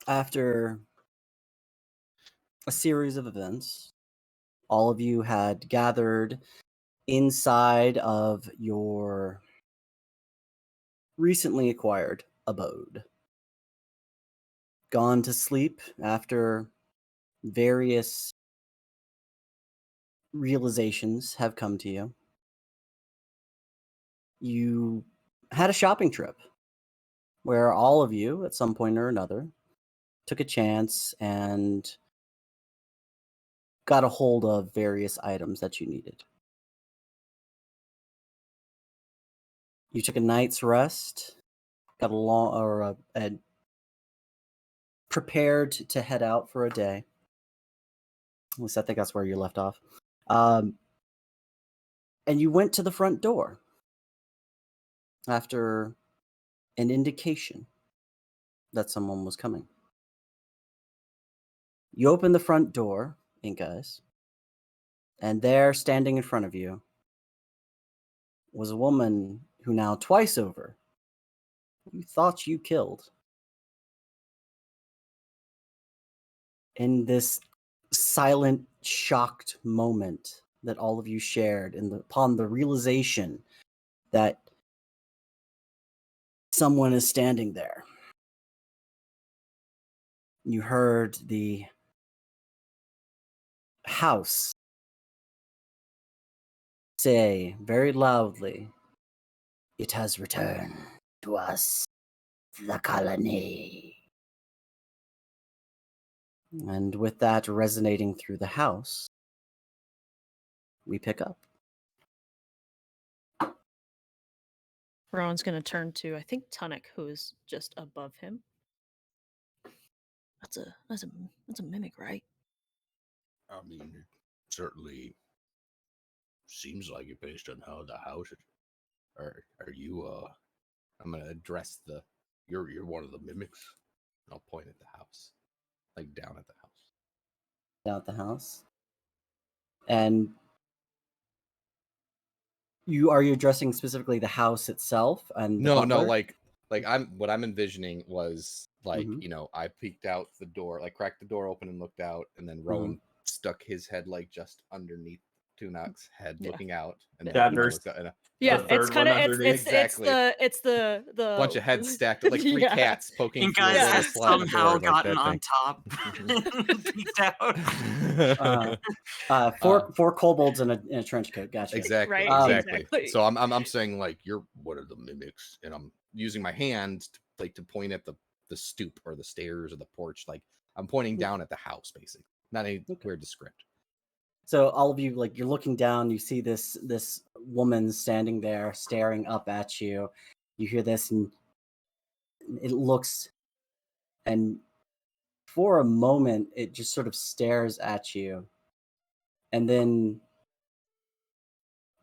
After a series of events, all of you had gathered inside of your recently acquired abode, gone to sleep after various realizations have come to you. You had a shopping trip where all of you, at some point or another, took a chance and got a hold of various items that you needed. You took a night's rest, got a long or prepared to head out for a day. At least I think that's where you left off. And you went to the front door after an indication that someone was coming. You open the front door, Ink Eyes, and there, standing in front of you, was a woman who now twice over you thought you killed. In this silent, shocked moment that all of you shared, upon the realization that someone is standing there, you heard the house say very loudly, "It has returned to us, the colony." And with that resonating through the house, we pick up. Rowan's going to turn to, I think, Tunnock, who is just above him. That's a mimic, right? I mean, it certainly seems like it based on how the house is. Are you I'm gonna address you're one of the mimics. I'll point at the house. Like down at the house. Down at the house. And are you addressing specifically the house itself and the butler? No, like what I'm envisioning was like, I peeked out the door, like cracked the door open and looked out, and then Rowan stuck his head like just underneath Tunak's head, looking out, and it's kind of it's the bunch of heads stacked, like three cats poking. Ink Eyes has somehow gotten on top. Peeked out. Four kobolds in a trench coat. Gotcha. Exactly, exactly. So I'm saying like you're one of the mimics, and I'm using my hand to point at the stoop or the stairs or the porch. Like I'm pointing down at the house, basically. Not anywhere descript. So all of you, like, you're looking down, you see this woman standing there staring up at you. You hear this, and it looks, and for a moment, it just sort of stares at you. And then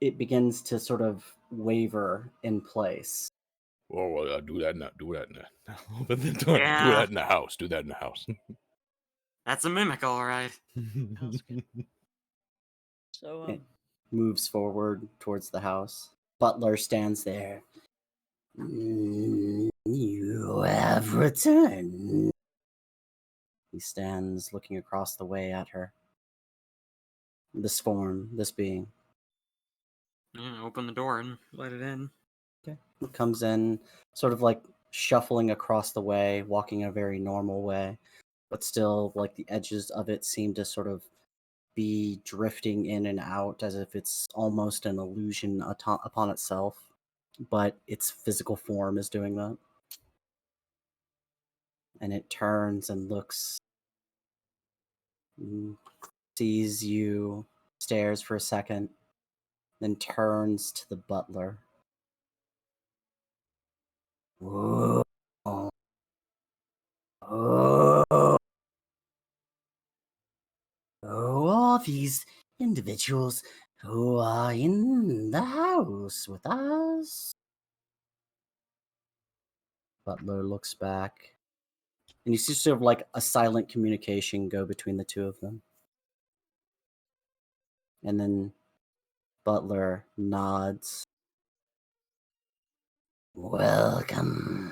it begins to sort of waver in place. Oh, do that now. Do that now. Open the door. Yeah. Do that in the house. Do that in the house. That's a mimic, all right. So it moves forward towards the house. Butler stands there. You have returned. He stands looking across the way at her. This form, this being. Yeah, open the door and let it in. Okay. It comes in, sort of like shuffling across the way, walking in a very normal way, but still like the edges of it seem to sort of be drifting in and out as if it's almost an illusion upon itself, but its physical form is doing that. And it turns and looks, sees you, stares for a second, then turns to the butler. Whoa. Oh, who are these individuals who are in the house with us? Butler looks back, and you see sort of like a silent communication go between the two of them. And then Butler nods. Welcome.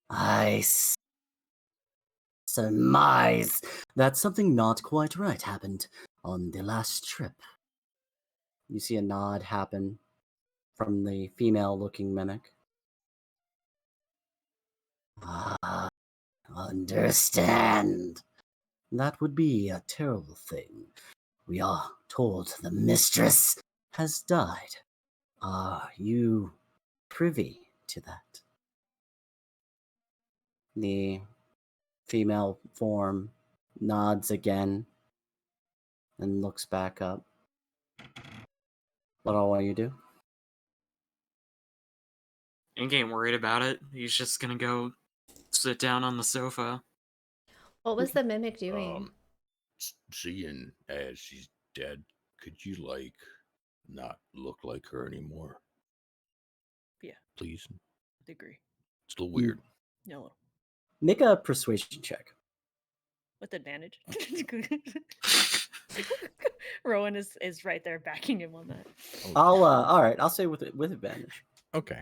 I surmise that something not quite right happened on the last trip. You see a nod happen from the female-looking mimic. Ah, understand. That would be a terrible thing. We are told the mistress has died. Are you privy to that? The female form nods again and looks back up. What all want you do? Ink ain't worried about it. He's just gonna go sit down on the sofa. What was the mimic doing? Seeing as she's dead, could you not look like her anymore? Yeah. Please. I agree. It's a little weird. No. Make a persuasion check. With advantage. Rowan is right there backing him on that. All right, I'll say with advantage. Okay.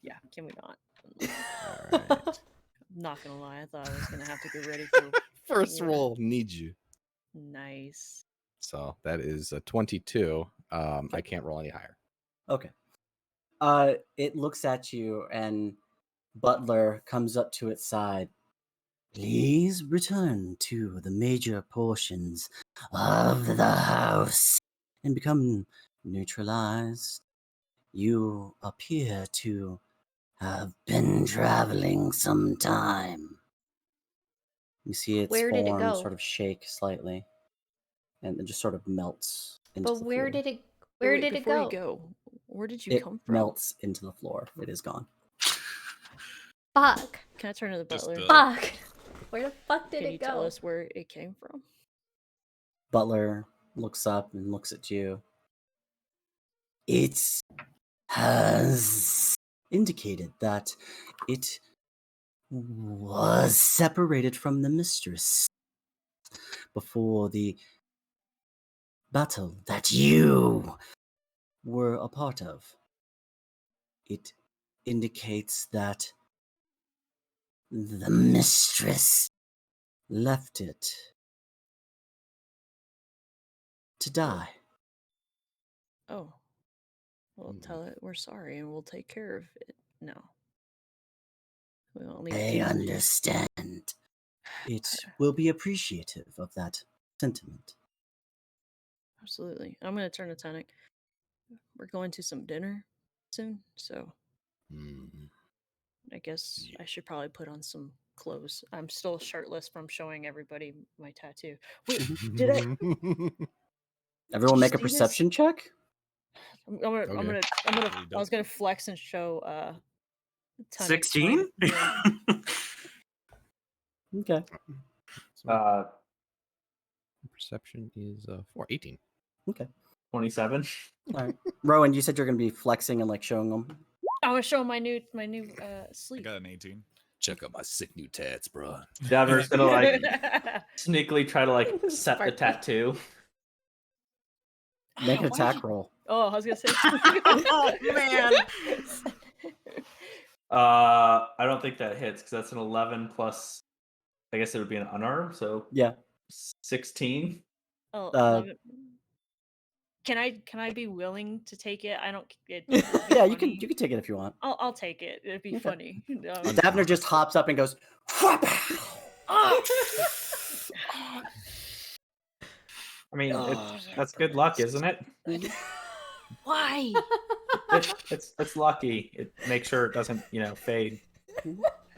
Yeah, can we not? All right. I'm not gonna lie, I thought I was gonna have to get ready for First war. roll needs you. Nice. So that is a 22. I can't roll any higher. Okay. It looks at you and Butler comes up to its side. Please return to the major portions of the house and become neutralized. You appear to have been traveling some time. You see its Where did it form go? sort of shake slightly, and it just sort of melts into But the where floor. did it? Wait, Where did it before you go? go, where did you It come from? melts into the floor. It is gone. Fuck. Can I turn to the Just, butler? Fuck. Where the fuck did Can it you go? tell us where it came from? Butler looks up and looks at you. It has indicated that it was separated from the mistress before the battle that you were a part of. It indicates that the mistress left it to die. Oh. Well, tell it we're sorry and we'll take care of it. No. We won't leave it I to you. understand. It will be appreciative of that sentiment. Absolutely. I'm gonna turn to Tonic. We're going to some dinner soon, so I guess I should probably put on some clothes. I'm still shirtless from showing everybody my tattoo. Wait, did I? Everyone you make a see this? perception check. I'm gonna. I was gonna flex and show Tonic 16? Okay. Perception is 18. Okay. 27. All right. Rowan, you said you're going to be flexing and like showing them. I want to show my new I sleeve. got an 18. Check out my sick new tats, bro. Daver's gonna sneakily try to set the tattoo. Make an Why'd attack you- roll. Oh, I was gonna say. Oh, man. I don't think that hits because that's an 11 plus. I guess it would be an unarmed, so Yeah. 16. Oh, Uh, 11. Can I be willing to take it? I don't. Yeah, you can take it if you want. I'll take it. It'd be Okay. funny. Davner just hops up and goes. I mean, Oh, that's good luck, isn't it? Why? It's lucky. It makes sure it doesn't, fade.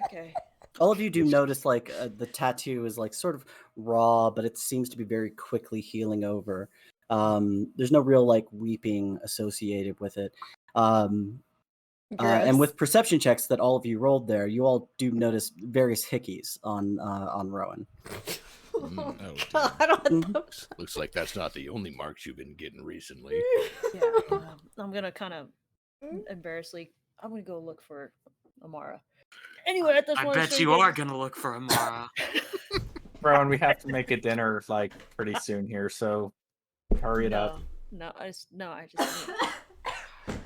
Okay. All of you do notice like the tattoo is like sort of raw, but it seems to be very quickly healing over. There's no real like weeping associated with it. And with perception checks that all of you rolled there, you all do notice various hickeys on Rowan. Oh, God, looks like that's not the only marks you've been getting recently. Yeah. I'm gonna kind of embarrassingly. I'm gonna go look for Amara. Anyway, at this I point, bet you are gonna look for Amara. Rowan, we have to make a dinner pretty soon here, so hurry it up. No, I just not like that.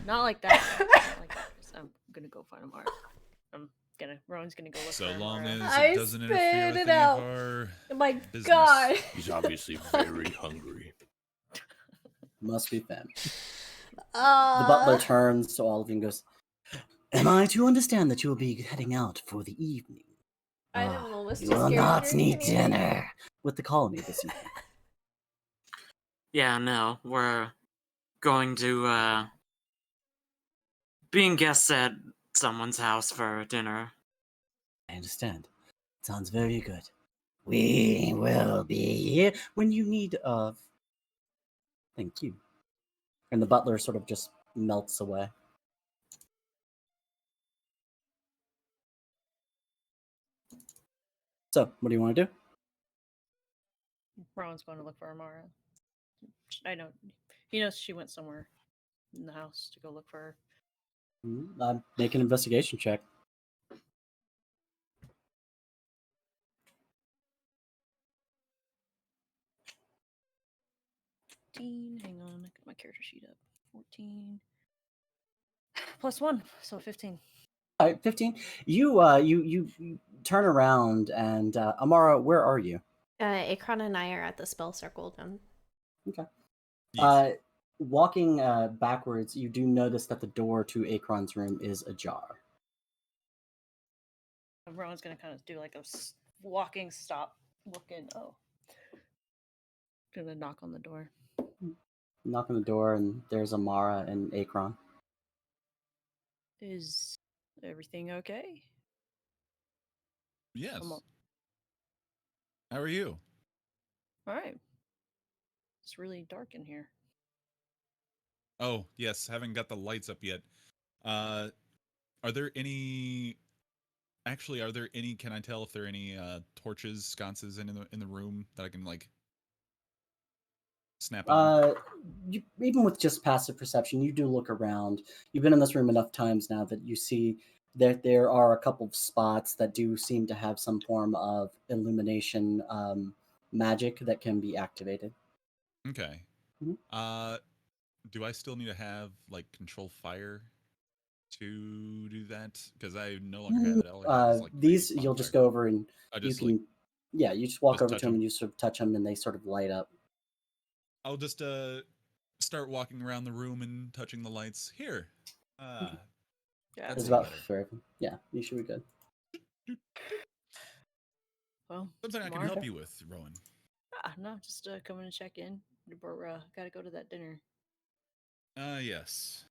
Not like that. I'm gonna go find Amara. I'm Rowan's gonna go look So for long Amara. as I it doesn't interfere spit with it any out. of our Oh my business. god. He's obviously very hungry. Must be famished. The butler turns to all of you and goes, "Am I to understand that you will be heading out for the evening? I know, was You too will scared not to need drink anything. dinner with the colony this evening." Yeah, no, we're going to being guests at someone's house for dinner. I understand. Sounds very good. We will be here when you need thank you. And the butler sort of just melts away. So, what do you want to do? Rowan's going to look for Amara. I know. He knows she went somewhere in the house to go look for her. Make an investigation check. Hang on, I got my character sheet up. 14 plus 1, so 15. All right, 15. You turn around and Amara, where are you? Akron and I are at the spell circle. Okay. Yes. Walking backwards, you do notice that the door to Akron's room is ajar. Rowan's gonna kind of do like a walking stop, looking. Oh, gonna knock on the door. Knock on the door, and there's Amara and Akron. Is everything okay? Yes. Come on. How are you? All right. It's really dark in here. Oh, yes. Haven't got the lights up yet. Are there any? Actually, are there any? Can I tell if there are any torches, sconces in the room that I can like snap on? Even with just passive perception, you do look around. You've been in this room enough times now that you see that there are a couple of spots that do seem to have some form of illumination magic that can be activated. Okay. Mhm. Do I still need to have like control fire to do that? Because I no longer have it. All I have is like These create you'll just bonfire. go over and I you just can, like you just walk just over touch to them them. and you sort of touch them and they sort of light up. I'll just start walking around the room and touching the lights. Here. Yeah, That's There's a about better. 4 of them. Yeah, you should be good. well, Something I can Amara? help you with, Rowan. No, just coming to check in. We're gotta go to that dinner. Yes.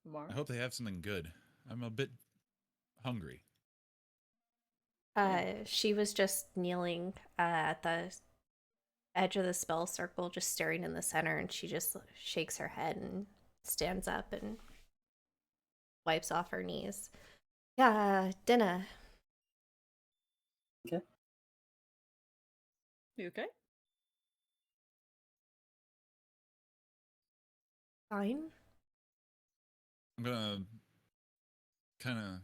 Amara? I hope they have something good. I'm a bit hungry. She was just kneeling at the edge of the spell circle, just staring in the center, and she just shakes her head and stands up and wipes off her knees. Yeah, dinner. Okay. You okay? Fine. I'm gonna kind of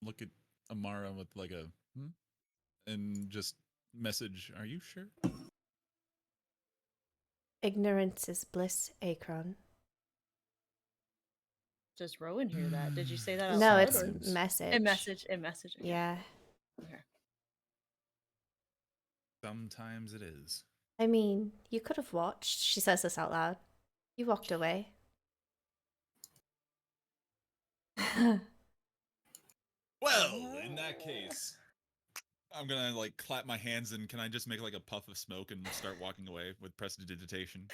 look at Amara with like a and just message. Are you sure? Ignorance is bliss, Akron. Does Rowan hear that? Did you say that out No, loud? it's Or? message. A message. A message. Okay. Yeah. Okay. Sometimes it is. I mean, you could have watched. She says this out loud. You walked away. Well, in that case, I'm gonna like clap my hands and can I just make like a puff of smoke and start walking away with prestidigitation?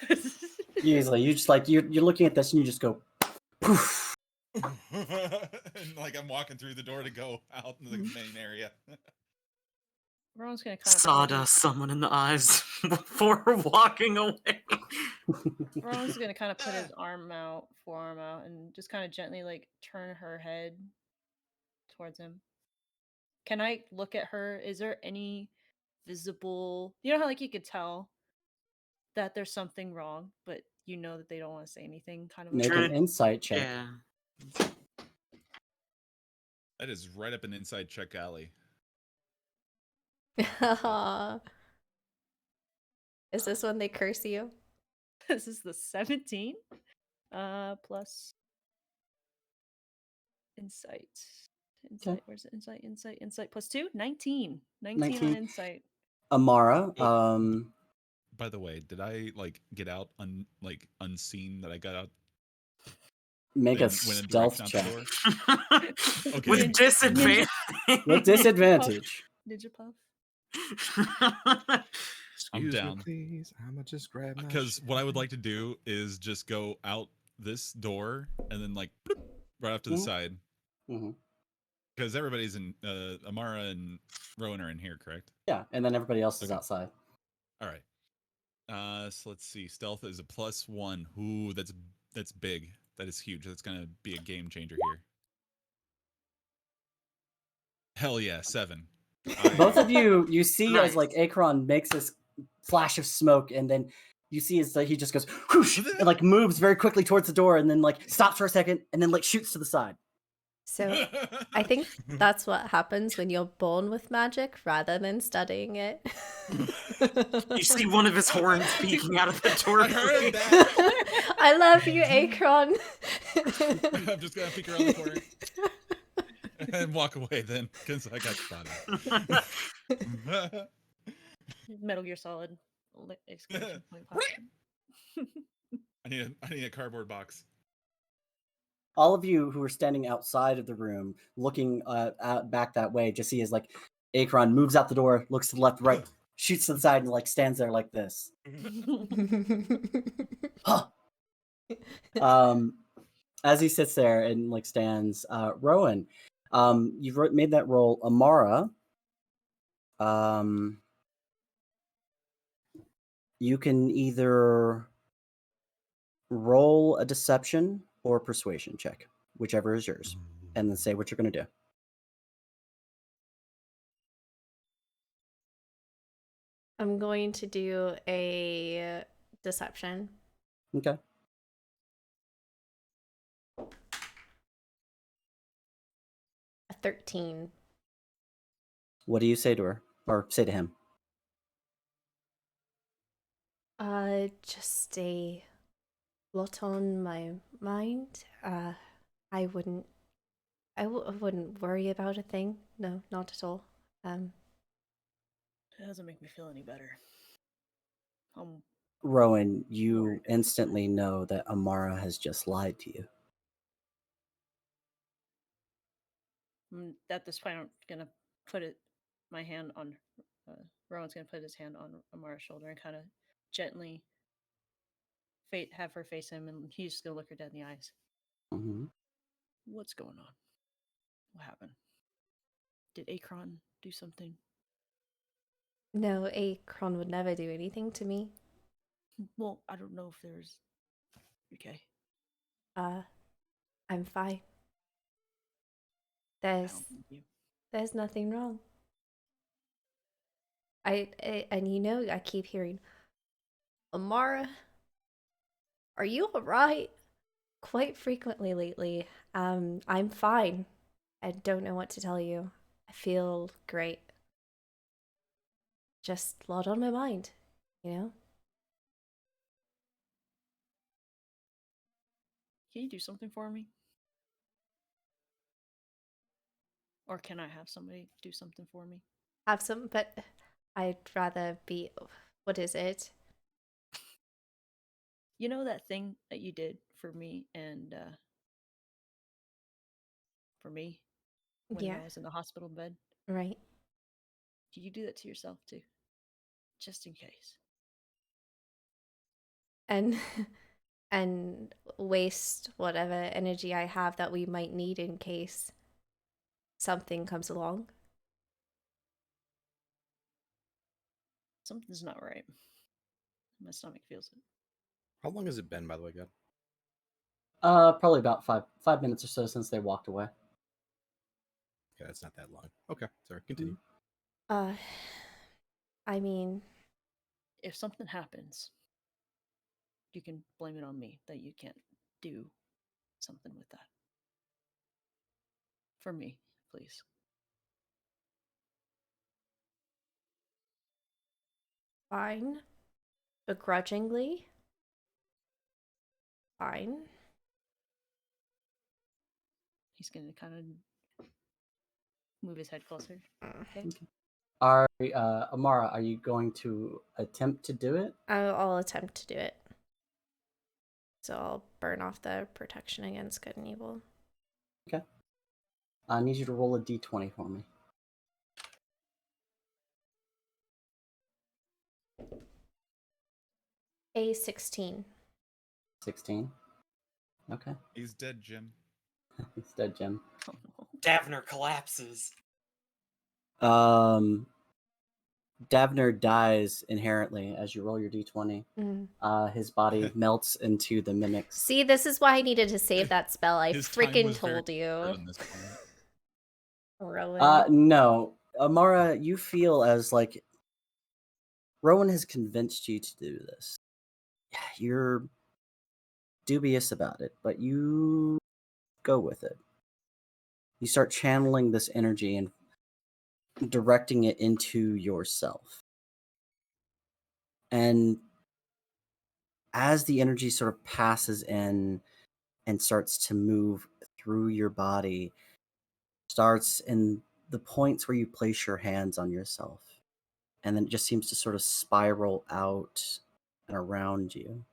Easily, you just like you're looking at this and you just go poof. And like I'm walking through the door to go out in the main area. Rowan's gonna kind of Sawdust someone in the eyes before walking away. Rowan's gonna kind of put his forearm out, and just kind of gently like turn her head towards him. Can I look at her? Is there any visible? You know how like you could tell that there's something wrong, but you know that they don't want to say anything. Kind of. Make like, an insight check. Yeah. That is right up an inside check alley. Is this when they curse you? This is the 17 plus Insight. Okay. Where's it? Insight plus 2? 19. 19 19. on insight. Amara, By the way, did I like get out unseen? That I got out make a in a stealth direction out check. the door? Okay. With disadvantage. With disadvantage. Ninja puff. I'm Excuse me, down. please. I'ma just grab my Because shit. what I would like to do is just go out this door and then like bloop, right off to the Mhm. side. hmm Because everybody's in Amara and Rowan are in here, correct? Yeah, and then everybody else is Okay. outside. All right. So let's see. Stealth is a +1. Ooh, that's big. That is huge. That's gonna be a game changer here. Hell yeah, 7. Both of you see as like Nice. Akron makes this flash of smoke, and then you see as like he just goes whoosh and like moves very quickly towards the door, and then like stops for a second, and then like shoots to the side. So I think that's what happens when you're born with magic rather than studying it. You see one of his horns peeking out of the doorway. I heard that. I love you, Akron. I'm just gonna peek around the corner and walk away then, because I got spotted. Metal Gear Solid. Exclamation point pop. I need a cardboard box. All of you who are standing outside of the room, looking back that way, just see as like Akron moves out the door, looks to the left, right, shoots to the side, and like stands there like this. Huh. As he sits there and like stands, Rowan, you've made that roll. Amara, you can either roll a deception or persuasion check, whichever is yours, and then say what you're going to do. I'm going to do a deception. Okay. A 13. What do you say to her or say to him? Just a lot on my mind. I wouldn't worry about a thing. No, not at all. It doesn't make me feel any better. Rowan, you instantly know that Amara has just lied to you. At this point, I'm gonna put my hand on. Rowan's gonna put his hand on Amara's shoulder and kind of gently have her face him, and he's just gonna look her dead in the eyes. Mm-hmm. What's going on? What happened? Did Akron do something? No, Akron would never do anything to me. Well, I don't know if there's. Okay. I'm fine. I don't believe you. There's nothing wrong. And you know, I keep hearing, Amara, are you alright? Quite frequently lately. I'm fine. I don't know what to tell you. I feel great. Just a lot on my mind, you know? Can you do something for me? Or can I have somebody do something for me? Have some, but I'd rather be. What is it? You know that thing that you did for me and for me when Yeah. I was in the hospital bed? Right. Can you do that to yourself too? Just in case. And and waste whatever energy I have that we might need in case something comes along. Something's not right. My stomach feels it. How long has it been, by the way, God? Probably about five minutes or so since they walked away. Okay, that's not that long. Okay, sorry. Continue. I mean, If something happens, you can blame it on me that you can't do something with that. For me, please. fine. Begrudgingly. Fine. He's gonna kind of move his head closer. Okay. Amara, are you going to attempt to do it? I'll attempt to do it. So I'll burn off the protection against good and evil. Okay. I need you to roll a d20 for me. A 16. 16. Okay. He's dead, Jim. He's dead, Jim. Davner collapses. Davner dies inherently as you roll your d20. His body melts into the mimics. See, this is why I needed to save that spell. I His time freaking was very told you. short on this point. Rowan. No. Amara, you feel as like Rowan has convinced you to do this. You're dubious about it, but you go with it. You start channeling this energy and directing it into yourself. And as the energy sort of passes in and starts to move through your body, starts in the points where you place your hands on yourself, and then it just seems to sort of spiral out and around you.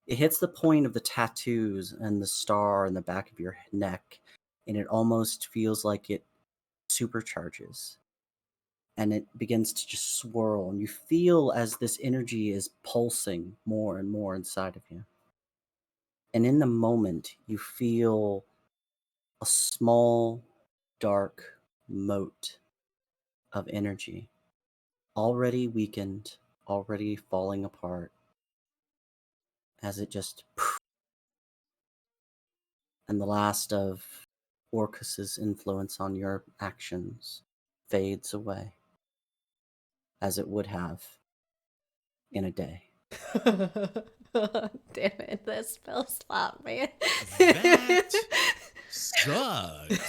It hits the point of the tattoos and the star in the back of your neck, and it almost feels like it supercharges. And it begins to just swirl, and you feel as this energy is pulsing more and more inside of you. And in the moment, you feel a small, dark mote of energy, already weakened, already falling apart, as it just... And the last of Orcus's influence on your actions fades away, as it would have in a day. Damn it, that spell slap, man. That sucks.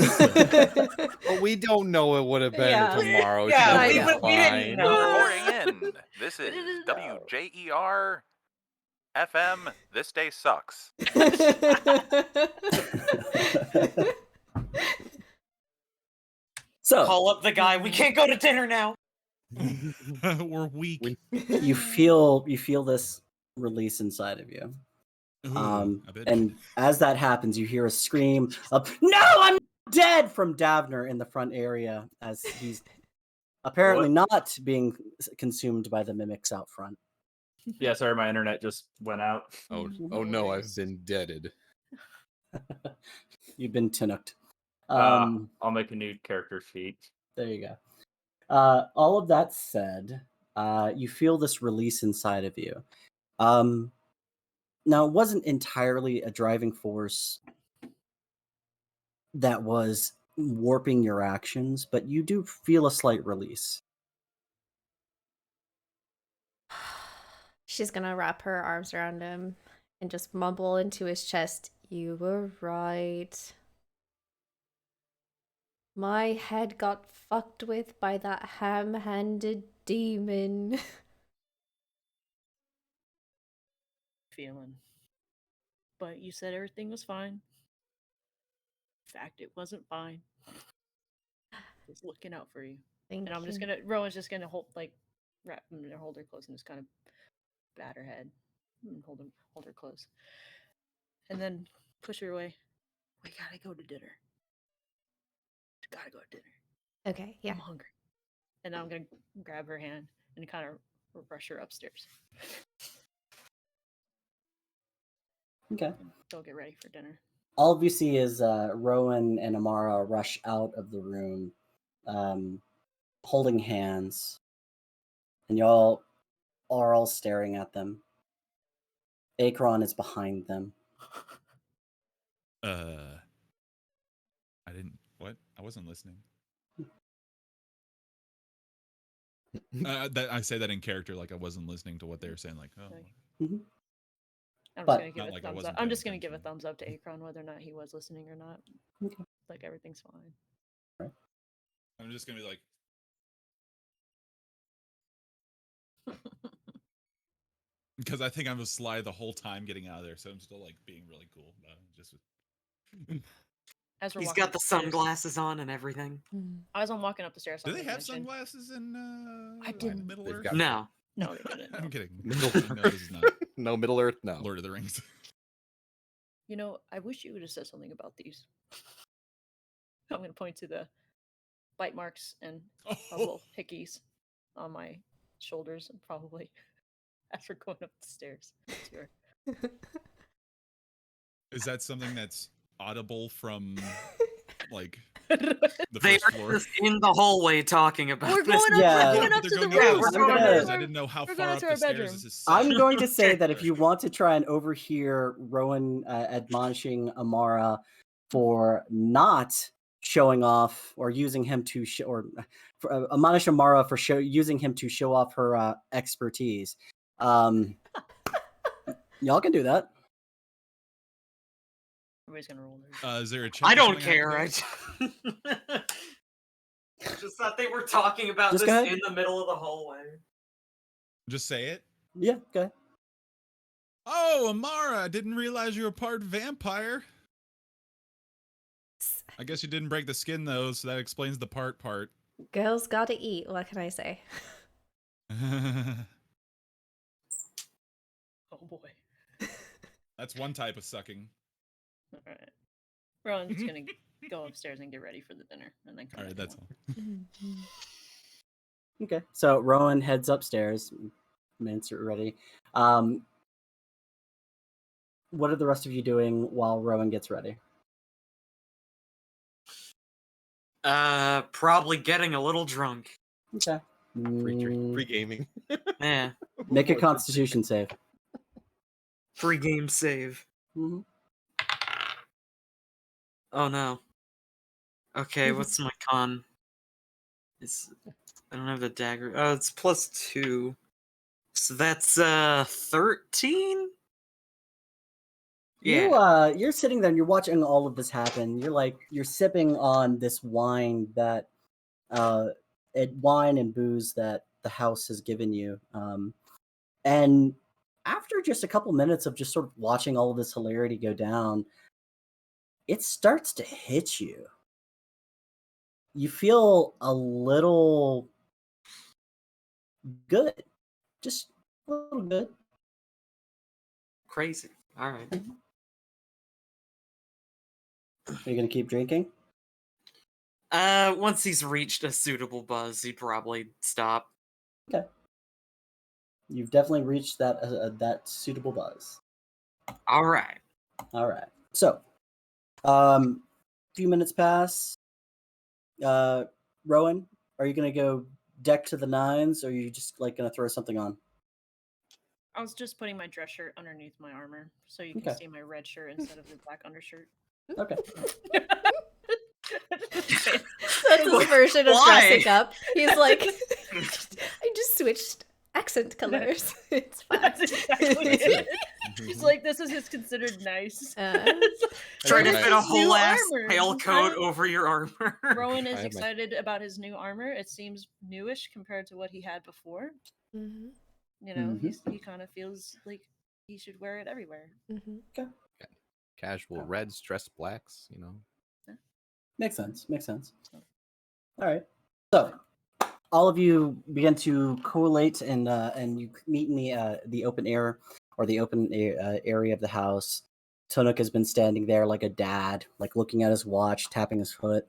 But we don't know it would have been Yeah. tomorrow. Yeah, She'll we be didn't fine. know. Reporting in. This is WJER FM. This day sucks. So, Call up the guy. We can't go to dinner now. We're weak. you feel this release inside of you. Ooh, I bet. And as that happens, you hear a scream of "No, I'm dead!" from Davner in the front area, as he's apparently not being consumed by the mimics out front. Yeah, sorry, my internet just went out. Oh no, I've been deaded. You've been Tinnocked. I'll make a new character sheet. There you go. All of that said, you feel this release inside of you. Now, it wasn't entirely a driving force that was warping your actions, but you do feel a slight release. She's gonna wrap her arms around him and just mumble into his chest, "You were right. My head got fucked with by that ham-handed demon." Feeling. But you said everything was fine. In fact, it wasn't fine. Just looking out for you. Thank And I'm just you. gonna Rowan's just gonna hold hold her close and just kind of bat her head and hold her close. And then push her away. We gotta go to dinner. Gotta go to dinner. Okay, yeah. I'm hungry. And I'm gonna grab her hand and kind of rush her upstairs. Okay. Go get ready for dinner. All of you see is Rowan and Amara rush out of the room, holding hands, and y'all are all staring at them. Akron is behind them. I didn't. What? I wasn't listening. I say that in character, like I wasn't listening to what they were saying. Like, oh, Mhm. I'm But- just gonna give Not a like I thumbs wasn't up. I'm paying just gonna give a attention. thumbs up to Akron whether or not he was listening or not. Okay. Like everything's fine. I'm just gonna be like, because I think I was sly the whole time getting out of there, so I'm still like being really cool. Just as we're He's walking got the up stairs. sunglasses on and everything. As I'm walking up the stairs, Do I'm they gonna have mention- sunglasses in I didn't. Middle They've Earth? got- No. No, they didn't. I'm No. kidding. Middle No, this is not No Middle Earth. No. Lord of the Rings. You know, I wish you would have said something about these. I'm going to point to the bite marks and little hickeys on my shoulders, probably as we're going up the stairs. to her. Is that something that's audible from like We're the They first are floor? just in the hallway talking about going this. up. Yeah. We're going up They're to the going roof. up I'm the gonna- stairs. I didn't know how We're far going up to the our stairs bedroom. this is set. I'm going to say that if you want to try and overhear Rowan admonishing Amara for not showing off or using him to admonish Amara for using him to show off her expertise, y'all can do that. Everybody's going to roll theirs. Is there a check? I or don't something I care. have I just thought they were talking about Just this go ahead. in the middle of the hallway. Just say it. Yeah, go ahead. Oh, Amara, I didn't realize you were part vampire. I guess you didn't break the skin though, so that explains the part. Girls gotta eat. What can I say? Oh boy. That's one type of sucking. All right. Rowan's just going to go upstairs and get ready for the dinner. And then come All right, back that's and all. Okay, so Rowan heads upstairs. Mints are ready. What are the rest of you doing while Rowan gets ready? Probably getting a little drunk. Okay. Free gaming. Yeah. Make a Constitution save. Free game save. Mm-hmm. Oh no. Okay, what's my con? I don't have the dagger. Oh, it's +2. So that's 13? Yeah. You're sitting there and you're watching all of this happen. You're sipping on this wine that wine and booze that the house has given you. And after just a couple minutes of just sort of watching all of this hilarity go down, it starts to hit you. You feel a little good. Just a little good. Crazy. All right. Are you going to keep drinking? Once he's reached a suitable buzz, he'd probably stop. Okay. You've definitely reached that suitable buzz. All right. All right. So, few minutes pass. Rowan, are you gonna go deck to the nines, or are you just gonna throw something on? I was just putting my dress shirt underneath my armor so you can Okay. see my red shirt instead of the black undershirt. Okay. That's his version of Why? dressing up. He's like, I just switched accent colors. It's fine. That's exactly That's it. it. He's like, this is considered nice. Trying to Rowan fit a has his new whole ass armor. tailcoat over your armor. Rowan I is have my- excited about his new armor. It seems newish compared to what he had before. Mm-hmm. You know, Mhm. he kind of feels like he should wear it everywhere. Mm-hmm. Casual reds, dressed blacks. You know. Makes sense. Makes sense. All right. So, all of you begin to collate and you meet in the open air or the open area of the house. Tonuk has been standing there like a dad, looking at his watch, tapping his foot.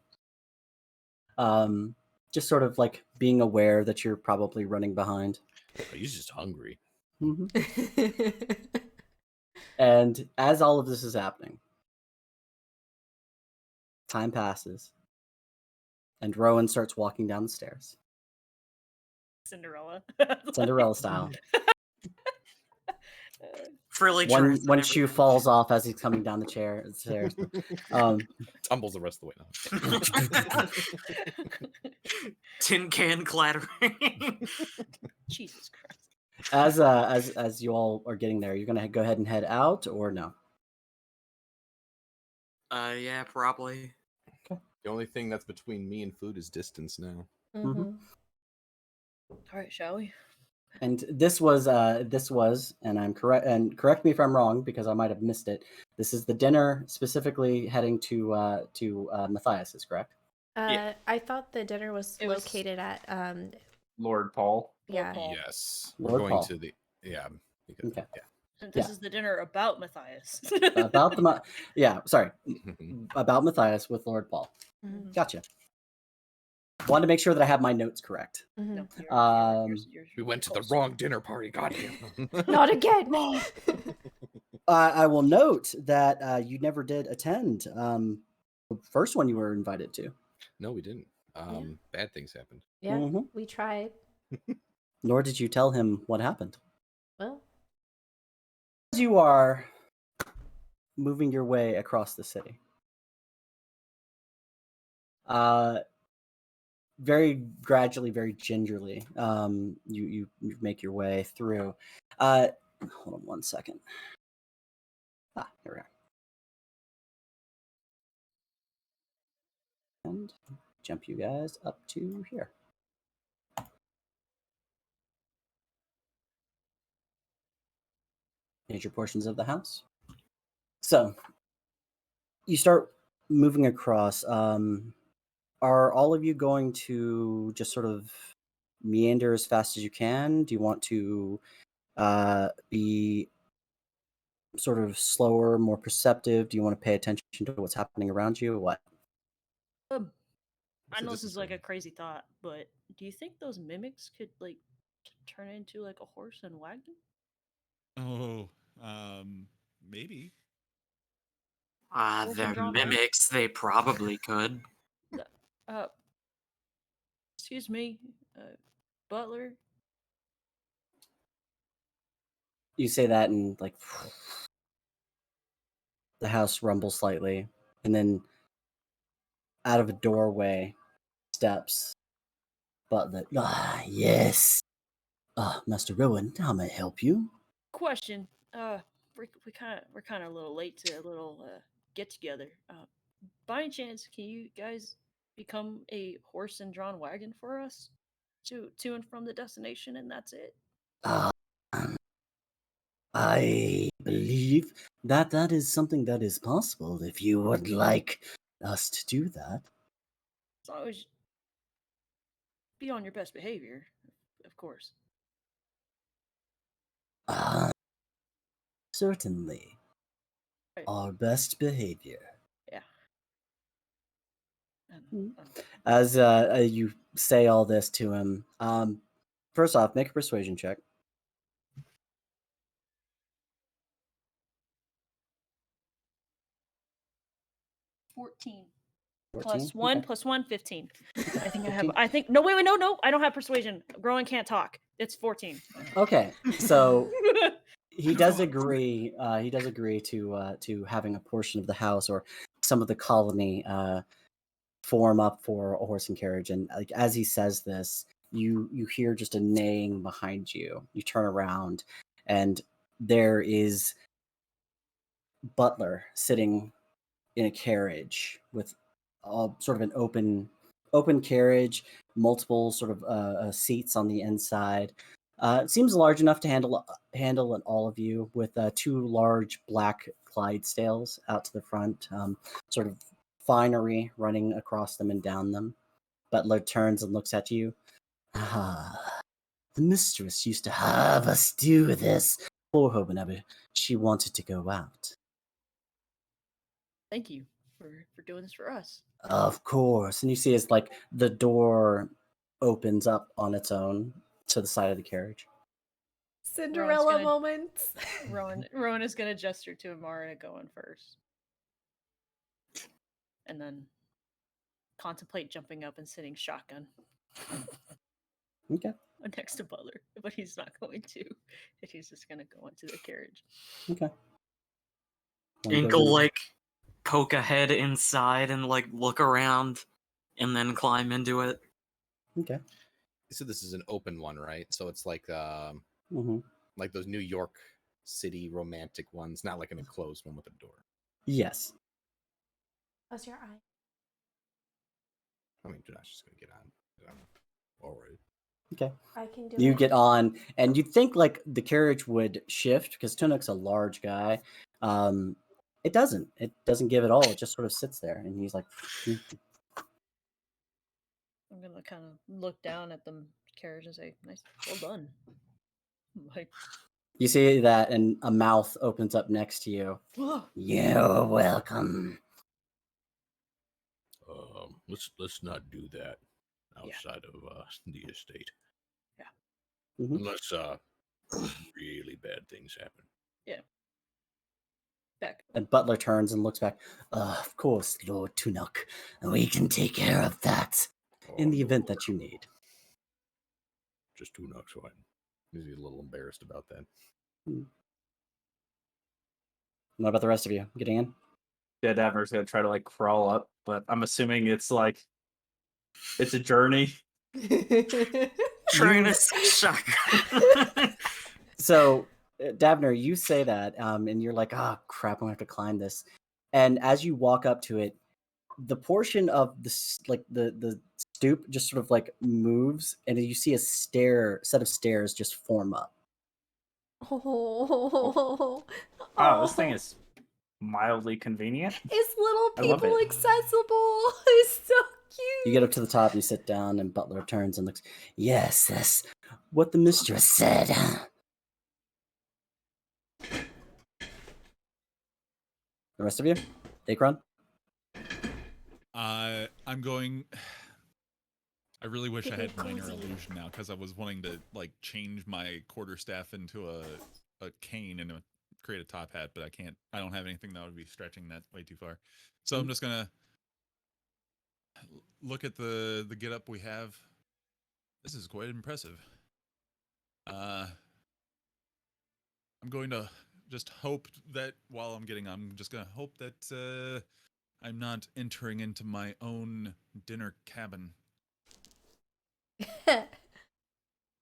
Just sort of being aware that you're probably running behind. Oh, he's just hungry. hmm And as all of this is happening, time passes, and Rowan starts walking down the stairs, Cinderella. Cinderella style. Frilly One trunks and shoe everything. falls off as he's coming down the stairs. Tumbles the rest of the way now. Tin can clattering. Jesus Christ. As you all are getting there, you're gonna go ahead and head out, or no? Yeah, probably. The only thing that's between me and food is distance now. Mm-hmm. All right, shall we? And this was, and I'm correct, and correct me if I'm wrong because I might have missed it. This is the dinner specifically heading to Matthias, is correct? Yeah. I thought the dinner was It was- located at Lord Paul. yeah. Paul. Yes, Lord we're going Paul. to the because Okay. And this Yeah. is the dinner about Matthias. About the sorry, yeah. about Matthias with Lord Paul. Mhm. Gotcha. Wanted to make sure that I have my notes correct. Mhm. No, you're- We went to the close. wrong dinner party. Goddamn. Not again. I will note that you never did attend the first one you were invited to. No, we didn't. Bad things happened. Yeah, Mhm. we tried. Nor did you tell him what happened. Well, As you are moving your way across the city, very gradually, very gingerly, you make your way through. Hold on one second. Here we are. And jump you guys up to here. Major portions of the house. So you start moving across. Are all of you going to just sort of meander as fast as you can? Do you want to be sort of slower, more perceptive? Do you want to pay attention to what's happening around you or what? I So know this this is is like a- a crazy thought, but do you think those mimics could like turn into like a horse and wagon? Oh, maybe. Wolf They're and John Wagon? mimics. They probably could. Uh, excuse me, Butler. You say that and like the house rumbles slightly, and then out of a doorway steps Butler. Ah, yes. Master Rowan, how may I help you? Question. We're kind of a little late to a little get together. By any chance, can you guys become a horse and drawn wagon for us to and from the destination, and that's it? I believe that is something that is possible if you would like us to do that. As long as be on your best behavior, of course. Certainly. Right. Our best behavior. Yeah. As you say all this to him, first off, make a persuasion check. 14. 14? Plus 1, Okay. plus 1, 15. I think I have. 15? I think. No, wait, no. I don't have persuasion. Rowan can't talk. It's 14. Okay, so he does God. agree. He does agree to having a portion of the house or some of the colony form up for a horse and carriage. And like as he says this, you hear just a neighing behind you. You turn around, and there is Butler sitting in a carriage with sort of an open carriage, multiple sort of seats on the inside. It seems large enough to handle all of you with two large black Clydesdales out to the front, sort of finery running across them and down them. Butler turns and looks at you. Ah, the mistress used to have us do this for her whenever she wanted to go out. Thank you for doing this for us. Of course. And you see as like the door opens up on its own to the side of the carriage. Cinderella gonna- moments. Rowan is gonna gesture to Amara to go in first, and then contemplate jumping up and sitting shotgun Okay. next to Butler, but he's not going to. He's just gonna go into the carriage. Okay. Ink'll like poke a head inside and like look around, and then climb into it. Okay. So this is an open one, right? So it's like Mm-hmm. like those New York City romantic ones, not like an enclosed one with a door. Yes. Close your eye. I mean, Josh is gonna get on. All right. Okay. I can do You it. get on, and you'd think like the carriage would shift because Tunuk's a large guy. It doesn't. It doesn't give at all. It just sort of sits there, and he's like, I'm gonna kind of look down at the carriage and say, "Nice, well done." Like, you see that, and a mouth opens up next to you. You're welcome. Let's not do that Yeah. outside of the estate. Yeah. Mhm. Unless really bad things happen. back. And Butler turns and looks back. Of course, Lord Tunuk. We can take care of that in the no, event that you need. Just Tunuk's fine. He's a little embarrassed about that. What about the rest of you? Getting in? Dead Abner's gonna try to like crawl up, but I'm assuming it's like it's a journey. Trying to shock. So, Davner, you say that, and you're like, "Ah, crap! I'm gonna have to climb this." And as you walk up to it, the portion of the stoop just sort of like moves, and you see a set of stairs just form up. Oh, Wow, this thing is mildly convenient. It's little I love people it. accessible. It's so cute. You get up to the top, you sit down, and Butler turns and looks. Yes, that's what the mistress said. The rest of you, Akron. I'm going. I really wish I Getting had minor cozy. illusion now because I was wanting to like change my quarterstaff into a cane and create a top hat, but I can't. I don't have anything that would be stretching that way too far. So I'm just gonna look at the get up we have. This is quite impressive. I'm going to just hope that while I'm getting on, I'm just gonna hope that I'm not entering into my own dinner cabin. I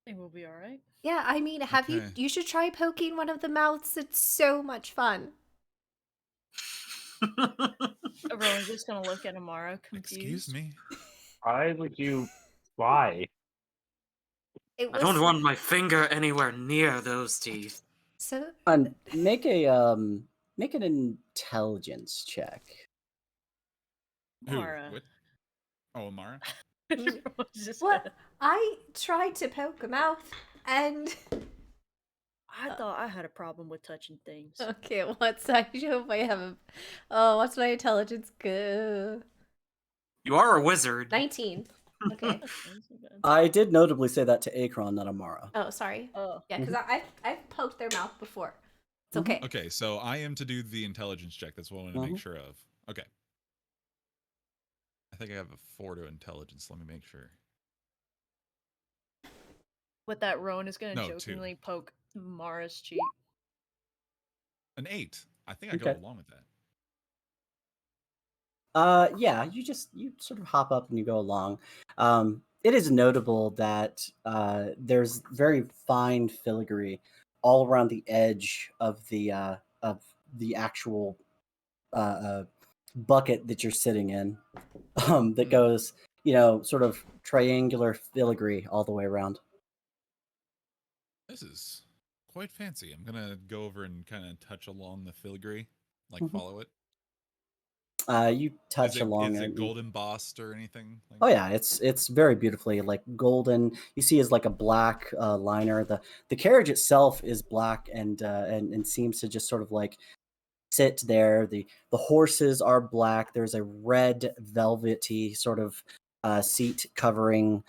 think we'll be all right. Yeah, I mean, have you? Okay. You should try poking one of the mouths. It's so much fun. Everyone's just gonna look at Amara, confused. Excuse me. Why would you? Why? It I was don't want my finger anywhere near those teeth. so. And make an intelligence check. Amara. Who? What? Oh, Amara. Everyone's just What? gonna- I tried to poke a mouth, and I thought I had a problem with touching things. okay, what's I hope I have a. Oh, what's my intelligence? Good. You are a wizard. 19. Okay. I did notably say that to Akron, not Amara. Oh, sorry. Oh, Yeah, because I've poked their mouth before. It's Mhm. okay. Okay, so I am to do the intelligence check. That's what I want to make sure of. Okay. I think I have a 4 to intelligence. Let me make sure. with that, Rowan is gonna No, 2. jokingly poke Mara's cheek. An 8. I think I go Okay. along with that. Yeah, you sort of hop up and you go along. It is notable that there's very fine filigree all around the edge of the actual bucket that you're sitting in. That goes, sort of triangular filigree all the way around. This is quite fancy. I'm gonna go over and kind of touch along the filigree, like Mhm. follow it. You touch along Is it. it gold embossed or anything? Like Oh yeah, it's very beautifully like golden. You see, is like a black liner. The carriage itself is black and seems to just sort of like sit there. The horses are black. There's a red velvety sort of seat covering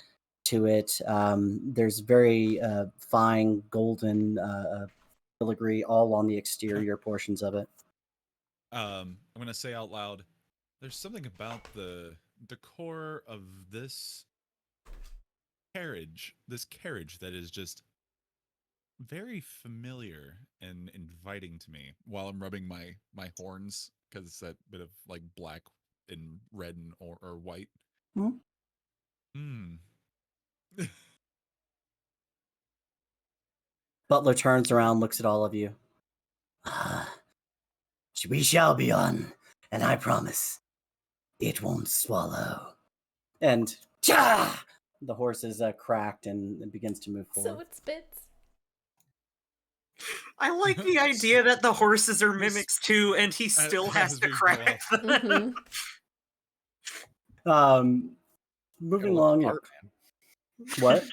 to it. There's very fine golden filigree all on the exterior portions of it. I'm gonna say out loud. There's something about the decor of this carriage that is just very familiar and inviting to me while I'm rubbing my horns because it's that bit of like black and red and or white. Mhm. Hmm. Butler turns around, looks at all of you. Ah, we shall be on, and I promise it won't swallow. And The horse is cracked and begins to move forward. So it spits. I like the idea that the horses are mimics too, and he still has as to we go crack up. them. Moving Gotta look along. the part, man. What?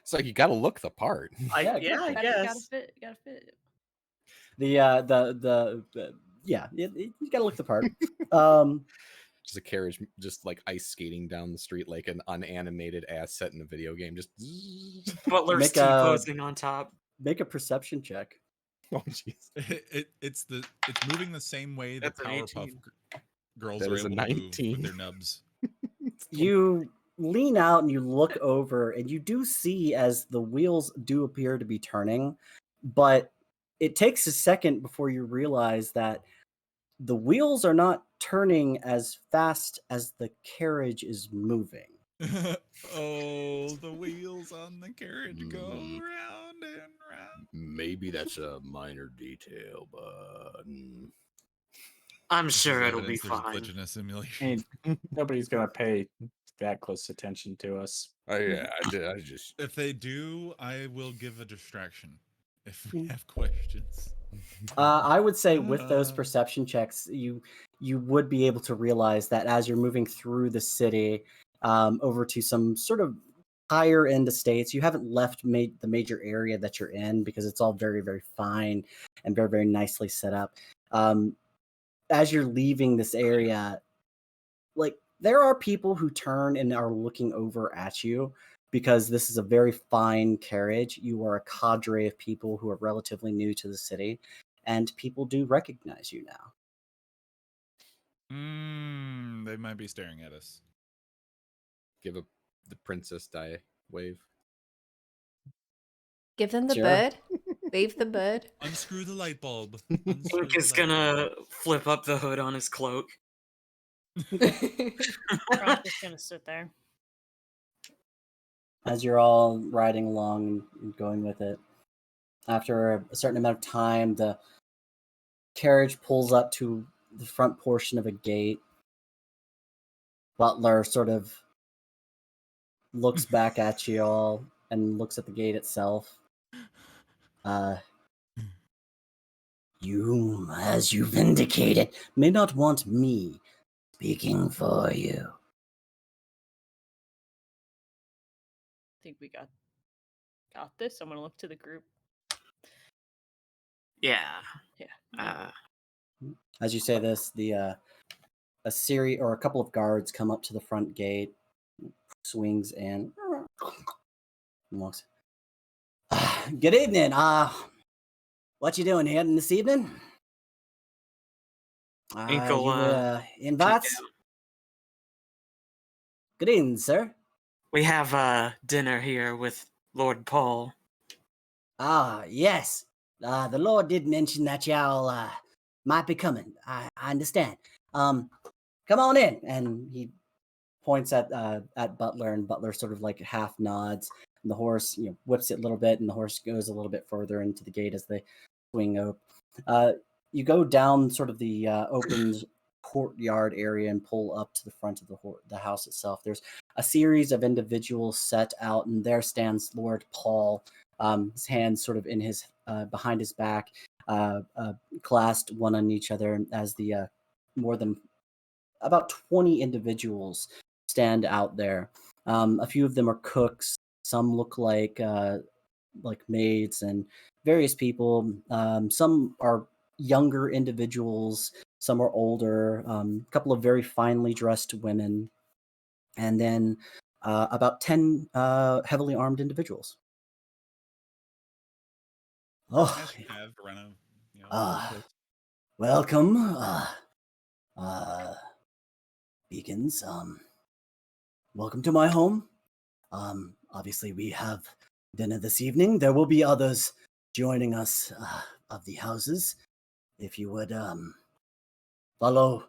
It's like you gotta look the part. Yeah, I Gotta guess. fit. Gotta fit. Yeah, you gotta look the part. Just a carriage, just like ice skating down the street like an unanimated ass set in a video game. Just Butler's Make a- T-posing on top. Make a perception check. oh jeez. It's moving the same way the That's an Powerpuff 18. girls That are is a able to move 19. with their nubs. You lean out and you look over, and you do see as the wheels do appear to be turning, but it takes a second before you realize that the wheels are not turning as fast as the carriage is moving. Oh, the wheels on the carriage go Mm. round and round. Maybe that's a minor detail, but I'm This is sure it'll be evidence there's a fine. glitch in a I simulation. mean, nobody's gonna pay that close attention to us. yeah, I just If they do, I will give a distraction if we have questions. I would say with those Uh. perception checks, you would be able to realize that as you're moving through the city over to some sort of higher end estates, you haven't left the major area that you're in because it's all very, very fine and very, very nicely set up. As you're leaving this area, like there are people who turn and are looking over at you because this is a very fine carriage. You are a cadre of people who are relatively new to the city, and people do recognize you now. They might be staring at us. give the princess die wave. Give them the Sure. bird. Wave the bird. Unscrew the light bulb. Ink is gonna flip up the hood on his cloak. Ron's just gonna sit there. As you're all riding along and going with it, after a certain amount of time, the carriage pulls up to the front portion of a gate. Butler sort of looks back at you all and looks at the gate itself. You, as you've indicated, may not want me speaking for you. I think we got this. I'm gonna look to the group. Yeah. Yeah. As you say this, a series or a couple of guards come up to the front gate, swings in, and walks. Good evening. What you doing here this evening? Inkle, invites? yeah. Good evening, sir. We have dinner here with Lord Paul. Yes. The Lord did mention that y'all might be coming. I understand. Come on in. And he points at Butler, and Butler sort of like half nods. And the horse, whips it a little bit, and the horse goes a little bit further into the gate as they swing up. You go down sort of the open courtyard area and pull up to the front of the house itself. There's a series of individuals set out, and there stands Lord Paul, his hands sort of in his behind his back, clasped one on each other, as the more than about 20 individuals stand out there. A few of them are cooks. Some look like maids and various people. Some are younger individuals. Some are older. A couple of very finely dressed women, and then about 10 heavily armed individuals. Oh, As you have around a, welcome, Beacons. Welcome to my home. Obviously, we have dinner this evening. There will be others joining us of the houses. If you would follow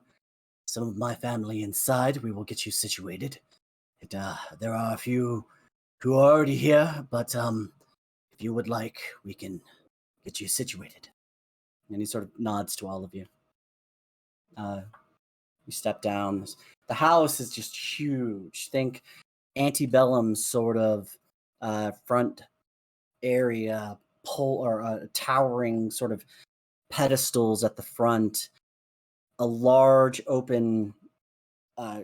some of my family inside, we will get you situated. There are a few who are already here, but if you would like, we can get you situated. And he sort of nods to all of you. You step down. The house is just huge. Think antebellum sort of front area, towering sort of pedestals at the front, a large open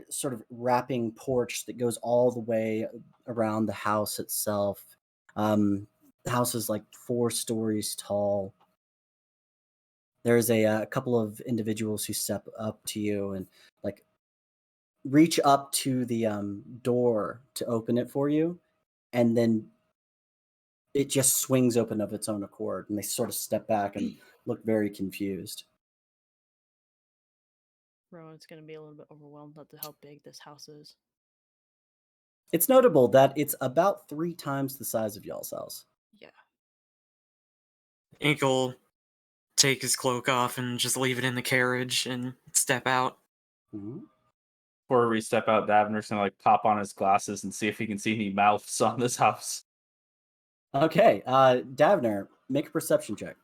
sort of wrapping porch that goes all the way around the house itself. The house is like 4 stories tall. There's a couple of individuals who step up to you and like reach up to the door to open it for you, and then it just swings open of its own accord, and they sort of step back and look very confused. Rowan's gonna be a little bit overwhelmed at how big this house is. It's notable that it's about 3 times the size of y'all's house. Yeah. Ink'll take his cloak off and just leave it in the carriage and step out. Mhm. Before we step out, Davner's gonna like pop on his glasses and see if he can see any mouths on this house. Okay, Davner, make a perception check.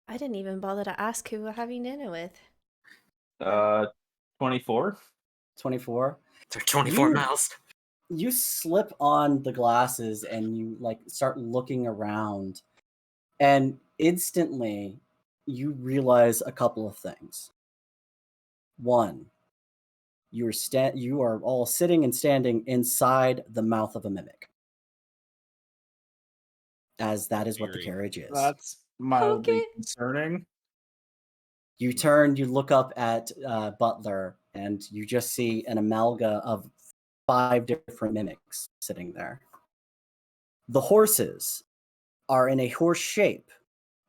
I didn't even bother to ask who we're having dinner with. 24. 24. There are 24 You- mouths. You slip on the glasses and you like start looking around, and instantly you realize a couple of things. One, you are all sitting and standing inside the mouth of a mimic, as that is what the Very. carriage is. That's mildly Okay. concerning. You turn, you look up at Butler, and you just see an amalgam of 5 different mimics sitting there. The horses are in a horse shape,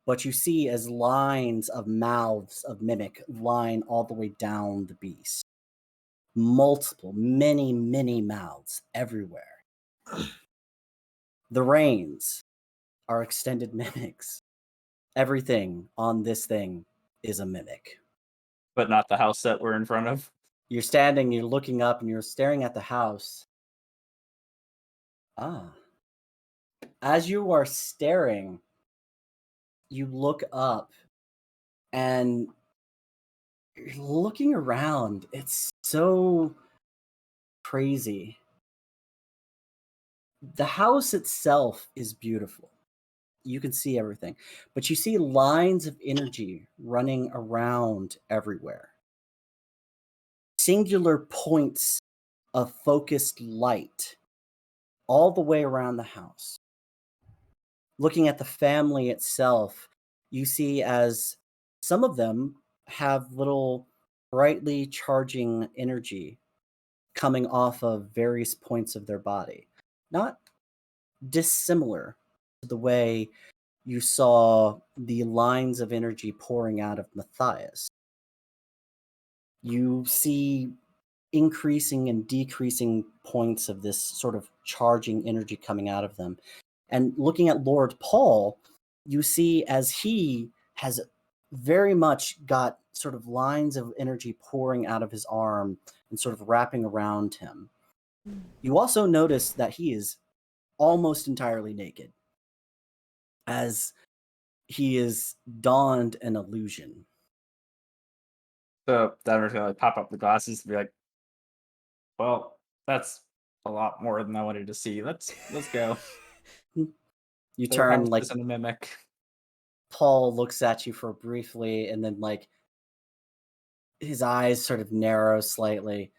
but you see as lines of mouths of mimic line all the way down the beast. Multiple, many mouths everywhere. The reins are extended mimics. Everything on this thing is a mimic. But not the house that we're in front of. You're standing, you're looking up, and you're staring at the house. As you are staring, you look up, and you're looking around. It's so crazy. The house itself is beautiful. You can see everything, but you see lines of energy running around everywhere. Singular points of focused light all the way around the house. Looking at the family itself, you see as some of them have little brightly charging energy coming off of various points of their body. Not dissimilar to the way you saw the lines of energy pouring out of Matthias. You see increasing and decreasing points of this sort of charging energy coming out of them. And looking at Lord Paul, you see as he has very much got sort of lines of energy pouring out of his arm and sort of wrapping around him. You also notice that he is almost entirely naked, as he is donned an illusion. So Davner's gonna like pop up the glasses and be like, "Well, that's a lot more than I wanted to see. Let's go." You The turn, house like, isn't a mimic. Paul looks at you for briefly, and then like his eyes sort of narrow slightly,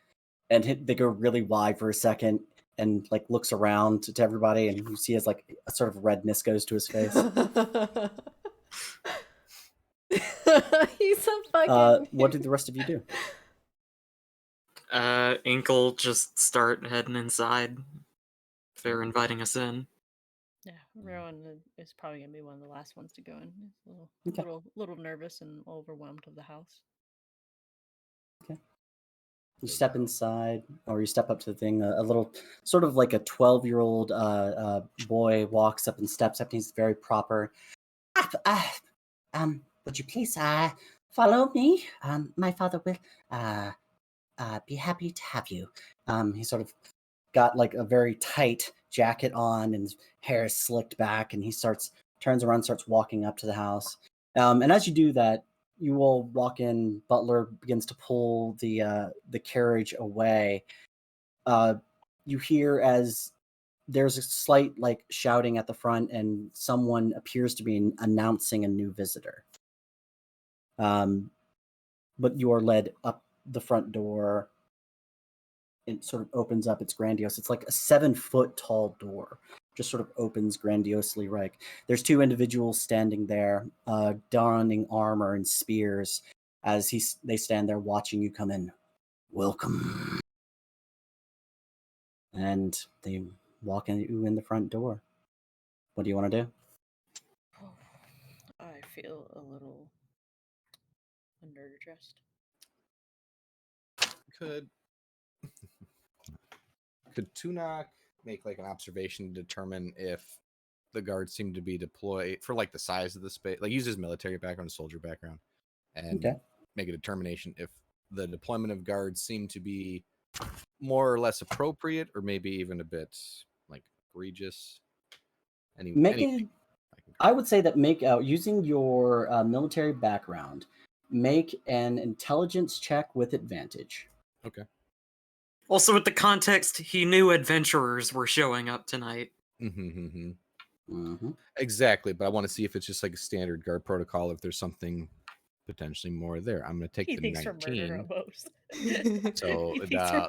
and they go really wide for a second, and like looks around to everybody, and you see as like a sort of redness goes to his face. He's a fucking. What did the rest of you do? Ink'll just start heading inside. If they're inviting us in. Yeah, Rowan is probably gonna be one of the last ones to go in. He's a Okay. little nervous and overwhelmed of the house. You step inside, or you step up to the thing. A little, sort of like a 12-year-old boy walks up and steps up, and he's very proper. Would you please follow me? My father will be happy to have you. He sort of got like a very tight jacket on, and his hair is slicked back, and he turns around, starts walking up to the house. And as you do that, you all walk in. Butler begins to pull the carriage away, you hear as there's a slight like shouting at the front, and someone appears to be announcing a new visitor. But you are led up the front door. It sort of opens up. It's grandiose. It's like a 7-foot tall door. Just sort of opens grandiosely. Right. There's two individuals standing there, donning armor and spears, as they stand there watching you come in. Welcome. And they walk you in the front door. What do you want to do? I feel a little underdressed. Could Tunak make like an observation to determine if the guards seem to be deployed for like the size of the space, like use his military background, soldier background, and make a determination if the deployment of guards seem to be more or less appropriate, or maybe even a bit like egregious. I would say that make out using your military background, make an intelligence check with advantage. Okay. Also, with the context, he knew adventurers were showing up tonight. Exactly, but I want to see if it's just like a standard guard protocol, if there's something potentially more there. I'm going to take the 19. So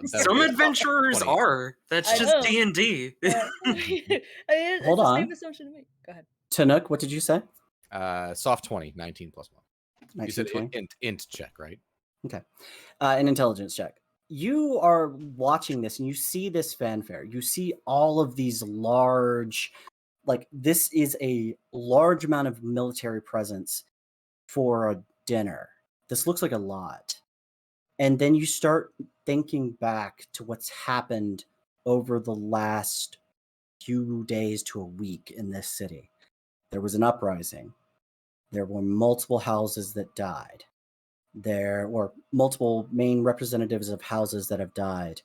some adventurers are. That's just D&D. Hold on. Same assumption to me. Go ahead. Tanuk, what did you say? Soft 20, 19 plus 1. 19, you said 20? int check, right? Okay. An intelligence check. You are watching this and you see this fanfare. You see all of these large, like this is a large amount of military presence for a dinner. This looks like a lot. And then you start thinking back to what's happened over the last few days to a week in this city. There was an uprising. There were multiple houses that died. There were multiple main representatives of houses that have died.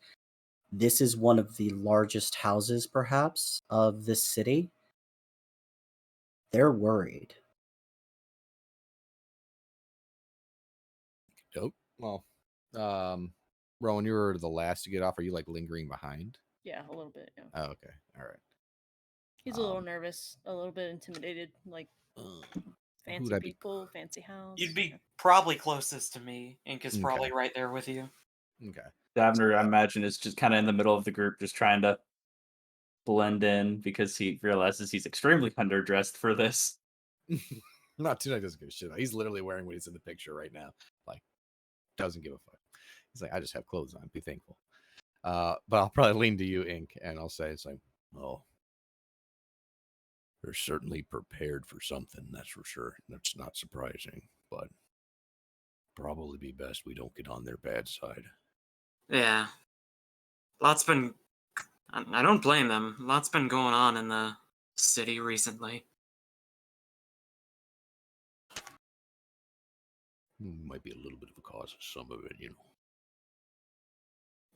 This is one of the largest houses, perhaps, of this city. They're worried. Dope. Well, Rowan, you were the last to get off. Are you like lingering behind? Yeah, a little bit. Yeah. Oh, okay. All right. He's a little nervous, a little bit intimidated. Like fancy people, fancy house. You'd be probably closest to me. Ink is probably right there with you. Okay. Davner, I imagine, is just kind of in the middle of the group, just trying to blend in because he realizes he's extremely underdressed for this. Not too doesn't give a shit. He's literally wearing what he's in the picture right now. Like, doesn't give a fuck. He's like, I just have clothes on. Be thankful. But I'll probably lean to you, Ink, and I'll say, it's like, oh, they're certainly prepared for something, that's for sure. That's not surprising, but probably be best we don't get on their bad side. Yeah. Lots been... I don't blame them. Lots been going on in the city recently. Might be a little bit of a cause of some of it, you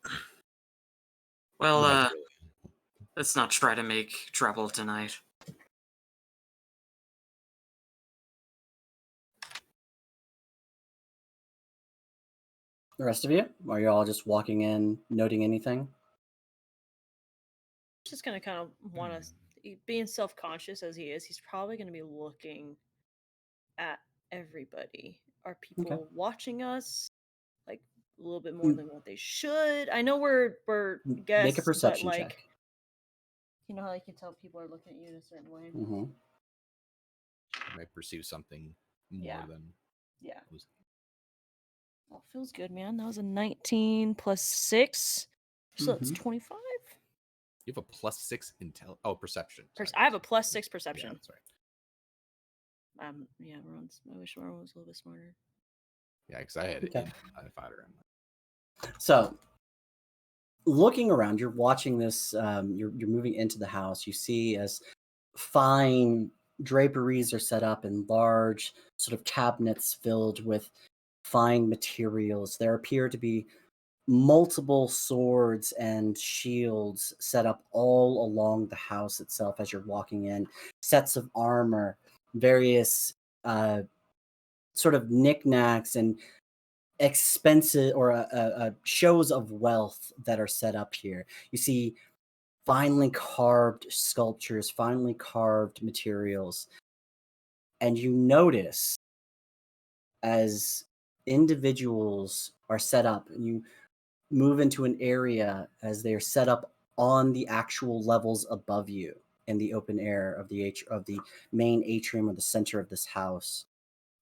know. Well, let's not try to make trouble tonight. The rest of you? Are you all just walking in, noting anything? Just gonna kind of want to, being self-conscious as he is, he's probably gonna be looking at everybody. Are people watching us? Like a little bit more than what they should. I know we're guests, make a perception but like, check. you know how you can tell people are looking at you in a certain way. Mm-hmm. You might perceive something more than. Yeah. Well, feels good, man. That was a 19 plus 6, so that's 25. You have a +6 perception. I have a +6 perception. Yeah, that's right. Yeah, I wish Ron was a little bit smarter. Yeah, because I had it in fighter. So, looking around, you're watching this. You're moving into the house. You see as fine draperies are set up in large sort of cabinets filled with fine materials. There appear to be multiple swords and shields set up all along the house itself as you're walking in. Sets of armor, various sort of knickknacks and expensive or shows of wealth that are set up here. You see finely carved sculptures, finely carved materials, and you notice as individuals are set up, and you move into an area as they are set up on the actual levels above you in the open air of the main atrium or the center of this house.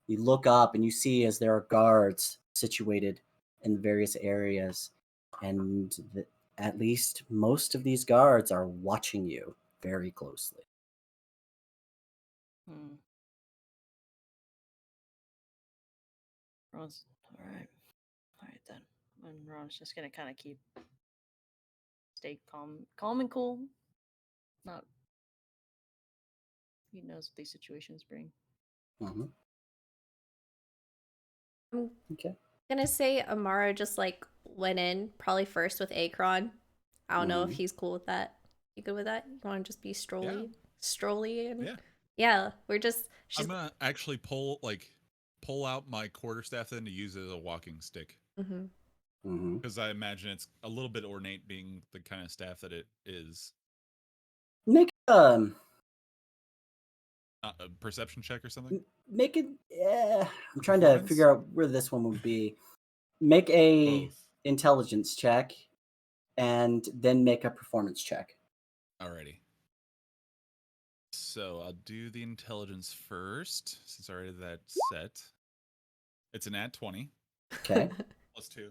You look up and you see as there are guards situated in various areas, and at least most of these guards are watching you very closely. Ron's all right then. And Ron's just gonna kind of stay calm and cool. Not, he knows what these situations bring. Mm-hmm. I'm Okay. gonna say Amara just like went in probably first with Akron. I don't know if he's cool with that. You good with that? You want to just be strolly and yeah, we're just. I'm gonna actually pull out my quarterstaff then to use it as a walking stick. Because I imagine it's a little bit ornate, being the kind of staff that it is. Make a perception check or something. Make it. I'm trying to figure out where this one would be. Make a intelligence check, and then make a performance check. Alrighty. So I'll do the intelligence first, since I already had that set. It's an at 20. Okay. +2.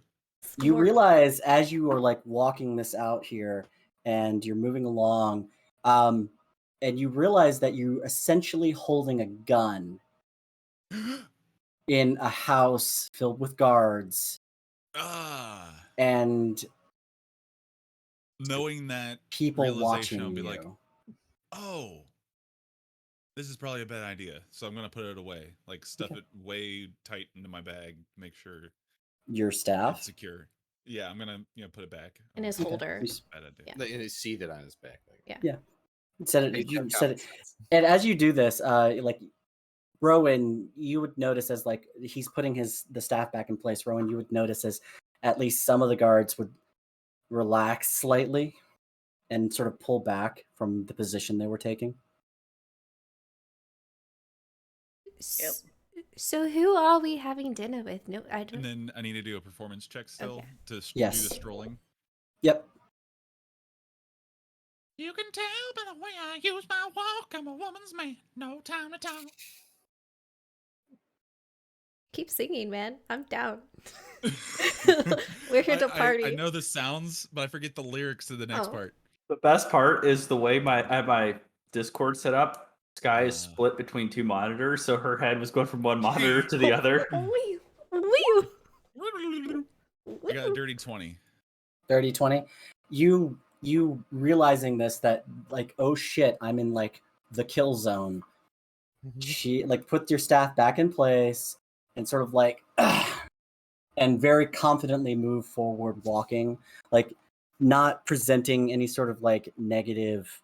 You realize as you are like walking this out here, and you're moving along, and you realize that you're essentially holding a gun in a house filled with guards. And knowing that people watching I'll be you. like, oh, this is probably a bad idea. So I'm gonna put it away, like stuff it way tight into my bag, make sure your staff it's secure. Yeah, I'm gonna put it back in his holder. Bad idea. And seat it on his back. Yeah. You said it. And as you do this, like Rowan, you would notice as like he's putting the staff back in place. Rowan, you would notice as at least some of the guards would relax slightly and sort of pull back from the position they were taking. Yep. So who are we having dinner with? No, I don't. And then I need to do a performance check still to do Yes. the strolling. Yep. You can tell by the way I use my walk, I'm a woman's man. No time to talk. Keep singing, man. I'm down. We're here to party. I know the sounds, but I forget the lyrics to the next part. The best part is the way I have my Discord set up. Sky is split between two monitors, so her head was going from one monitor to the other. I got a dirty 20. Dirty 20. You realizing this, that like, oh shit, I'm in like the kill zone. She like put your staff back in place and sort of like and very confidently move forward, walking, like not presenting any sort of like negative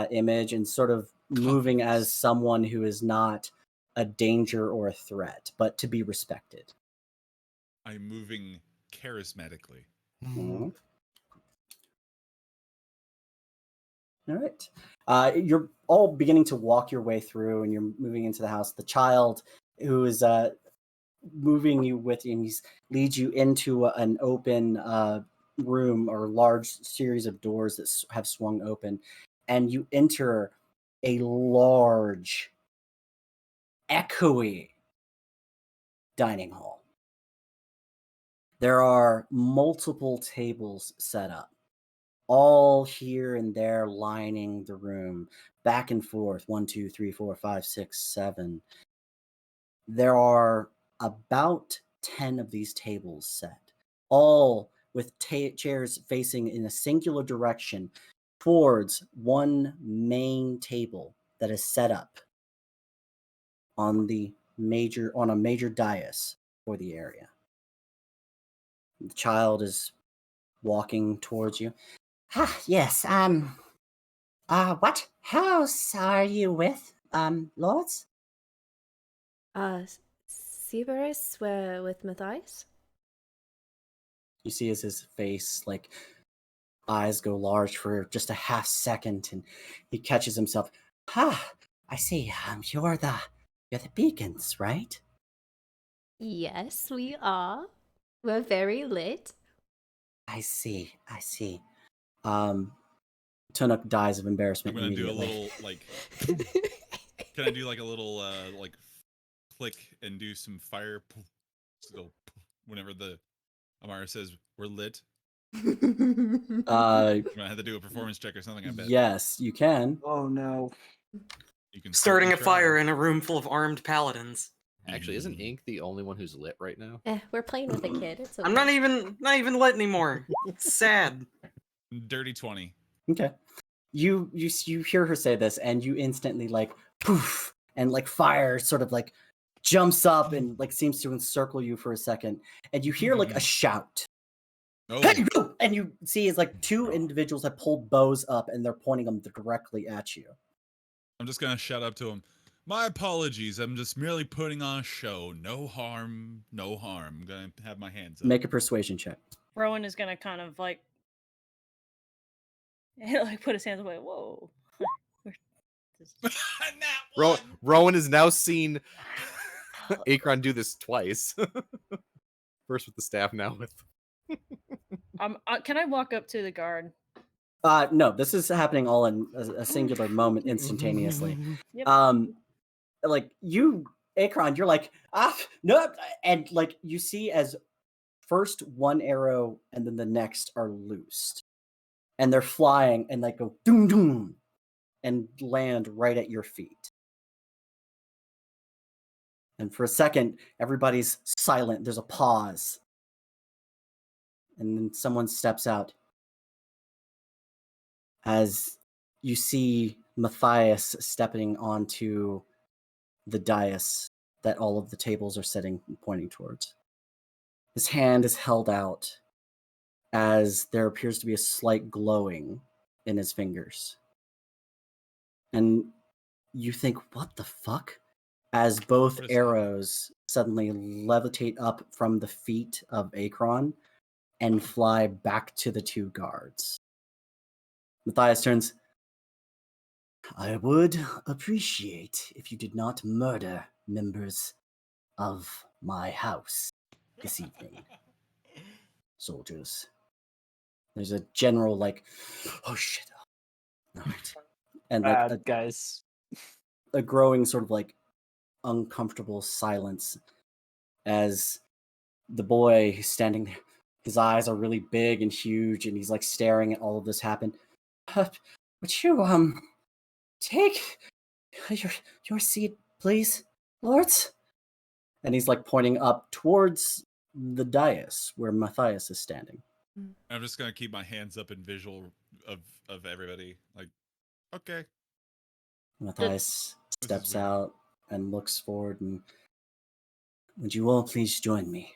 image, and sort of moving as someone who is not a danger or a threat, but to be respected. I'm moving charismatically. All right. You're all beginning to walk your way through, and you're moving into the house. The child who is moving you with him, he leads you into an open room or large series of doors that have swung open, and you enter a large, echoey dining hall. There are multiple tables set up, all here and there lining the room, back and forth, 1, 2, 3, 4, 5, 6, 7. There are about 10 of these tables set, all with chairs facing in a singular direction towards one main table that is set up on a major dais for the area. The child is walking towards you. Yes, what house are you with, lords? Cerberus, with Matthias? You see as his face, like, eyes go large for just a half second, and he catches himself. I see. You're the beacons, right? Yes, we are. We're very lit. I see. Tunuk dies of I'm embarrassment gonna do a immediately. little like. Can I do like a little like click and do some fire? Just go whenever the Amara says we're lit. I'm gonna have to do a performance check or something. I bet. Yes, you can. Oh no. You can Starting a certainly try. fire in a room full of armed paladins. Actually, isn't Ink the only one who's lit right now? We're playing with a kid. It's okay. I'm not even lit anymore. It's sad. Dirty 20. Okay. You hear her say this, and you instantly like poof, and like fire sort of like jumps up and like seems to encircle you for a second, and you hear like a shout. Oh, Hey, go! And you see is like two individuals have pulled bows up and they're pointing them directly at you. I'm just gonna shout up to him. My apologies. I'm just merely putting on a show. No harm, no harm. I'm gonna have my hands up. Make a persuasion check. Rowan is gonna kind of like put his hands away. Whoa. Rowan has now seen Akron do this twice. First with the staff, now with. Can I walk up to the guard? No, this is happening all in a singular moment, instantaneously. Yep. Like you, Akron, you're like no, and like you see as first one arrow and then the next are loosed, and they're flying and like go doom doom, and land right at your feet. And for a second, everybody's silent. There's a pause, and then someone steps out. As you see Matthias stepping onto the dais that all of the tables are sitting and pointing towards. His hand is held out as there appears to be a slight glowing in his fingers. And you think, what the fuck? As both arrows suddenly levitate up from the feet of Akron and fly back to the two guards. Matthias turns. I would appreciate if you did not murder members of my house this evening, soldiers. There's a general like, oh shit. All right. And like guys. A growing sort of like uncomfortable silence as the boy who's standing there, his eyes are really big and huge, and he's like staring at all of this happen. Would you take your seat, please, lords? And he's like pointing up towards the dais where Matthias is standing. I'm just gonna keep my hands up in visual of everybody. Like, okay. Matthias steps out and looks forward and, would you all please join me,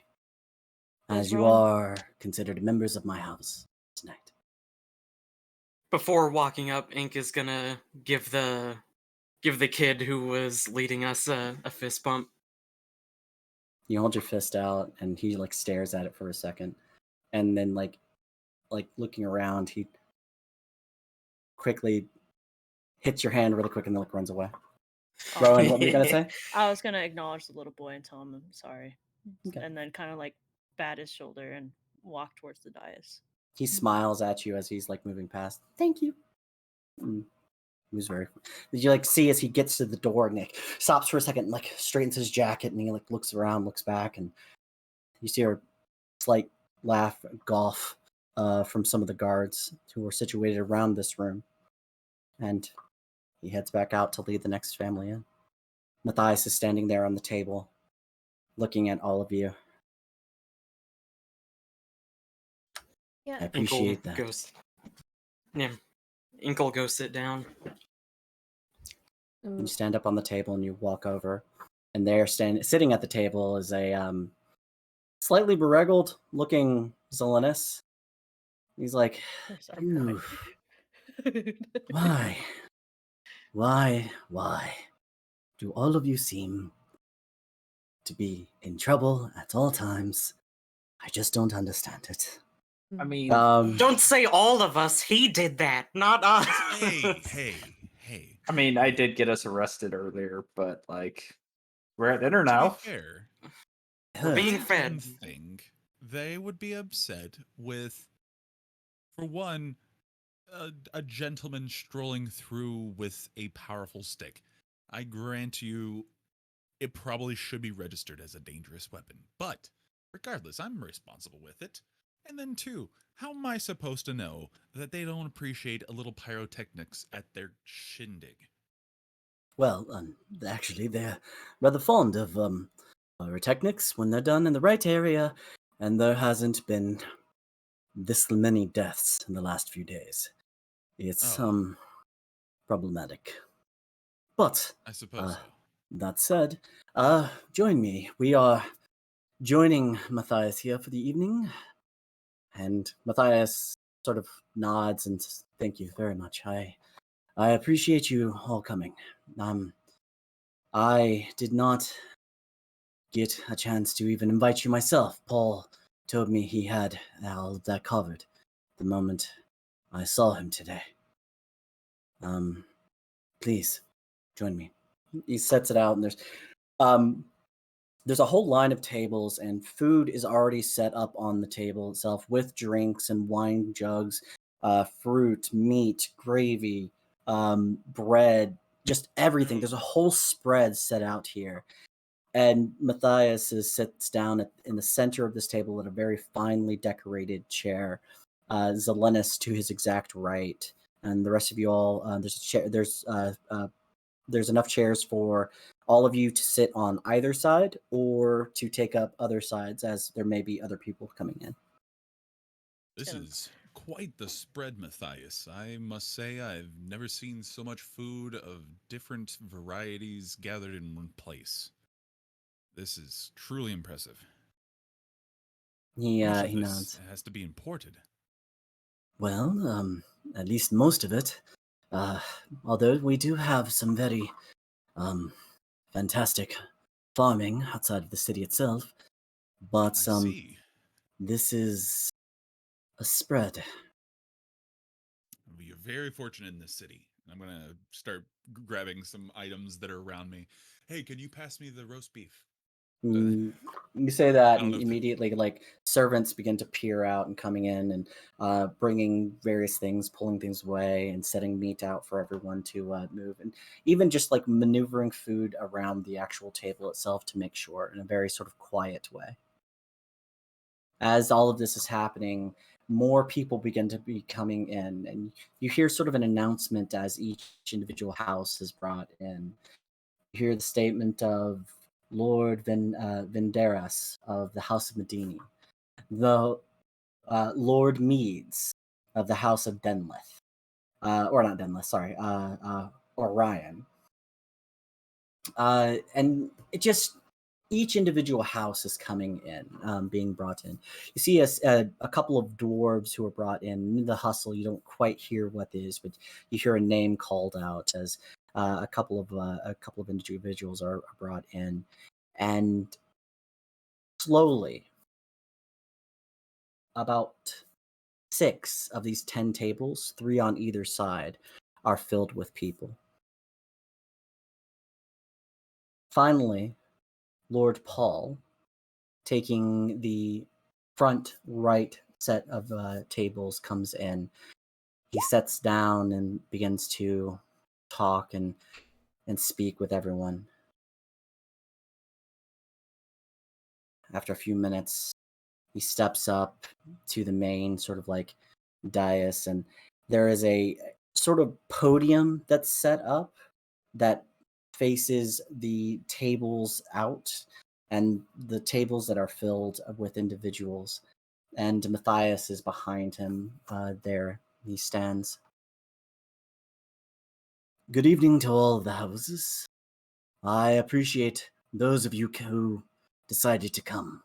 as you are considered members of my house tonight. Before walking up, Ink is gonna give the kid who was leading us a fist bump. You hold your fist out, and he like stares at it for a second, and then like looking around, he quickly hits your hand really quick and then like runs away. Rowan, what were you gonna say? I was gonna acknowledge the little boy and tell him I'm sorry, Okay. and then kind of like bat his shoulder and walk towards the dais. He smiles at you as he's like moving past. Thank you. He was very. Did you like see as he gets to the door and he stops for a second, and, like straightens his jacket, and he like looks around, looks back, and you see a slight laugh, golf from some of the guards who were situated around this room, and he heads back out to lead the next family in. Matthias is standing there on the table, looking at all of you. Yeah. I appreciate that. Ink'll go sit down. You stand up on the table and you walk over, and there, sitting at the table, is a slightly beregaled looking Zelenus. He's like, ooh, why do all of you seem to be in trouble at all times I just don't understand it. I mean, Don't say all of us. He did that, not us. Hey. I mean, I did get us arrested earlier, but like, we're at dinner To now. be fair, We're being I fed. don't think they would be upset with, for one, a gentleman strolling through with a powerful stick. I grant you, it probably should be registered as a dangerous weapon, but regardless, I'm responsible with it. And then, two, how am I supposed to know that they don't appreciate a little pyrotechnics at their shindig? Well, actually, they're rather fond of pyrotechnics when they're done in the right area, and there hasn't been this many deaths in the last few days. It's Oh. problematic. But I suppose so. that said, join me. We are joining Matthias here for the evening. And Matthias sort of nods and says, "Thank you very much. I appreciate you all coming. I did not get a chance to even invite you myself. Paul told me he had all of that covered the moment I saw him today. Please join me." He sets it out, and there's a whole line of tables, and food is already set up on the table itself with drinks and wine jugs, fruit, meat, gravy, bread, just everything. There's a whole spread set out here. And Matthias sits down in the center of this table at a very finely decorated chair. Zelenis to his exact right, and the rest of you all. There's a chair. There's enough chairs for all of you to sit on either side or to take up other sides, as there may be other people coming in. This is quite the spread, Matthias. I must say, I've never seen so much food of different varieties gathered in one place. This is truly impressive. He How much of he this nods. has to be imported? Well, at least most of it. Although we do have some very fantastic farming outside of the city itself, but I see. this is a spread. Well, you're very fortunate in this city. I'm gonna start grabbing some items that are around me. Hey, can you pass me the roast beef? You say that, I don't and know if immediately, like, servants begin to peer out and coming in and bringing various things, pulling things away, and setting meat out for everyone to move, and even just like maneuvering food around the actual table itself to make sure in a very sort of quiet way. As all of this is happening, more people begin to be coming in, and you hear sort of an announcement as each individual house is brought in. You hear the statement of Lord Venderas of the House of Medini, the Lord Meads of the House of Denlith, or not Denlith, sorry, Orion. And it just, each individual house is coming in, being brought in. You see a couple of dwarves who are brought in. In the hustle, you don't quite hear what it is, but you hear a name called out as a couple of individuals are brought in, and slowly, about 6 of these 10 tables, 3 on either side, are filled with people. Finally, Lord Paul, taking the front right set of tables, comes in. He sits down and begins to talk and speak with everyone. After a few minutes, he steps up to the main sort of like dais, and there is a sort of podium that's set up that faces the tables out, and the tables that are filled with individuals. And Matthias is behind him. There he stands. Good evening to all of the houses. I appreciate those of you who decided to come.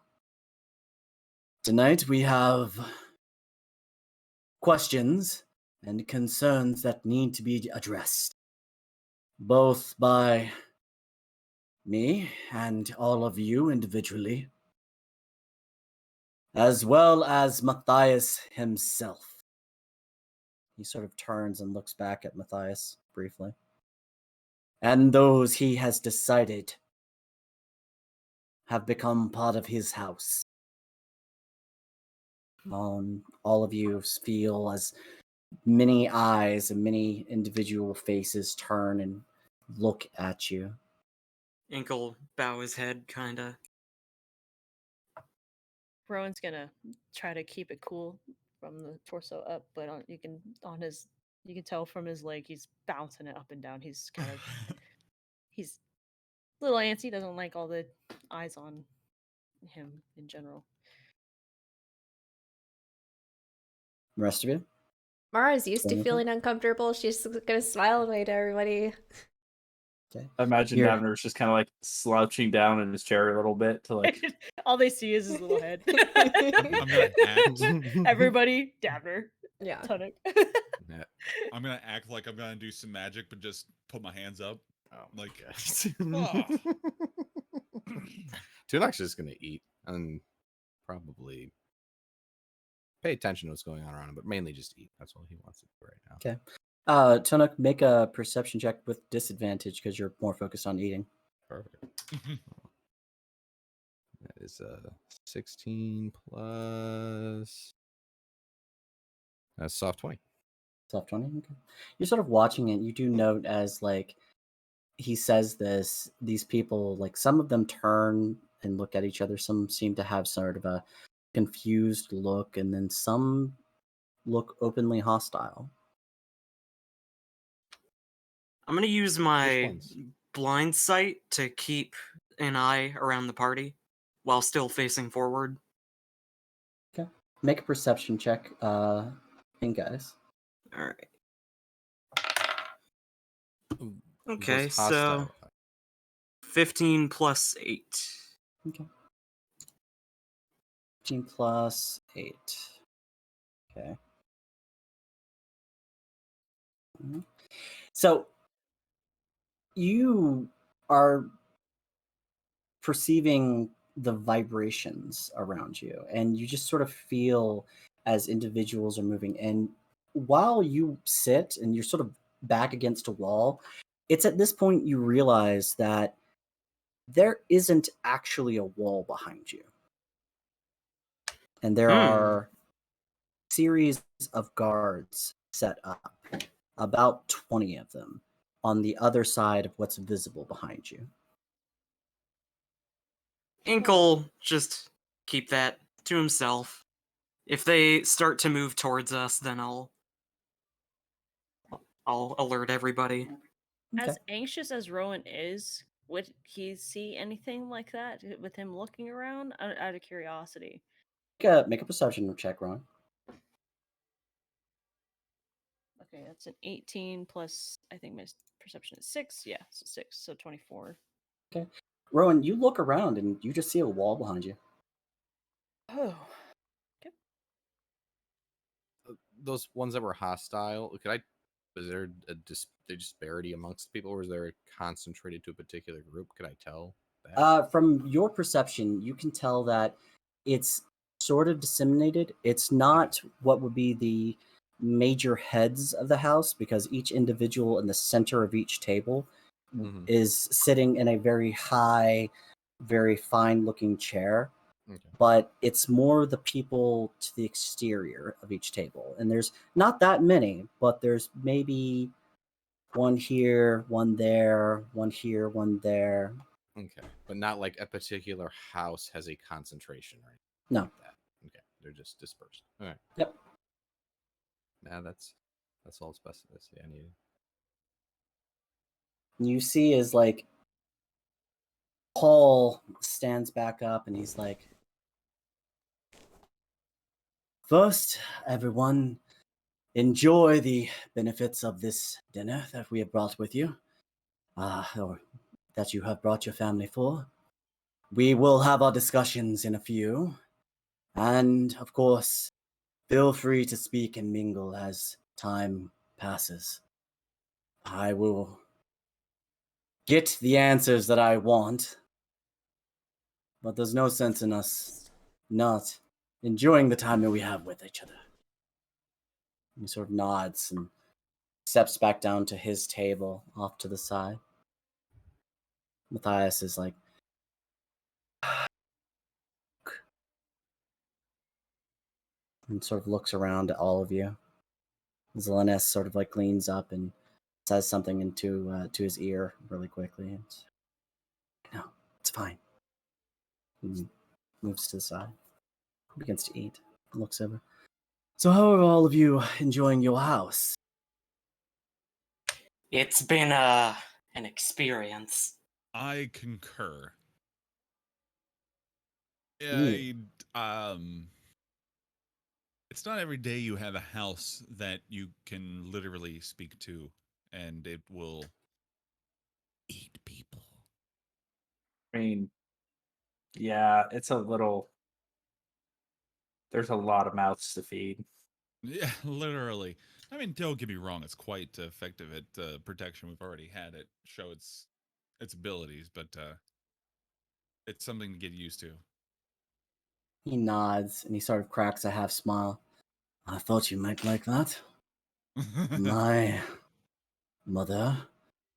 Tonight we have questions and concerns that need to be addressed, both by me and all of you individually. as well as Matthias himself. He sort of turns and looks back at Matthias briefly. And those he has decided have become part of his house. All of you feel as many eyes and many individual faces turn and look at you. Inkle bow his head, kinda. Rowan's gonna try to keep it cool from the torso up, but you can tell from his leg he's bouncing it up and down. He's kind of he's a little antsy. Doesn't like all the eyes on him in general. The rest of you? Mara's used to Anything? feeling uncomfortable. She's gonna smile and wave to everybody. Okay. I imagine Here. Davener's just kind of like slouching down in his chair a little bit to like. All they see is his little head. I'm gonna act. Everybody, Dabner, Yeah. Tunic. Yeah. I'm gonna act like I'm gonna do some magic, but just put my hands up. Oh, Like, God. Tunak's just gonna eat and probably pay attention to what's going on around him, but mainly just eat. That's all he wants to do right now. Okay. Tunuk, make a perception check with disadvantage because you're more focused on eating. Perfect. That is 16 plus soft 20. Soft 20? Okay. You're sort of watching it. You do note as, like, he says this, these people, like, some of them turn and look at each other. Some seem to have sort of a confused look, and then some look openly hostile. I'm gonna use Which my ones? blind sight to keep an eye around the party while still facing forward. Okay. Make a perception check, guys. All right. Ooh, Okay, those so hostile. 15 plus 8. Okay. 15 plus 8. Okay. Mhm. So you are perceiving the vibrations around you, and you just sort of feel as individuals are moving. And while you sit and you're sort of back against a wall, it's at this point you realize that there isn't actually a wall behind you. And there are series of guards set up, about 20 of them, on the other side of what's visible behind you. Inkle just keep that to himself. If they start to move towards us, then I'll alert everybody. Okay. As anxious as Rowan is, would he see anything like that with him looking around? Out of curiosity. Make a perception check, Ron. Okay, that's an 18 plus, I think my perception is 6. Yeah, so 6, so 24. Okay. Rowan, you look around and you just see a wall behind you. Oh. Those ones that were hostile, is there a disparity amongst people, or is there a concentrated to a particular group? Could I tell that? From your perception, you can tell that it's sort of disseminated. It's not what would be the major heads of the house, because each individual in the center of each table Mhm. is sitting in a very high, very fine-looking chair. Okay. But it's more the people to the exterior of each table. And there's not that many, but there's maybe one here, one there, one here, one there. Okay, but not like a particular house has a concentration, right? No. Like that. Okay, they're just dispersed. All right. Yep. Nah, that's all specificity I needed. You see is like Paul stands back up and he's like, first, everyone, enjoy the benefits of this dinner that we have brought with you, or that you have brought your family for. We will have our discussions in a few, and of course, feel free to speak and mingle as time passes. I will get the answers that I want, but there's no sense in us not enjoying the time that we have with each other. He sort of nods and steps back down to his table off to the side. Matthias is like, and sort of looks around at all of you. Zelenis sort of like leans up and says something into to his ear really quickly. And, no, it's fine. And moves to the side, begins to eat, looks over. So how are all of you enjoying your house? It's been an experience. I concur. Neat. It's not every day you have a house that you can literally speak to and it will eat people. I mean, yeah, it's a little. There's a lot of mouths to feed. Yeah, literally. I mean, don't get me wrong; it's quite effective at protection. We've already had it show its abilities, but it's something to get used to. He nods and he sort of cracks a half smile. I thought you might like that. My mother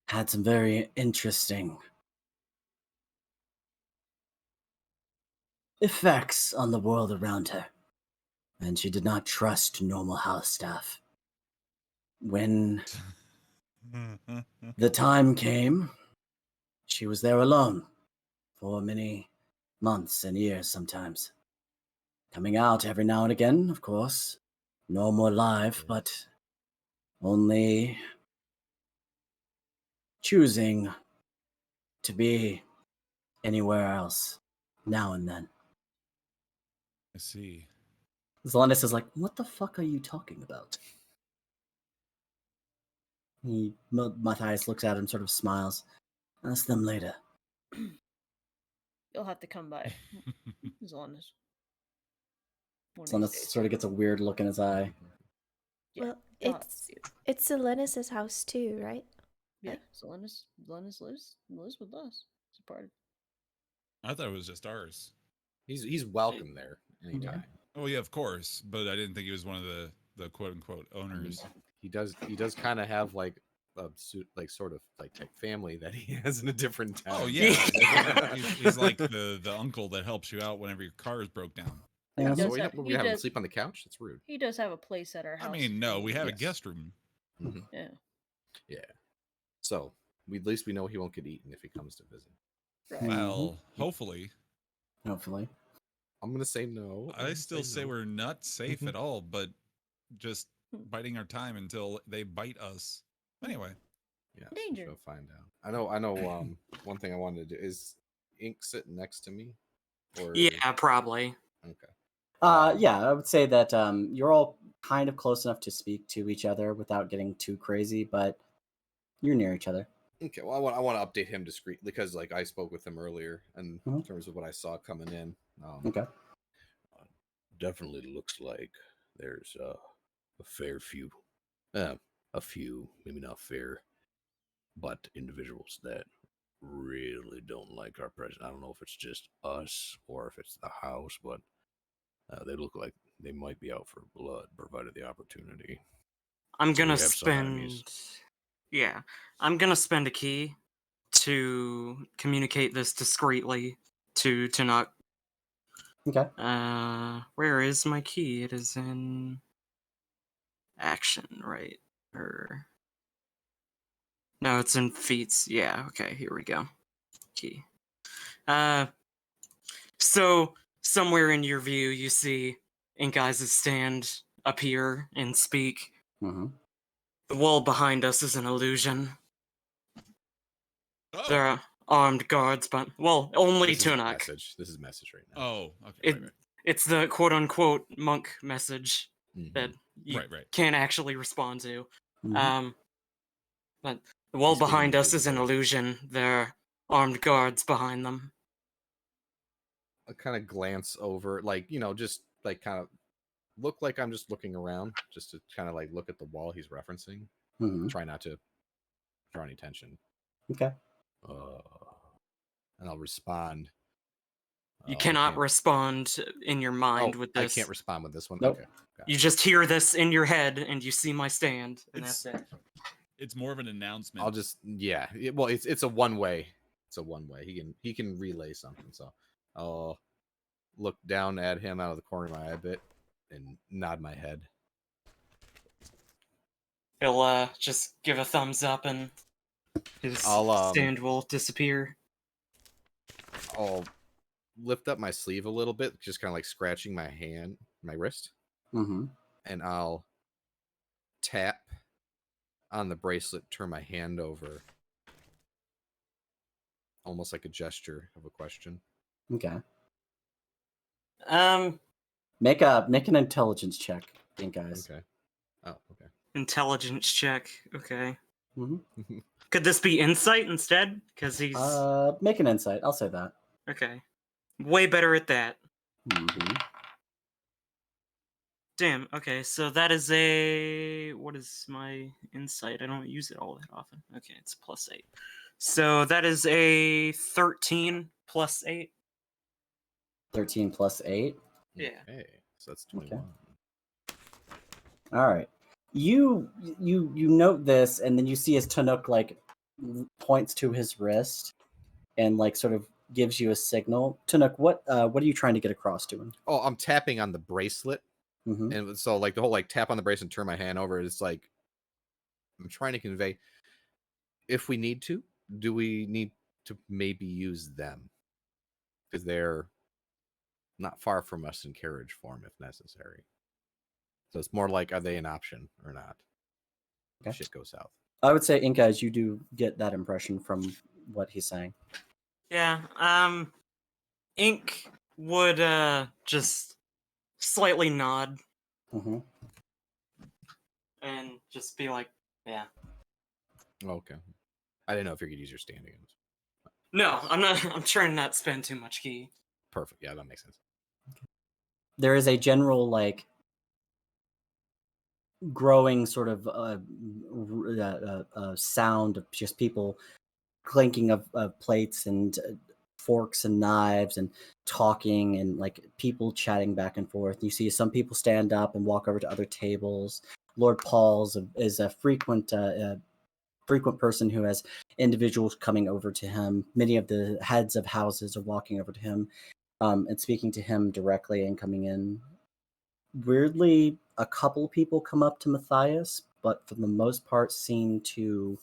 had some very interesting effects on the world around her, and she did not trust normal house staff. When the time came, she was there alone for many months and years sometimes. Coming out every now and again, of course. Normal life, but only choosing to be anywhere else now and then. I see. Zelenis is like, what the fuck are you talking about? Matthias looks at him, sort of smiles. Ask them later. You'll have to come by. Zelenis. One of these Zelenis days. sort of gets a weird look in his eye. Yeah, Well, you'll have to see it. it's Zelenis' house too, right? Yeah, Zelenis lives with us. It's a part of. I thought it was just ours. He's welcome there anytime. Oh yeah, of course, but I didn't think he was one of the quote unquote owners. He does kind of have like a sort of like type family that he has in a different town. Oh yeah, he's like the uncle that helps you out whenever your car is broke down. Yeah, He so does we have- have, he him does- sleep on the couch. That's rude. He does have a place at our house. I mean, no, we have a Yes. guest room. Mhm. Yeah. Yeah. So at least we know he won't get eaten if he comes to visit. Right. Well, hopefully. Hopefully. I'm gonna say no. I still say no. we're not safe Mhm. at all, but just biding our time until they bite us. Anyway. Yeah, Danger. we'll find out. I know. One thing I wanted to do is Ink sitting next to me, or Yeah, probably. okay. Yeah, I would say that you're all kind of close enough to speak to each other without getting too crazy, but you're near each other. Okay, well, I want to update him discreetly because, like, I spoke with him earlier, and in Mhm. terms of what I saw coming in, Okay. Definitely looks like there's a fair few, a few, maybe not fair, but individuals that really don't like our president. I don't know if it's just us or if it's the house, but they look like they might be out for blood, provided the opportunity. I'm So we gonna have some spend. enemies. Yeah, I'm gonna spend a key to communicate this discreetly to Tunuk. Okay. Where is my key? It is in action, right? Or no, it's in feats. Yeah, okay, here we go. Key. So somewhere in your view, you see Ink Eyes' stand appear and speak. Mm-hmm. The wall behind us is an illusion. Oh. There are armed guards, but well, only This is Tunuk. message. This is message right now. Oh, okay. It, Right. It's the quote-unquote monk message Mhm. that you Right. can't actually respond to. Mhm. But the wall He's being behind us is an invisible. illusion. There are armed guards behind them. I kind of glance over, like, just like kind of look like I'm just looking around, just to kind of like look at the wall he's referencing. Mm-hmm. Try not to draw any attention. Okay. And I'll respond. You Oh, cannot can't- respond in your mind with I this. can't respond with this one. Nope. Okay. got You it. just hear this in your head, and you see my stand, and It's- that's it. It's more of an announcement. I'll just well, it's a one way. It's a one way. He can relay something. So I'll look down at him out of the corner of my eye a bit and nod my head. He'll just give a thumbs up, and his stand will disappear. I'll lift up my sleeve a little bit, just kind of like scratching my wrist, Mm-hmm. and I'll tap on the bracelet, turn my hand over, almost like a gesture of a question. Okay. Make Make an intelligence check, guys. Okay. Oh, okay. Intelligence check. Okay. Mm-hmm. Could this be insight instead? Because he's Make an insight. I'll say that. okay. Way better at that. Mm-hmm. Damn. Okay, so that is a what is my insight? I don't use it all that often. Okay, it's +8. So that is a 13 plus 8. 13 plus 8. Yeah. Okay, so that's 21. All right. You note this, and then you see as Tanuk like points to his wrist, and like sort of gives you a signal. Tanuk, what are you trying to get across to him? Oh, I'm tapping on the bracelet, Mm-hmm. and so like the whole like tap on the bracelet and turn my hand over. It's like I'm trying to convey. If we need to, do we need to maybe use them? Because they're not far from us in carriage form if necessary. So it's more like, are they an option or not? Okay. Shit goes south. I would say, Inkas, you do get that impression from what he's saying. Yeah. Ink would just slightly nod Mm-hmm. and just be like, yeah. Okay. I didn't know if you could use your standing. No, I'm not. I'm trying not to spend too much key. Perfect. Yeah, that makes sense. There is a general like growing sort of sound of just people clinking of plates and forks and knives and talking and like people chatting back and forth. You see some people stand up and walk over to other tables. Lord Paul's is a frequent person who has individuals coming over to him. Many of the heads of houses are walking over to him and speaking to him directly and coming in. Weirdly, a couple people come up to Matthias, but for the most part seem to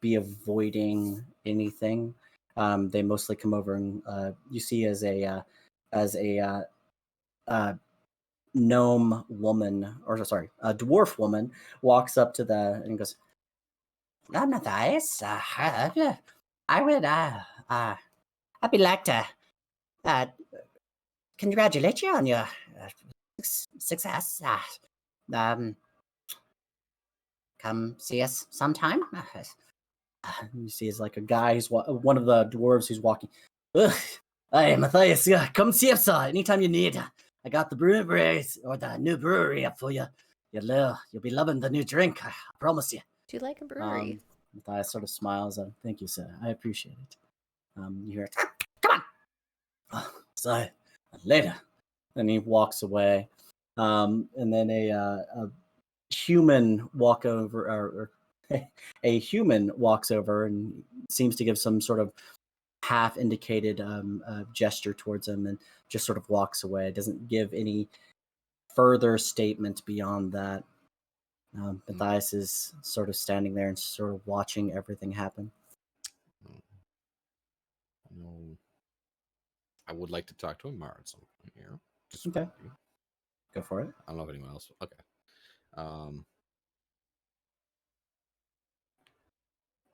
be avoiding anything. They mostly come over and you see as a gnome woman, or sorry, a dwarf woman walks up to the and goes, Matthias, I would I'd be like to congratulate you on your success. Come see us sometime. You see, it's like a guy who's one of the dwarves who's walking. Hey, Matthias, come see us anytime you need. I got the breweries or the new brewery up for you. You'll be loving the new drink. I promise you. Do you like a brewery? Matthias sort of smiles. Thank you, sir. I appreciate it. You hear it. Come on. So later. And he walks away. And then a human walk over, or a human walks over and seems to give some sort of half indicated gesture towards him and just sort of walks away. Doesn't give any further statement beyond that. Matthias is sort of standing there and sort of watching everything happen. No, I would like to talk to Amar at some point here. Just Okay. Go for it. I don't know if anyone else. Okay.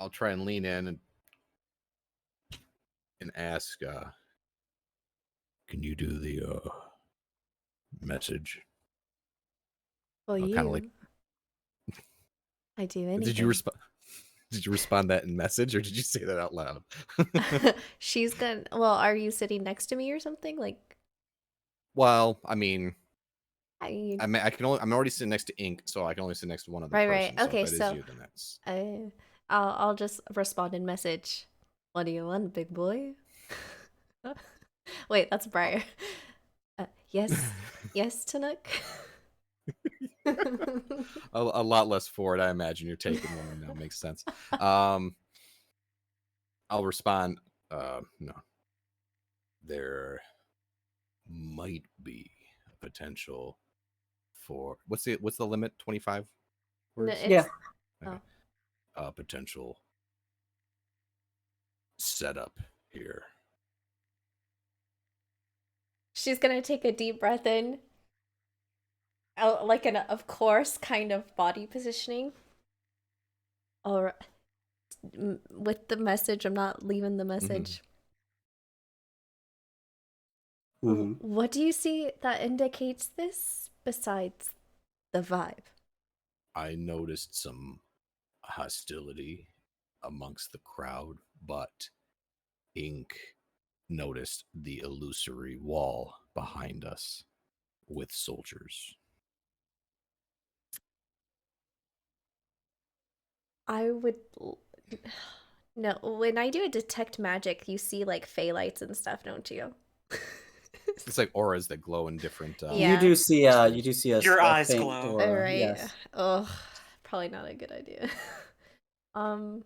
I'll try and lean in and ask, can you do the message? Well, I'll kinda like- I do anything. Did you respond? Did you respond that in message, or did you say that out loud? She's gonna. Well, are you sitting next to me or something? Like, Well, I mean, I I'm already sitting next to Ink, so I can only sit next to one other Right. person. Okay, so if that so is you, then that's I'll just respond in message. What do you want, big boy? Wait, that's Briar. Yes, yes, Tanuk. A lot less for it. I imagine you're taking one now. Makes sense. I'll respond. No, there might be a potential for what's the limit? 25 No, words. Yeah. Oh. Potential setup here. She's gonna take a deep breath in. Like an of course kind of body positioning. Or with the message, I'm not leaving the message. Mhm. What do you see that indicates this besides the vibe? I noticed some hostility amongst the crowd, but Ink noticed the illusory wall behind us with soldiers. I would no. When I do a detect magic, you see like phalites and stuff, don't you? It's like auras that glow in different. Yeah. You do see a Your eyes faint glow. aura. All right. Yes. Oh, probably not a good idea. um.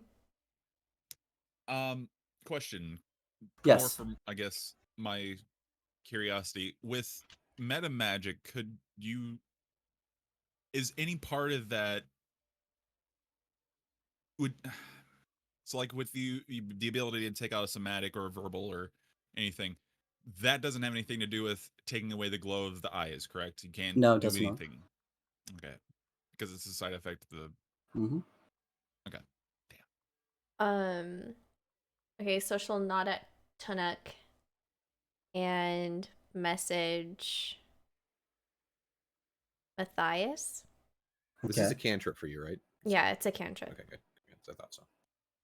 Question. More Yes. from, I guess, my curiosity. With meta magic, is any part of that would so like with the ability to take out a somatic or a verbal or anything, that doesn't have anything to do with taking away the glow of the eyes, correct? You can't No, it do does not. anything. Okay. Because it's a side effect of the Mm-hmm. Okay. Okay, so she'll nod at Tunuk and message Matthias. This is a cantrip for you, right? Yeah, it's a cantrip. Okay, good. I thought so.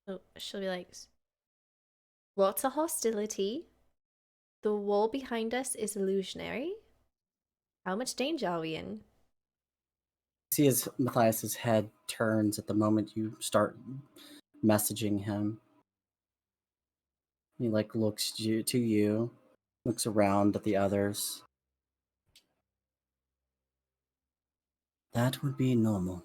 So she'll be like, lots of hostility. The wall behind us is illusionary. How much danger are we in? See as Matthias's head turns at the moment you start messaging him. He like looks to you, looks around at the others. That would be normal.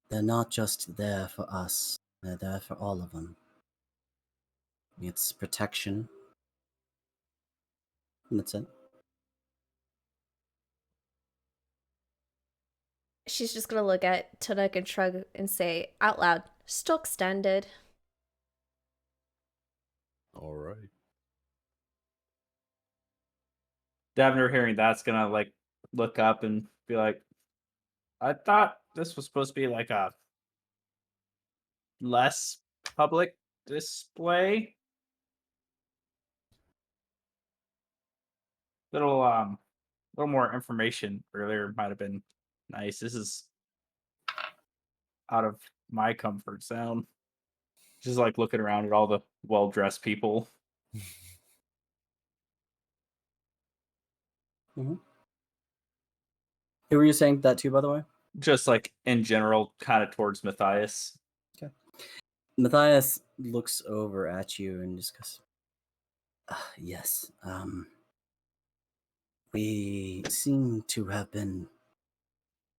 They're not just there for us. They're there for all of them. It's protection. And that's it. She's just gonna look at Tunuk and shrug and say out loud, stock standard. All right. Davner hearing that's gonna like look up and be like, I thought this was supposed to be like a less public display. Little more information earlier might have been nice. This is out of my comfort zone. Just like looking around at all the well dressed people. Mm-hmm. Who were you saying that to, by the way? Just like in general, kind of towards Matthias. Okay. Matthias looks over at you and just goes, yes, we seem to have been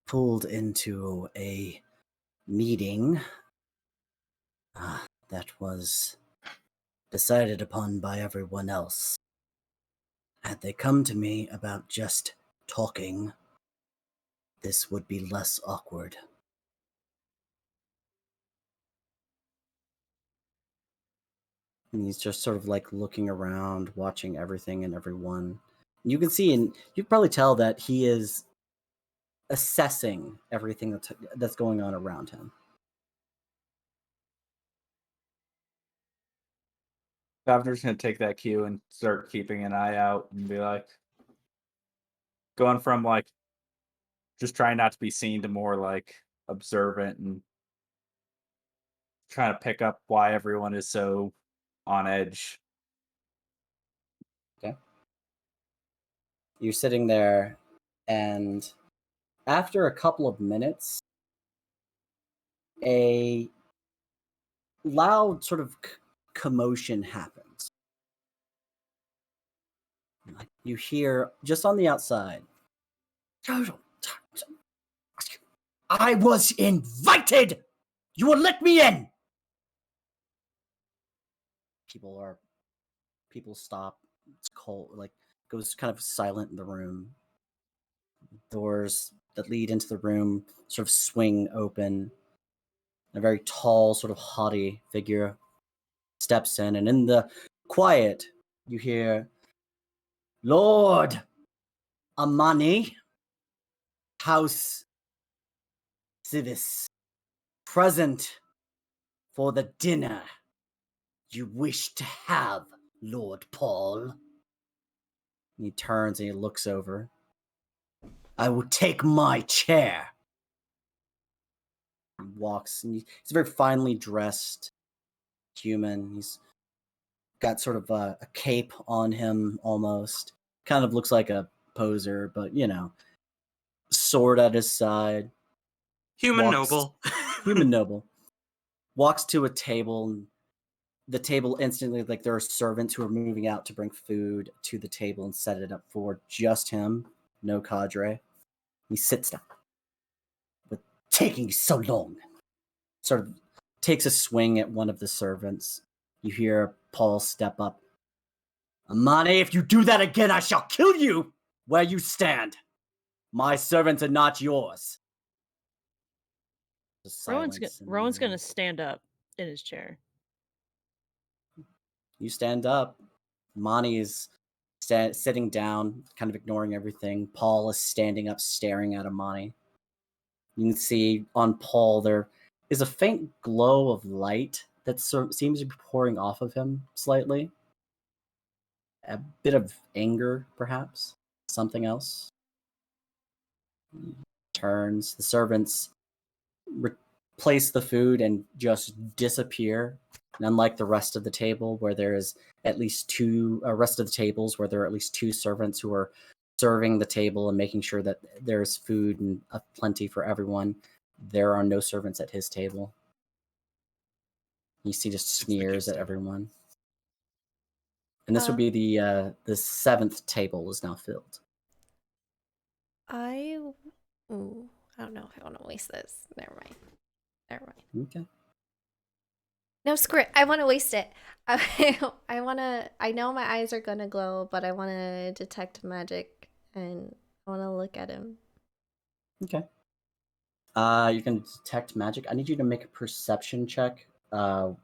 pulled into a meeting that was decided upon by everyone else. Had they come to me about just talking, this would be less awkward. And he's just sort of like looking around, watching everything and everyone. You can see, and you can probably tell that he is assessing everything that's going on around him. Governor's gonna take that cue and start keeping an eye out and be like, going from like just trying not to be seen to more like observant and trying to pick up why everyone is so on edge. Okay. You're sitting there, and after a couple of minutes, a loud sort of commotion happens. you hear just on the outside, I was invited! You will let me in! People stop. It's cold, like goes kind of silent in the room. Doors that lead into the room sort of swing open. A very tall, sort of haughty figure steps in, and in the quiet, you hear, Lord Amani, House Civis, present for the dinner you wish to have, Lord Paul. And he turns and he looks over. I will take my chair. He walks, and he's very finely dressed human. He's got sort of a cape on him almost. Kind of looks like a poser, but sword at his side. Human Walks- noble. Human noble. Walks to a table, and the table instantly, like there are servants who are moving out to bring food to the table and set it up for just him, no cadre. He sits down. But taking so long. Sort of takes a swing at one of the servants. You hear Paul step up. Amani, if you do that again, I shall kill you where you stand. My servants are not yours. Rowan's gonna stand up in his chair. You stand up. Monty is sitting down, kind of ignoring everything. Paul is standing up, staring at Amani. You can see on Paul there is a faint glow of light that seems to be pouring off of him slightly. A bit of anger, perhaps. Something else. He turns. The servants replace the food and just disappear. And unlike the rest of the table, where there is at least two, rest of the tables where there are at least two servants who are serving the table and making sure that there's food and plenty for everyone, there are no servants at his table. You see just sneers at everyone. And this would be the seventh table is now filled. I don't know if I want to waste this. Never mind. Okay. No, screw it. I want to waste it. I want to. I know my eyes are gonna glow, but I want to detect magic, and I want to look at him. Okay. You can detect magic. I need you to make a perception check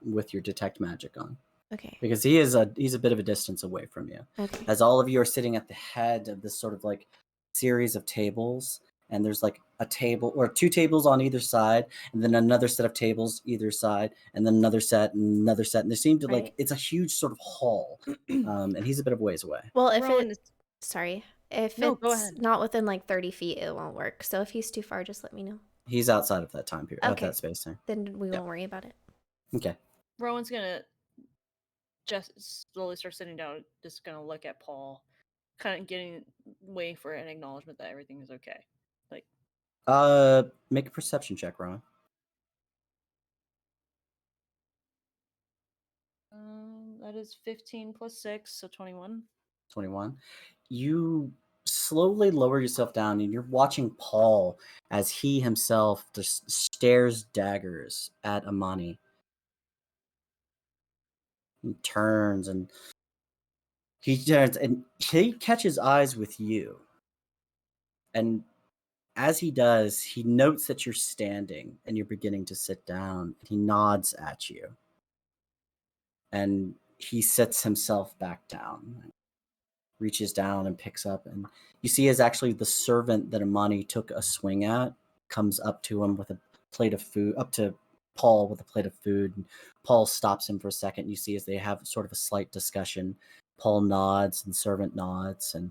with your detect magic on. Okay. Because he's a bit of a distance away from you. Okay. As all of you are sitting at the head of this sort of like series of tables, and there's like a table or two tables on either side, and then another set of tables either side, and then another set, and another set, and they seem to like it's a huge sort of hall, and he's a bit of ways away. Well, if Rowan it's if No, go it's ahead. not within like 30 feet, it won't work. So if he's too far, just let me know. He's outside of that time period, Okay. that space there. Then we won't worry about it. Okay. Rowan's gonna just slowly start sitting down, just gonna look at Paul, kind of waiting for an acknowledgement that everything is okay. Like, make a perception check, Ron. that is 15 plus 6, so 21. 21. You slowly lower yourself down and you're watching Paul as he himself just stares daggers at Amani. He turns and he catches eyes with you. And as he does, he notes that you're standing and you're beginning to sit down. And he nods at you. And he sits himself back down. Reaches down and picks up, and you see as actually the servant that Amani took a swing at comes up to him with a plate of food, up to Paul with a plate of food. And Paul stops him for a second. You see as they have sort of a slight discussion. Paul nods and the servant nods, and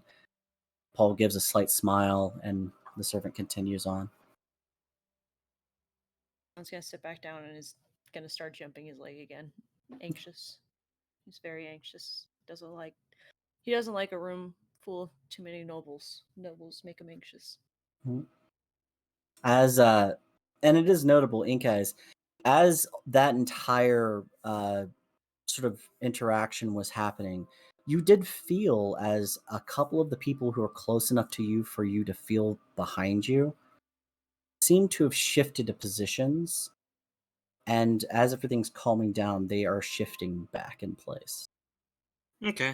Paul gives a slight smile, and the servant continues on. Rowan's gonna sit back down and is gonna start jumping his leg again. Anxious. He's very anxious. He doesn't like a room full of too many nobles. Nobles make him anxious. As and it is notable, Inca, as that entire sort of interaction was happening, you did feel as a couple of the people who are close enough to you for you to feel behind you seem to have shifted to positions, and as everything's calming down, they are shifting back in place. Okay.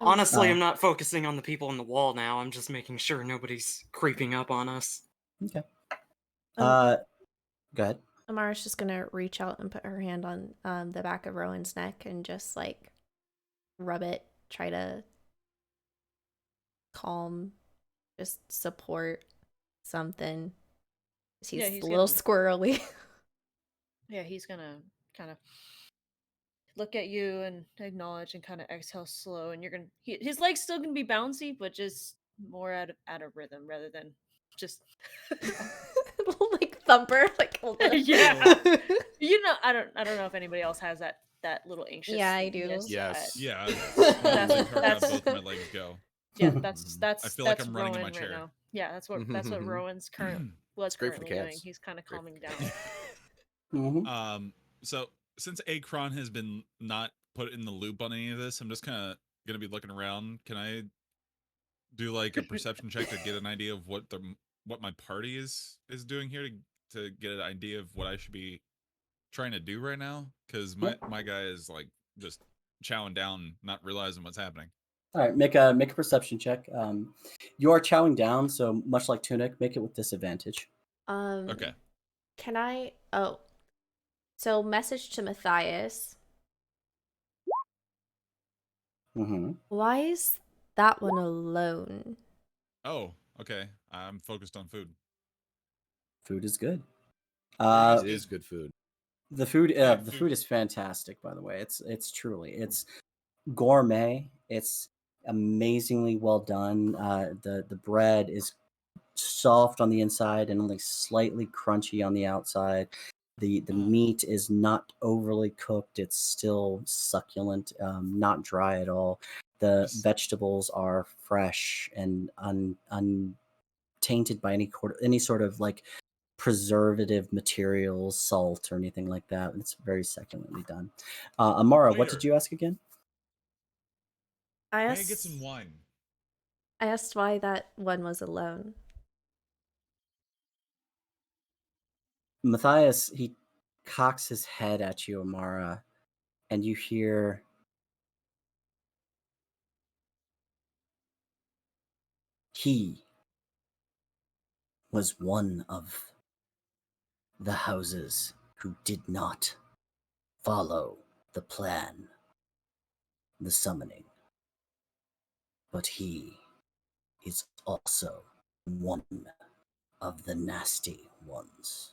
Um, Honestly, Uh, I'm not focusing on the people on the wall now. I'm just making sure nobody's creeping up on us. Okay. Um, Go ahead. Amara's just gonna reach out and put her hand on the back of Rowan's neck and just like rub it, try to calm, just support something. 'Cause Yeah, he's he's a little gonna- squirrely. Yeah, he's gonna kind of look at you and acknowledge and kind of exhale slow, and you're gonna his leg's still gonna be bouncy, but just more at a rhythm rather than just Like thumper, like yeah. You know, I don't know if anybody else has that little anxious. Yeah, I do. Yes. Yeah, That's- I hurt that's- both my legs go. Yeah, that's I feel like that's I'm running in Rowan my right chair. now. Yeah, that's what Rowan's was great for the currently doing. cats. He's kind of Great for calming cats. down. Mhm. So since Akron has been not put in the loop on any of this, I'm just kind of gonna be looking around. Can I do like a perception check to get an idea of what my party is doing here to get an idea of what I should be trying to do right now? Because my guy is like just chowing down, not realizing what's happening. All right, make a perception check. You are chowing down, so much like Tunic, make it with disadvantage. Okay. Can I? Oh, so message to Matthias. Mm-hmm. Why is that one alone? Oh, okay. I'm focused on food. Food is good. It is good food. The food, Yeah, the food. food is fantastic. By the way, it's truly it's gourmet. It's amazingly well done. The bread is soft on the inside and only slightly crunchy on the outside. The meat is not overly cooked. It's still succulent, not dry at all. The vegetables are fresh and untainted by any sort of like preservative materials, salt, or anything like that. It's very succulently done. Amara, what did Waiter. you ask again? I May I get some asked. wine? I asked why that one was alone. Matthias, he cocks his head at you, Amara, and you hear he was one of the houses who did not follow the plan, the summoning. But he is also one of the nasty ones.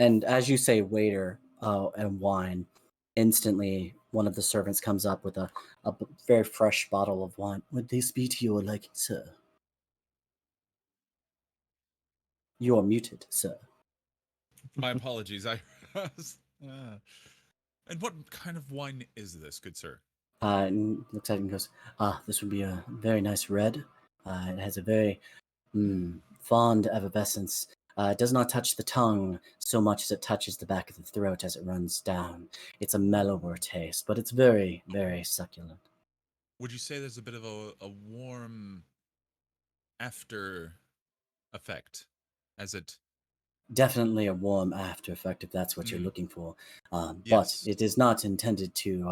And as you say, waiter, and wine, instantly one of the servants comes up with a very fresh bottle of wine. Would this be to your liking, sir? You are muted, sir. My apologies. And what kind of wine is this, good sir? And looks at it and goes, this would be a very nice red. It has a very fond effervescence. It does not touch the tongue so much as it touches the back of the throat as it runs down. It's a mellower taste, but it's very, very succulent. Would you say there's a bit of a warm after effect as it? Definitely a warm after effect if that's what you're looking for. Yes. But it is not intended to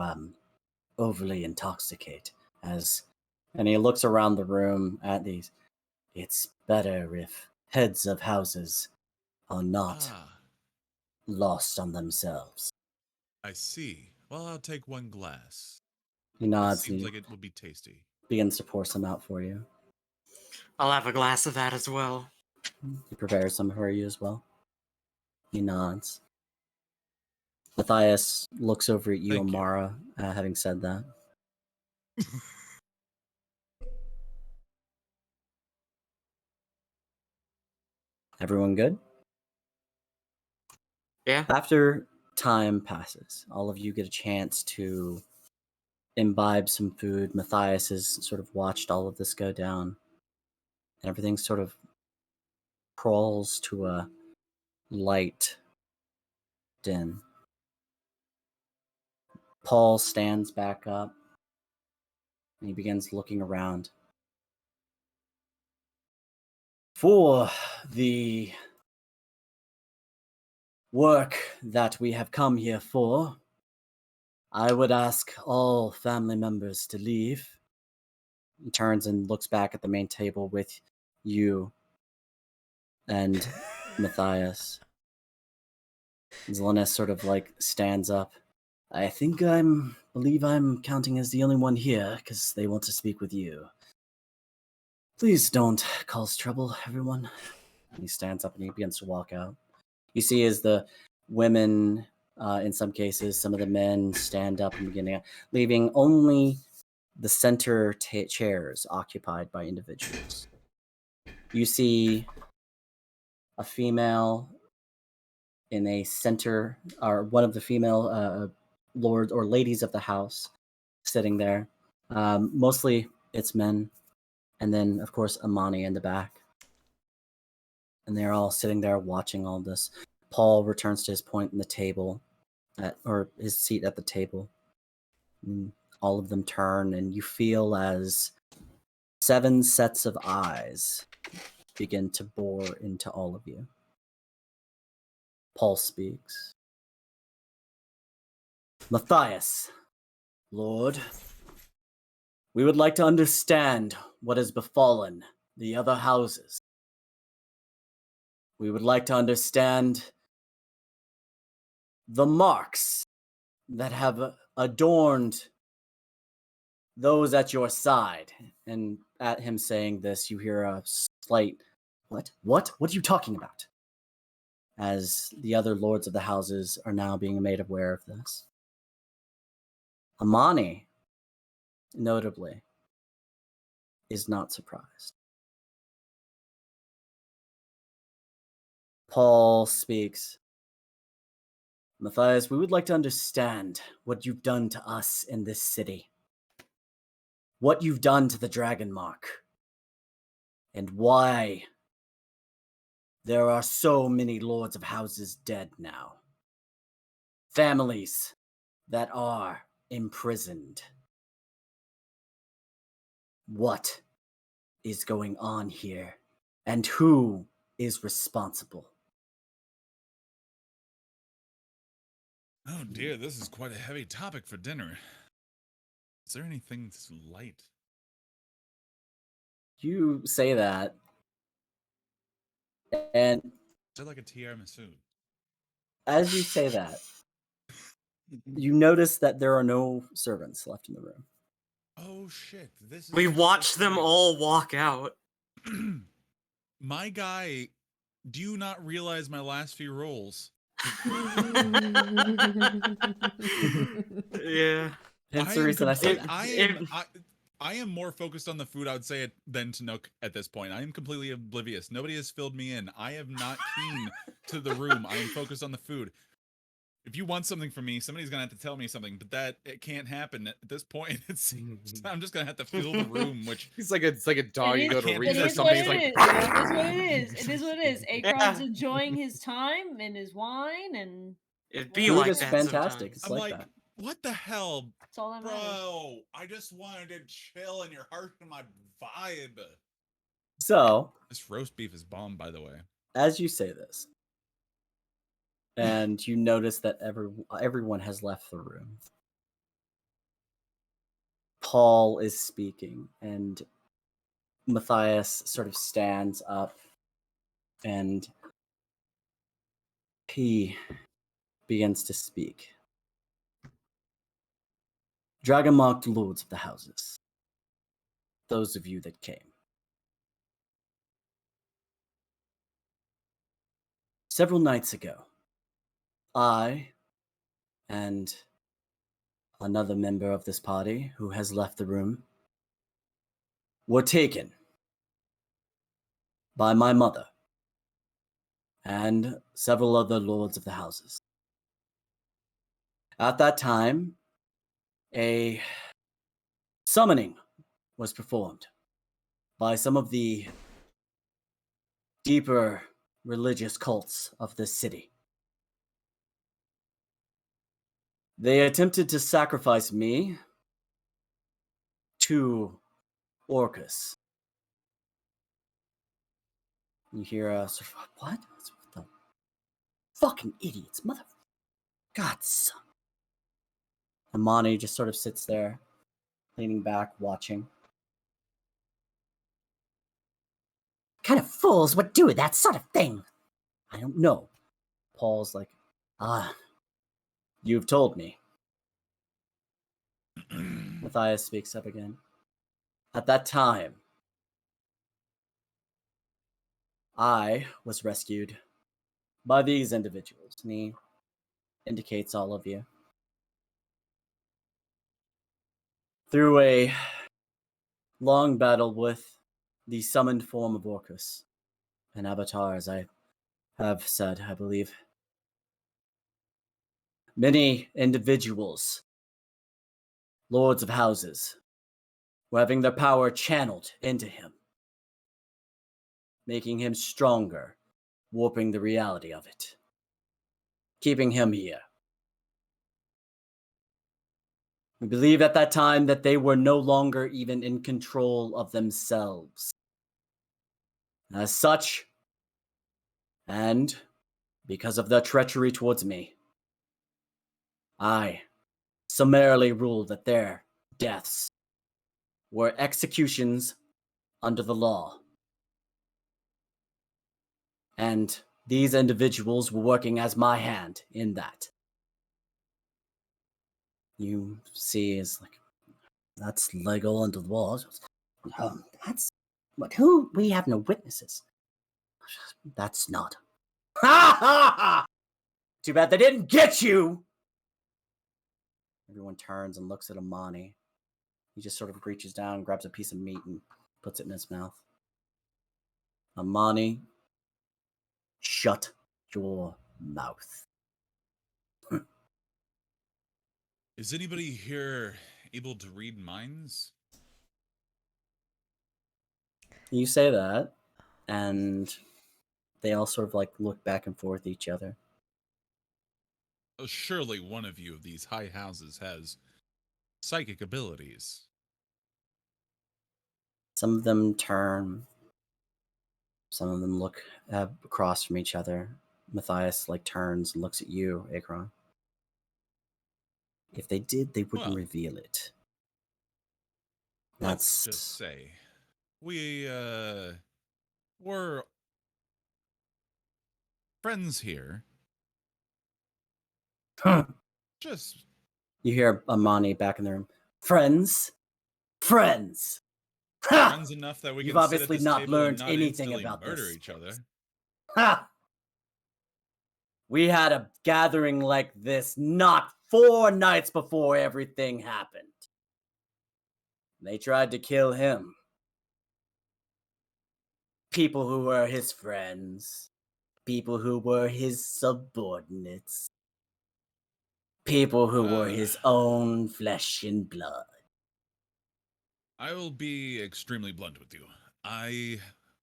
overly intoxicate. And he looks around the room at these. It's better if heads of houses are not lost on themselves. I see. Well, I'll take one glass. He It nods seems and like it would be tasty. begins to pour some out for you. I'll have a glass of that as well. He prepares some for you as well. He nods. Matthias looks over at you, Thank you. Amara, having said that. Everyone good? Yeah. After time passes, all of you get a chance to imbibe some food. Matthias has sort of watched all of this go down. And everything sort of crawls to a light din. Paul stands back up and he begins looking around. For the work that we have come here for, I would ask all family members to leave. He turns and looks back at the main table with you and Matthias. Zelenis sort of like stands up. I think believe I'm counting as the only one here because they want to speak with you. Please don't cause trouble, everyone. He stands up and he begins to walk out. You see as the women, in some cases, some of the men stand up and begin leaving only the center chairs occupied by individuals. You see a female in a center, or one of the female lords or ladies of the house sitting there. Mostly it's men. And then, of course, Amani in the back. And they're all sitting there watching all this. Paul returns to his point in the table, or his seat at the table. And all of them turn, and you feel as 7 sets of eyes begin to bore into all of you. Paul speaks. Matthias, Lord, we would like to understand what has befallen the other houses. We would like to understand the marks that have adorned those at your side. And at him saying this, you hear a slight, what? What are you talking about? As the other lords of the houses are now being made aware of this. Amani, notably, is not surprised. Paul speaks. Matthias, we would like to understand what you've done to us in this city. What you've done to the Dragon Mark. And why there are so many lords of houses dead now. Families that are imprisoned. What is going on here? And who is responsible? Oh dear, this is quite a heavy topic for dinner. Is there anything light? You say that, and Is there like a tiramisu? as you say that, you notice that there are no servants left in the room. Oh shit! This is We just watched so them funny. all walk out. My guy, do you not realize my last few rolls? Yeah. Hence the reason I said that. I am more focused on the food, I would say, than to Nook at this point. I am completely oblivious. Nobody has filled me in. I am not keen to the room. I am focused on the food. If you want something from me, somebody's gonna have to tell me something, but it can't happen at this point. I'm just gonna have to fill the room, which it's like a dog you go to can't reach do for It is that what something. it He's is. like, It is what it is. It is what it is. Akron's Yeah. enjoying his time and his wine, and It'd be Food like is that fantastic. sometimes. It's I'm like like, that. what the hell, that's all that matters. bro? I just wanted to chill, and you're harshing my vibe. So, This roast beef is bomb, by the way. as you say this, and you notice that everyone has left the room, Paul is speaking, and Matthias sort of stands up, and he begins to speak. Dragon-marked lords of the houses, those of you that came. Several nights ago, I and another member of this party who has left the room were taken by my mother and several other lords of the houses. At that time, a summoning was performed by some of the deeper religious cults of this city. They attempted to sacrifice me to Orcus. You hear sort of, what? What the fucking idiots, mother. God's. Amani just sort of sits there, leaning back, watching. What kind of fools would do that sort of thing? I don't know. Paul's like, you've told me. Matthias speaks up again. At that time, I was rescued by these individuals, and he indicates all of you. Through a long battle with the summoned form of Orcus, an avatar, as I have said, I believe. Many individuals, lords of houses, were having their power channeled into him, making him stronger, warping the reality of it, keeping him here. We believe at that time that they were no longer even in control of themselves. As such, and because of their treachery towards me, I summarily ruled that their deaths were executions under the law. And these individuals were working as my hand in that. You see, is like, that's legal under the law. That's what? Who? We have no witnesses. That's not. Ha ha ha! Too bad they didn't get you. Everyone turns and looks at Amani. He just sort of reaches down, grabs a piece of meat, and puts it in his mouth. Amani, shut your mouth. Is anybody here able to read minds? You say that, and they all sort of like look back and forth at each other. Oh, surely one of you of these high houses has psychic abilities. Some of them turn. Some of them look across from each other. Matthias like turns and looks at you, Akron. If they did, they wouldn't reveal it. Let's just say we were friends here. Just you hear Amani back in the room. Friends. Friends enough that we You've can obviously sit at this not table learned and not anything instantly about murder this. each other. Ha! We had a gathering like this not 4 nights before everything happened. They tried to kill him. People who were his friends. People who were his subordinates. People who were his own flesh and blood. I will be extremely blunt with you. I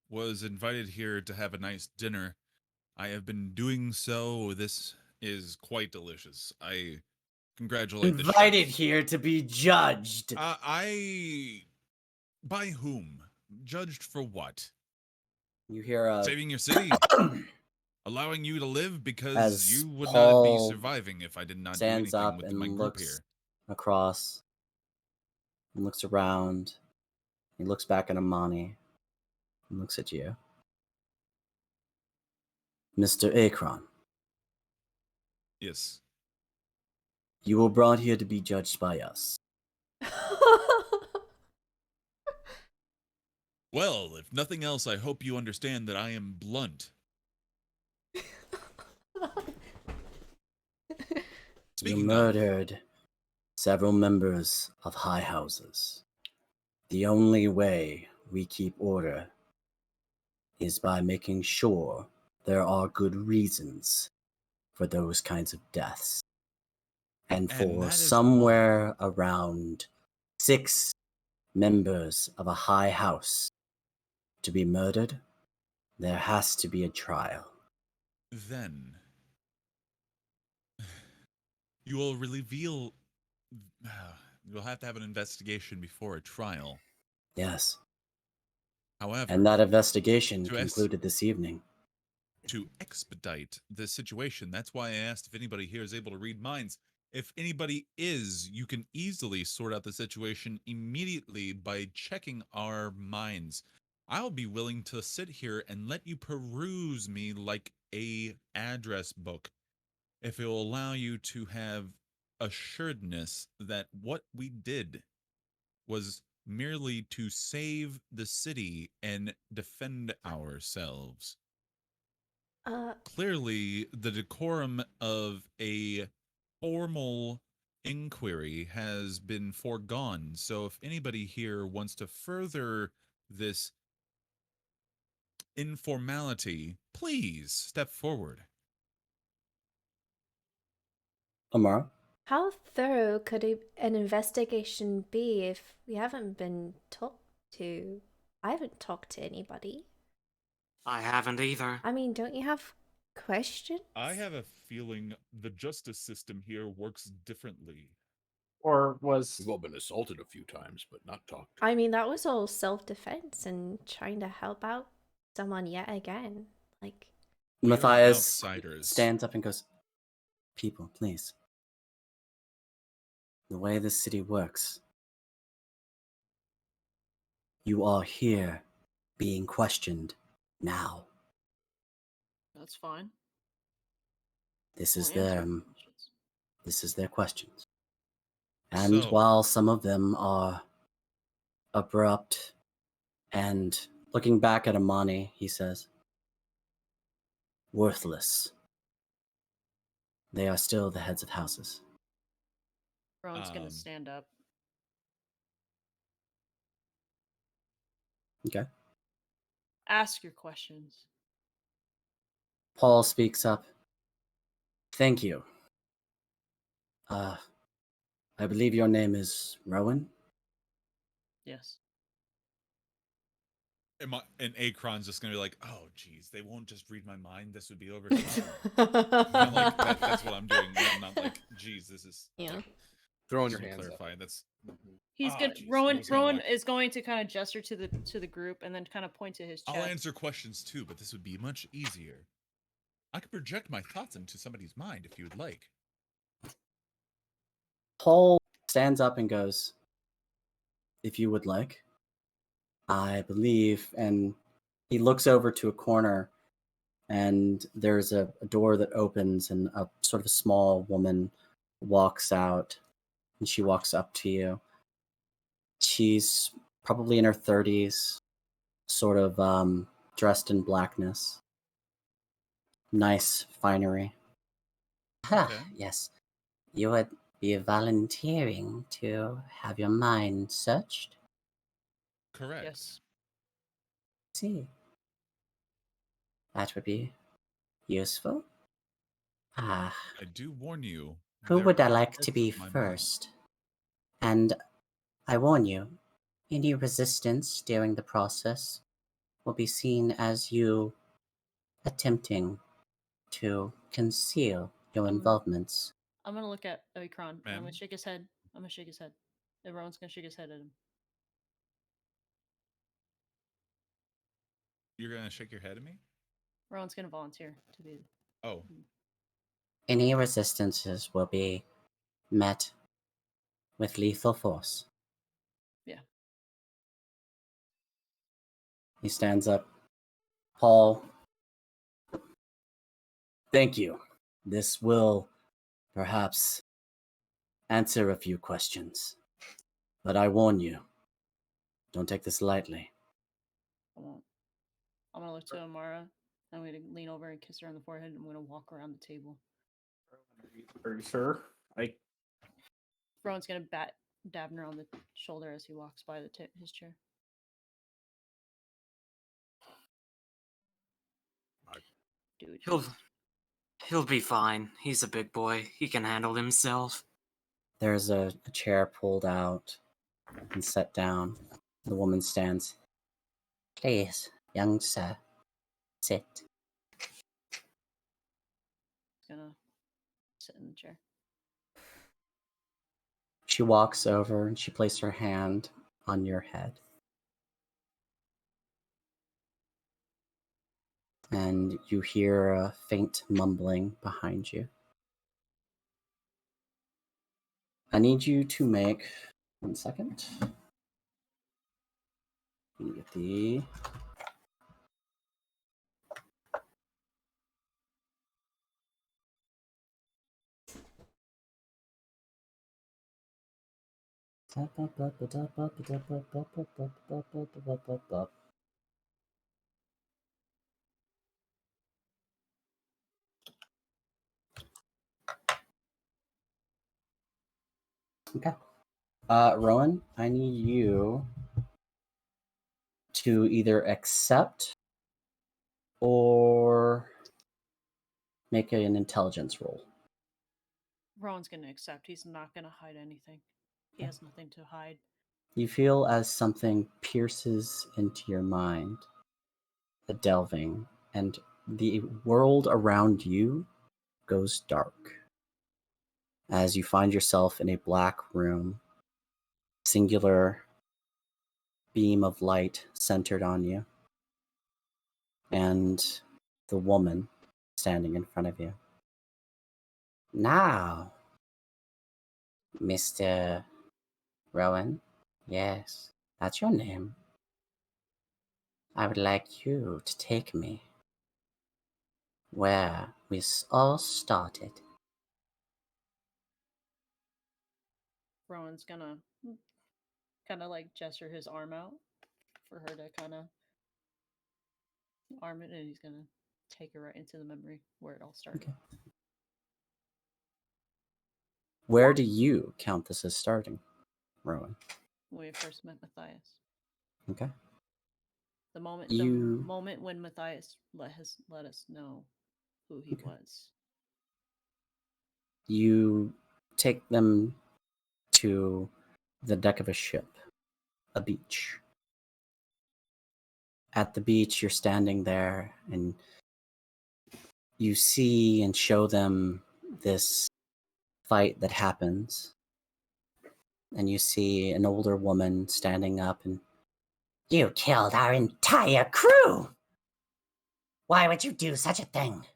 was invited here to have a nice dinner. I have been doing so. This is quite delicious. I congratulate the Invited chef. here to be judged. By whom? Judged for what? You hear saving your city? Allowing you to live because as you would not be Paul surviving if I did not do stands anything up with and my group looks here. across and looks around. He looks back at Amani and looks at you. Mr. Akron. Yes. You were brought here to be judged by us. Well, if nothing else, I hope you understand that I am blunt. You murdered several members of high houses. The only way we keep order is by making sure there are good reasons for those kinds of deaths. And for somewhere around 6 members of a high house to be murdered, there has to be a trial. Then You will reveal. You'll have to have an investigation before a trial. Yes. However, And that investigation to concluded this evening. to expedite the situation, that's why I asked if anybody here is able to read minds. If anybody is, you can easily sort out the situation immediately by checking our minds. I'll be willing to sit here and let you peruse me like a address book if it will allow you to have assuredness that what we did was merely to save the city and defend ourselves. Clearly, the decorum of a formal inquiry has been foregone. So, if anybody here wants to further this informality, please step forward. Amara? How thorough could an investigation be if we haven't been talked to? I haven't talked to anybody. I haven't either. I mean, don't you have questions? I have a feeling the justice system here works differently. Or was We've all been assaulted a few times, but not talked to. I mean, that was all self-defense and trying to help out someone yet again. Like, We are Matthias outsiders. stands up and goes, "People, please. The way this city works, you are here being questioned now. That's fine. This We'll is answer their your questions. this is their questions. And So- while some of them are abrupt and looking back at Amani, he says, worthless, they are still the heads of houses." Rowan's gonna Um, stand up. Okay. Ask your questions. Paul speaks up. "Thank you. I believe your name is Rowan?" Yes. And Akron's just gonna be like, "Oh, geez, they won't just read my mind. This would be overshadowing." I'm like, that's what I'm doing. I'm not like, "Geez, this is." Yeah. Like, Throwing just your to hands up. clarify, that's. He's Ah, gonna geez, Rowan. I was gonna, Rowan like, is going to kind of gesture to the group and then kind of point to his chest. I'll answer questions too, but this would be much easier. I could project my thoughts into somebody's mind if you would like. Paul stands up and goes, "If you would like. I believe," and he looks over to a corner, and there's a door that opens, and a sort of a small woman walks out, and she walks up to you. She's probably in her 30s, sort of dressed in blackness. Nice finery. Okay. Yes. You would be volunteering to have your mind searched? Correct. Yes. See. That would be useful. Ah, I do warn you. who there would I are like parts to be of my mind- first? And I warn you, any resistance during the process will be seen as you attempting to conceal your involvements. I'm gonna look at Akron. And I'm Ma'am? gonna shake his head. I'm gonna shake his head. And Rowan's gonna shake his head at him. You're gonna shake your head at me? Rowan's gonna volunteer to be. Oh, Any resistances will be met with lethal force. Yeah. He stands up. "Paul, thank you. This will perhaps answer a few questions. But I warn you, don't take this lightly." I won't. I'm gonna look to Amara. I'm gonna lean over and kiss her on the forehead. I'm gonna walk around the table. Are you sure? Rowan's gonna bat Dabner on the shoulder as he walks by his chair. Dude, He'll be fine. He's a big boy. He can handle himself. There's a chair pulled out and set down. The woman stands. "Please, young sir, sit." he's gonna sit in the chair. She walks over and she places her hand on your head. And you hear a faint mumbling behind you. I need you to make 1 second. Let me get the Okay. Rowan, I need you to either accept or make an intelligence roll. Rowan's gonna accept. He's not gonna hide anything. He has nothing to hide. You feel as something pierces into your mind, the delving, and the world around you goes dark. As you find yourself in a black room, singular beam of light centered on you, and the woman standing in front of you. Now, Mr. Rowan, yes, that's your name. I would like you to take me where we all started. Rowan's gonna kind of like gesture his arm out for her to kind of arm it, and he's gonna take her right into the memory where it all started. Okay. Where do you count this as starting, Rowan? When we first met Matthias. Okay. The moment when Matthias let us know who he was. You take them to the deck of a ship, a beach. At the beach, you're standing there and you see and show them this fight that happens. And you see an older woman standing up and, "You killed our entire crew! Why would you do such a thing?"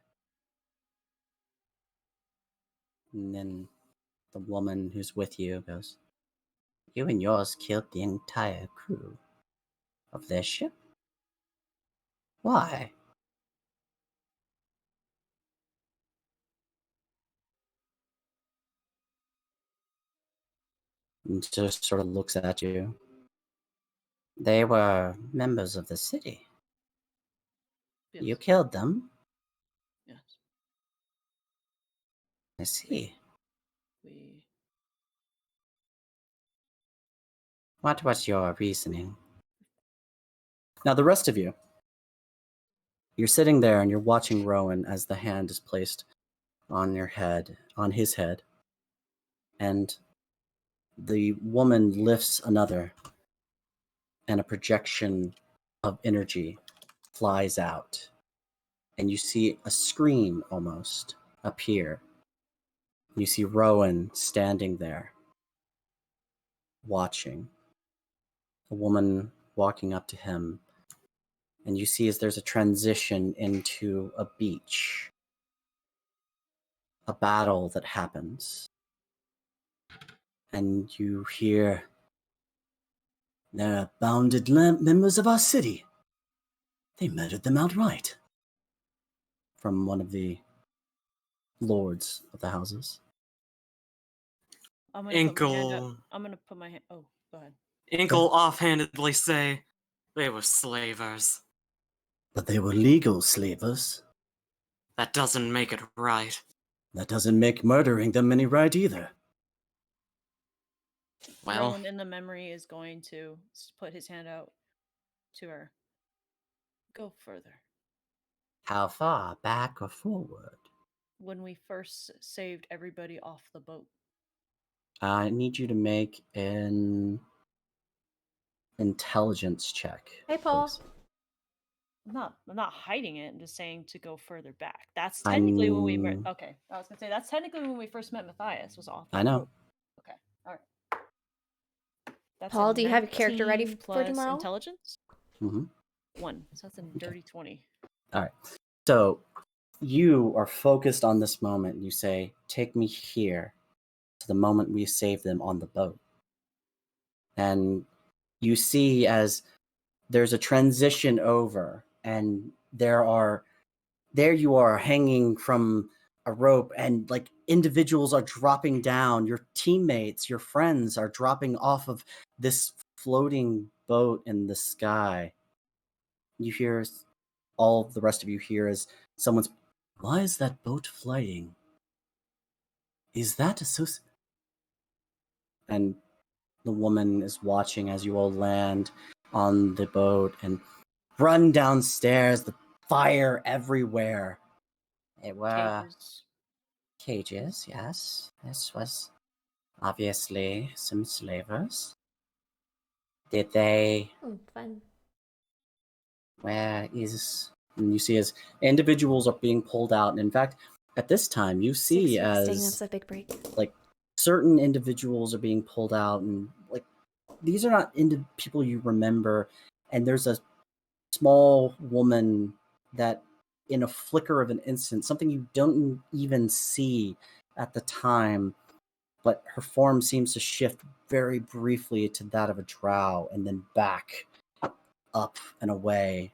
And then the woman who's with you goes, "You and yours killed the entire crew of their ship? Why?" And just sort of looks at you. "They were members of the city. Yes. You killed them? Yes. I see. What was your reasoning?" Now, the rest of you, you're sitting there and you're watching Rowan as the hand is placed on his head, and the woman lifts another, and a projection of energy flies out, and you see a screen almost appear. You see Rowan standing there, watching. A woman walking up to him, and you see as there's a transition into a beach, a battle that happens, and you hear, "They're bounded members of our city. They murdered them outright," from one of the lords of the houses. I'm gonna put my hand up. Inkle, I'm gonna put my hand. Oh, go ahead. Inkle offhandedly say, "They were slavers." But they were legal slavers. That doesn't make it right. That doesn't make murdering them any right either. Well, Rowan in the memory is going to put his hand out to her. Go further. How far, back or forward? When we first saved everybody off the boat. I need you to make an intelligence check. Hey, Paul. please. I'm not hiding it. I'm just saying to go further back. That's technically when we met. I'm- Okay, I was gonna say that's technically when we first met Matthias. Was off. I know. boat. Okay, all right. That's Paul, a do you have your character ready 19 for plus tomorrow? intelligence? Mhm. 1. So that's a dirty 20. All right. So you are focused on this moment. You say, "Take me here to the moment we saved them on the boat." And you see as there's a transition over, and there you are hanging from a rope, and like individuals are dropping down. Your teammates, your friends are dropping off of this floating boat in the sky. You hear all the rest of you hear is someone's, "Why is that boat floating? Is that a And the woman is watching as you all land on the boat and run downstairs, the fire everywhere. It were cages, yes. This was obviously some slavers. Did they... Fun. Where is... And you see as individuals are being pulled out. And in fact, at this time, you 6 see weeks taking as us a big break. like certain individuals are being pulled out, and like these are not people you remember. And there's a small woman that, in a flicker of an instant, something you don't even see at the time, but her form seems to shift very briefly to that of a drow and then back up and away.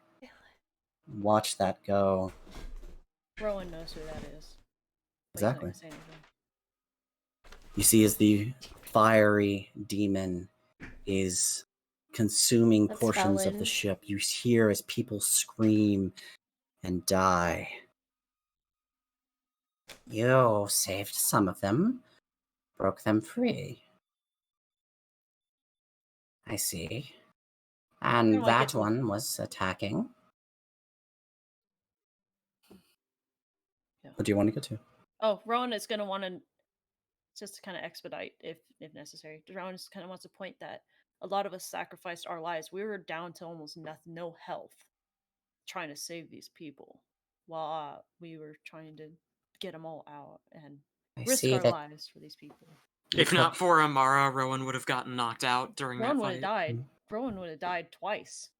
Watch that go. Rowan knows who that is. But Exactly. he's not gonna say anything. You see as the fiery demon is consuming That's portions of the Felon. ship. You hear as people scream and die. You saved some of them, broke them free. I see. And Kinda like that it's- one was attacking. Yeah. What do you want to get to? Oh, Rowan is gonna want to just to kind of expedite if necessary. Rowan just kind of wants to point that a lot of us sacrificed our lives. We were down to almost no health, trying to save these people, while we were trying to get them all out and I risk see our that lives for these people. If not for Amara, Rowan would have gotten knocked out during Rowan that would have fight. died. Rowan would have died twice.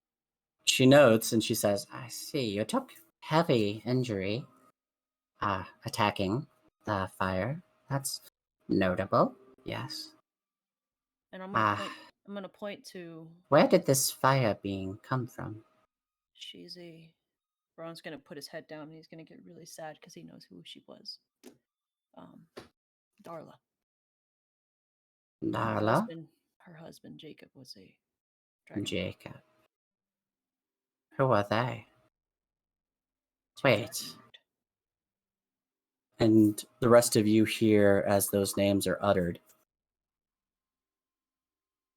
She notes and she says, I see, you took heavy injury attacking the fire. That's notable, yes. And I'm gonna point to Where did this fire being come from? she's a Rowan's gonna put his head down and he's gonna get really sad because he knows who she was. Darla. Darla? Her husband Jacob was a dragon. Jacob. Who are they? Wait. And the rest of you hear as those names are uttered.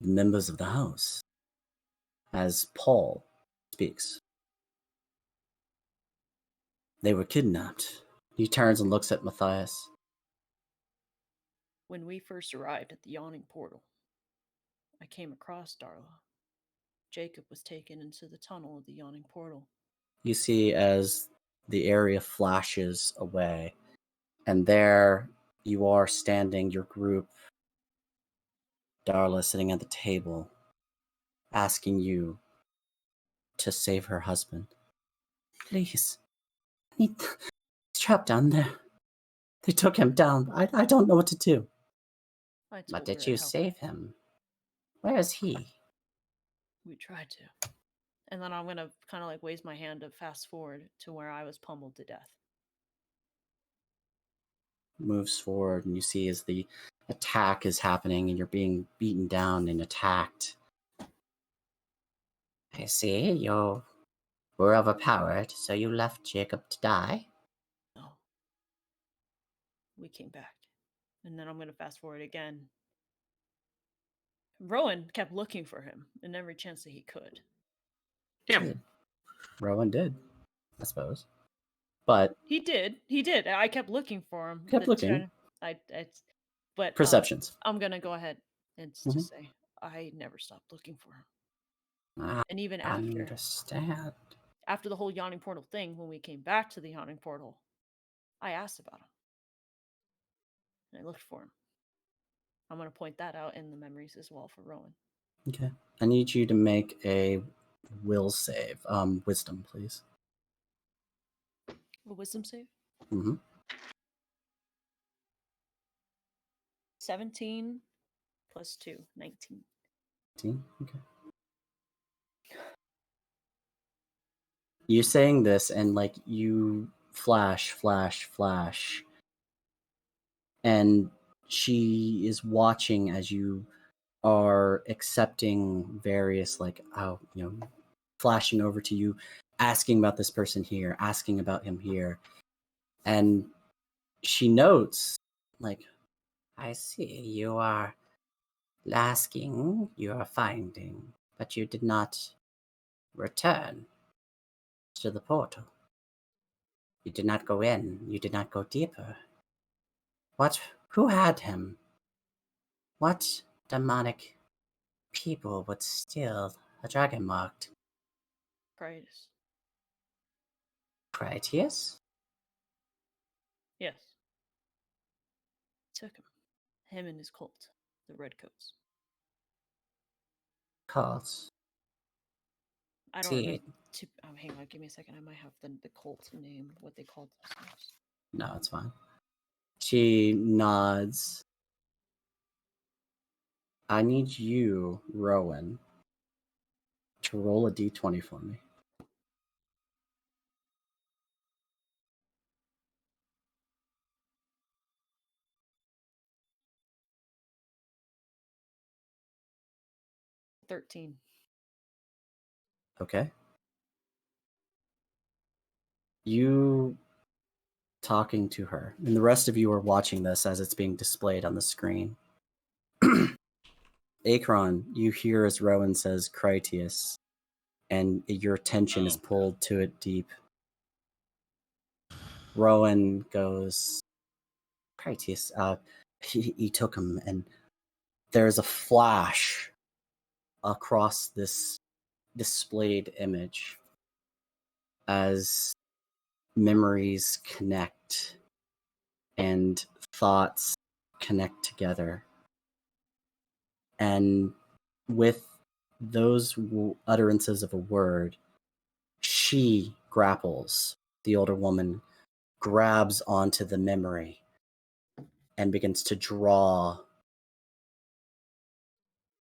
The members of the house. As Paul speaks. They were kidnapped. He turns and looks at Matthias. When we first arrived at the yawning portal, I came across Darla. Jacob was taken into the tunnel of the yawning portal. You see as the area flashes away, and there you are standing, your group, Darla sitting at the table, asking you to save her husband. Please. He's trapped down there. They took him down. I don't know what to do. But did you save him? Where is he? We tried to. And then I'm going to kind of like raise my hand to fast forward to where I was pummeled to death. Moves forward, and you see as the attack is happening and you're being beaten down and attacked. I see, you were overpowered, so you left Jacob to die? No. We came back. And then I'm going to fast forward again. Rowan kept looking for him in every chance that he could. Yeah. Rowan did, I suppose. But he did. I kept looking for him. Kept looking. But Perceptions. I'm gonna go ahead and just say I never stopped looking for him. And even after the whole yawning portal thing, when we came back to the yawning portal, I asked about him. And I looked for him. I'm gonna point that out in the memories as well for Rowan. Okay. I need you to make a will save. Wisdom, please. A wisdom save. Mm-hmm. 17 plus 2, 19. 19. Okay. You're saying this, and like you flash, and she is watching as you are accepting various, like, flashing over to you, asking about this person here, asking about him here, and she notes, like, I see you are asking, you are finding, but you did not return to the portal. You did not go in. You did not go deeper. Who had him? What demonic people would steal a dragon marked Critus. Critias? Yes. Took him. Him and his cult. The Redcoats. Cults. I don't See, remember. Hang on, give me a second. I might have the cult name, what they called themselves. no, it's fine. She nods. I need you, Rowan, to roll a d20 for me. $13. Okay. You talking to her, and the rest of you are watching this as it's being displayed on the screen. Akron, you hear as Rowan says Critias, and your attention is pulled to it deep. Rowan goes, Critias, he took him, and there's a flash across this displayed image as memories connect and thoughts connect together. And with those utterances of a word, she grapples, the older woman grabs onto the memory and begins to draw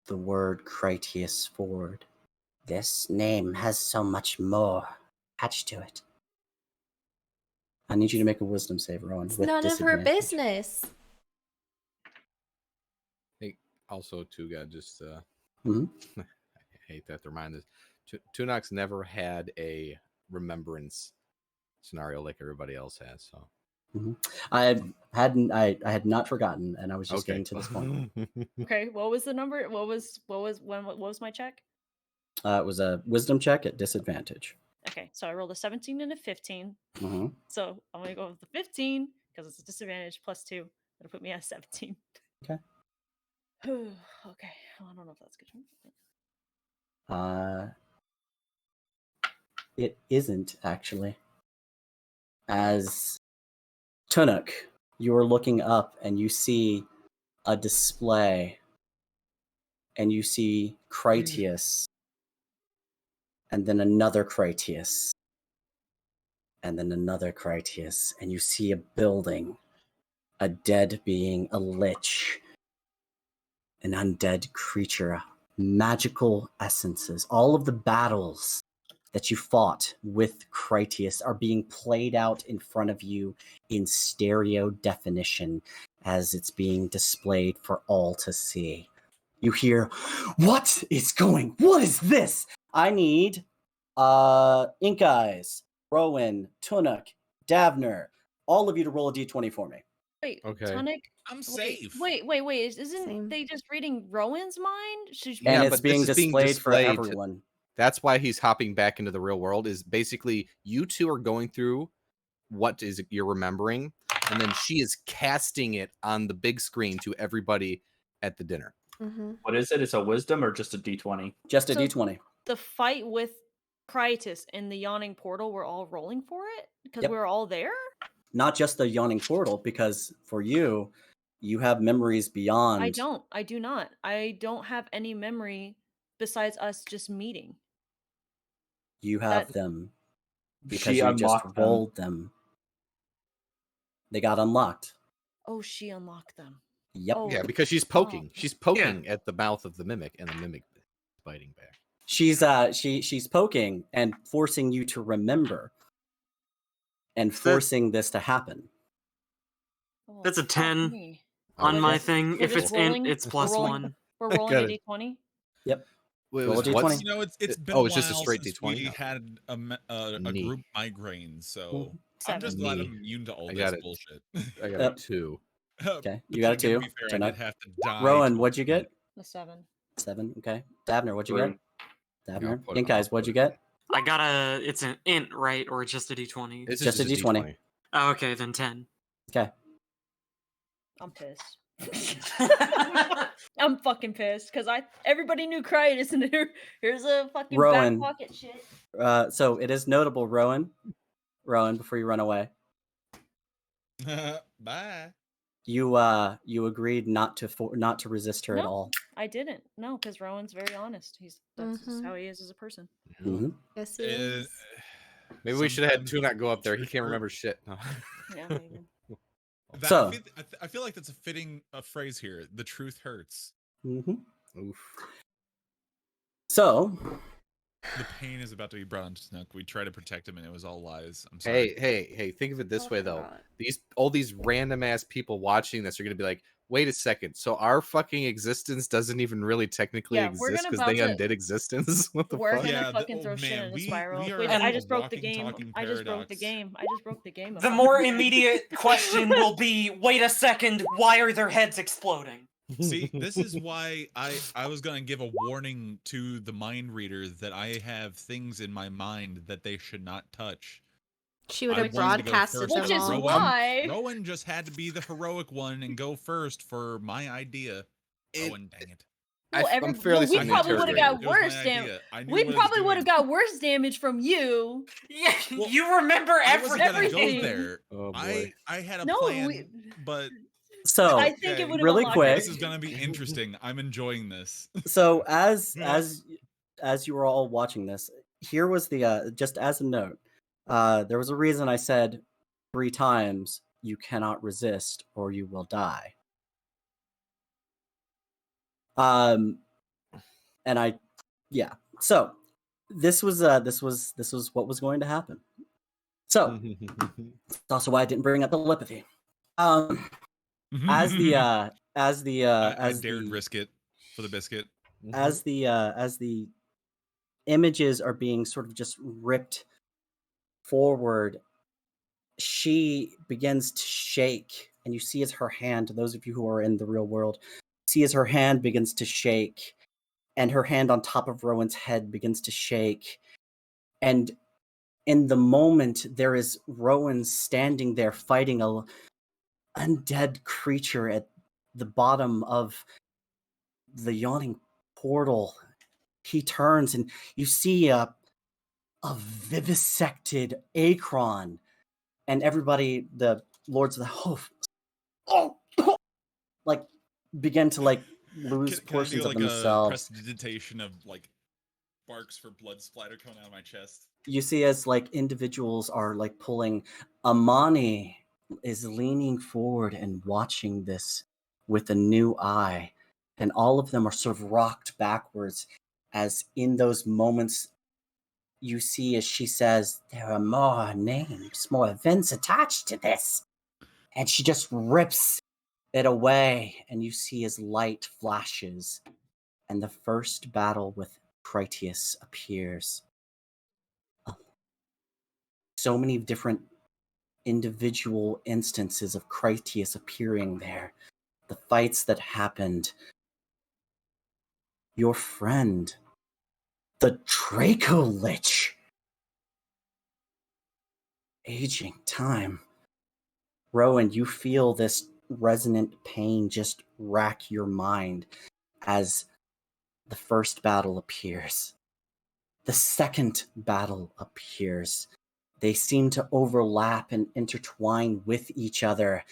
the word Critias forward. This name has so much more attached to it. I need you to make a wisdom save, Rowan. It's with none of her disadvantage. business. Hey, also too, God, just Mhm. I hate that to remind this. Tunak's never had a remembrance scenario like everybody else has. So I had not forgotten, and I was just getting to this point. Okay, what was the number? What was my check? It was a wisdom check at disadvantage. Okay, so I rolled a 17 and a 15. Mm-hmm. So I'm gonna go with the 15 because it's a disadvantage plus 2. That'll put me at 17. Okay. Okay, I don't know if that's good. It isn't actually. As Tunuk, you're looking up and you see a display, and you see Critias, and then another Critias, and then another Critias, and you see a building, a dead being, a lich, an undead creature, magical essences. All of the battles that you fought with Critias are being played out in front of you in stereo definition as it's being displayed for all to see. You hear, what is this? I need Ink Eyes, Rowan, Tunuk, Davner, all of you to roll a d20 for me. Wait, Okay. Tonic. I'm safe. Wait. Isn't Same. they just reading Rowan's mind? She's And Yeah, it's but being this is being displayed for displayed. everyone. That's why he's hopping back into the real world. Is basically you two are going through what is you're remembering, and then she is casting it on the big screen to everybody at the dinner. Mm-hmm. What is it? It's a wisdom or just a d20? Just a So- d20. the fight with Critias and the yawning portal. We're all rolling for it because Yep. we're all there. Not just the yawning portal, because for you, You have memories beyond. I don't. I do not. I don't have any memory besides us just meeting. You have That- them because She you just unlocked them. rolled them. They got unlocked. Oh, she unlocked them. Yep. Oh, Yeah, because she's poking. She's poking at the mouth of the mimic, and the mimic is biting back. She's poking and forcing you to remember and forcing this to happen. oh, That's a fuck 10 me. on We're my just- thing. we're If just it's rolling- int, it's we're plus rolling- 1. We're rolling Got a it. d20. Yep. Wait, Roll a was d20. what's- You know, it's been oh, a it's just a while straight since D20 we now. had a Neat. group migraine, so Mhm. I'm just Seven. glad Neat. I'm immune to all I this got it. bullshit. I got Yep. a 2. Okay, But you got a to 2. be fair, I Turn did up. have to die. Rowan, to what'd you get? A 7. 7. Okay. Dabner, what'd you Three. get? Yeah, I'll Dabner. put- Ink I'll Eyes, what'd put you it- get? I got a. It's an int, right? Or just a d20? It's Just a D20. D20. Oh, okay, then 10. Okay. I'm pissed. I'm fucking pissed because everybody knew Critus, and here's a fucking Rowan. back pocket shit. So it is notable, Rowan, before you run away, Bye. you agreed not to resist her at No. all. I didn't. No, because Rowan's very honest. That's just how he is as a person. Mhm. Yes, he Uh, is. Maybe we should have had sometimes Tunak go up there. He truth can't hurts. remember shit. Yeah, maybe. So- I feel like that's a fitting phrase here. The truth hurts. Mhm. Oof. So The pain is about to be brought onto Snook. We tried to protect him, and it was all lies. I'm sorry. Hey! Think of it this Oh, way, though. God. All these random ass people watching this are gonna be like, "Wait a second! So our fucking existence doesn't even really technically Yeah, we're exist gonna because they about to- undid existence? What the We're fuck?" gonna Yeah, fucking throw shit man, in the we spiral. are Wait, a I just broke the walking, game. talking I just broke the paradox. game. I just broke the game. The more immediate question will be, wait a second, why are their heads exploding? See, this is why I was gonna give a warning to the mind reader that I have things in my mind that they should not touch. She would I have wanted to go broadcasted first, them Which is all. why- Rowan just had to be the heroic one and go first for my idea. It- Rowan, dang it! Well, I'm fairly we certain they probably would have got It was my worse damage. idea. I knew We what I was probably would have doing. got worse damage from you. Yeah, Well, you remember I wasn't gonna everything. go there. Oh boy. I had a No, plan, but so I think okay. it would have Really unlocked quick. this is gonna be interesting. I'm enjoying this. so as Yeah. as you were all watching this, here was the just as a note. There was a reason I said 3 times you cannot resist or you will die. And so this was what was going to happen. So it's also why I didn't bring up telepathy. As the I as dared the risk it for the biscuit. as the images are being sort of just ripped forward, she begins to shake, and you see as her hand, to those of you who are in the real world, see as her hand begins to shake, and her hand on top of Rowan's head begins to shake. And in the moment, there is Rowan standing there fighting a undead creature at the bottom of the yawning portal. He turns and you see a vivisected Akron, and everybody, the lords of the host, like begin to like lose Can I do portions like of a themselves. prestidigitation of like sparks for blood splatter coming out of my chest? You see as like individuals are like pulling. Amani is leaning forward and watching this with a new eye, and all of them are sort of rocked backwards as in those moments you see as she says, there are more names, more events attached to this. And she just rips it away, and you see as light flashes, and the first battle with Critias appears. So many different individual instances of Critias appearing there. The fights that happened. Your friend, the Draco Lich. Aging time. Rowan, you feel this resonant pain just rack your mind as the first battle appears. The second battle appears. They seem to overlap and intertwine with each other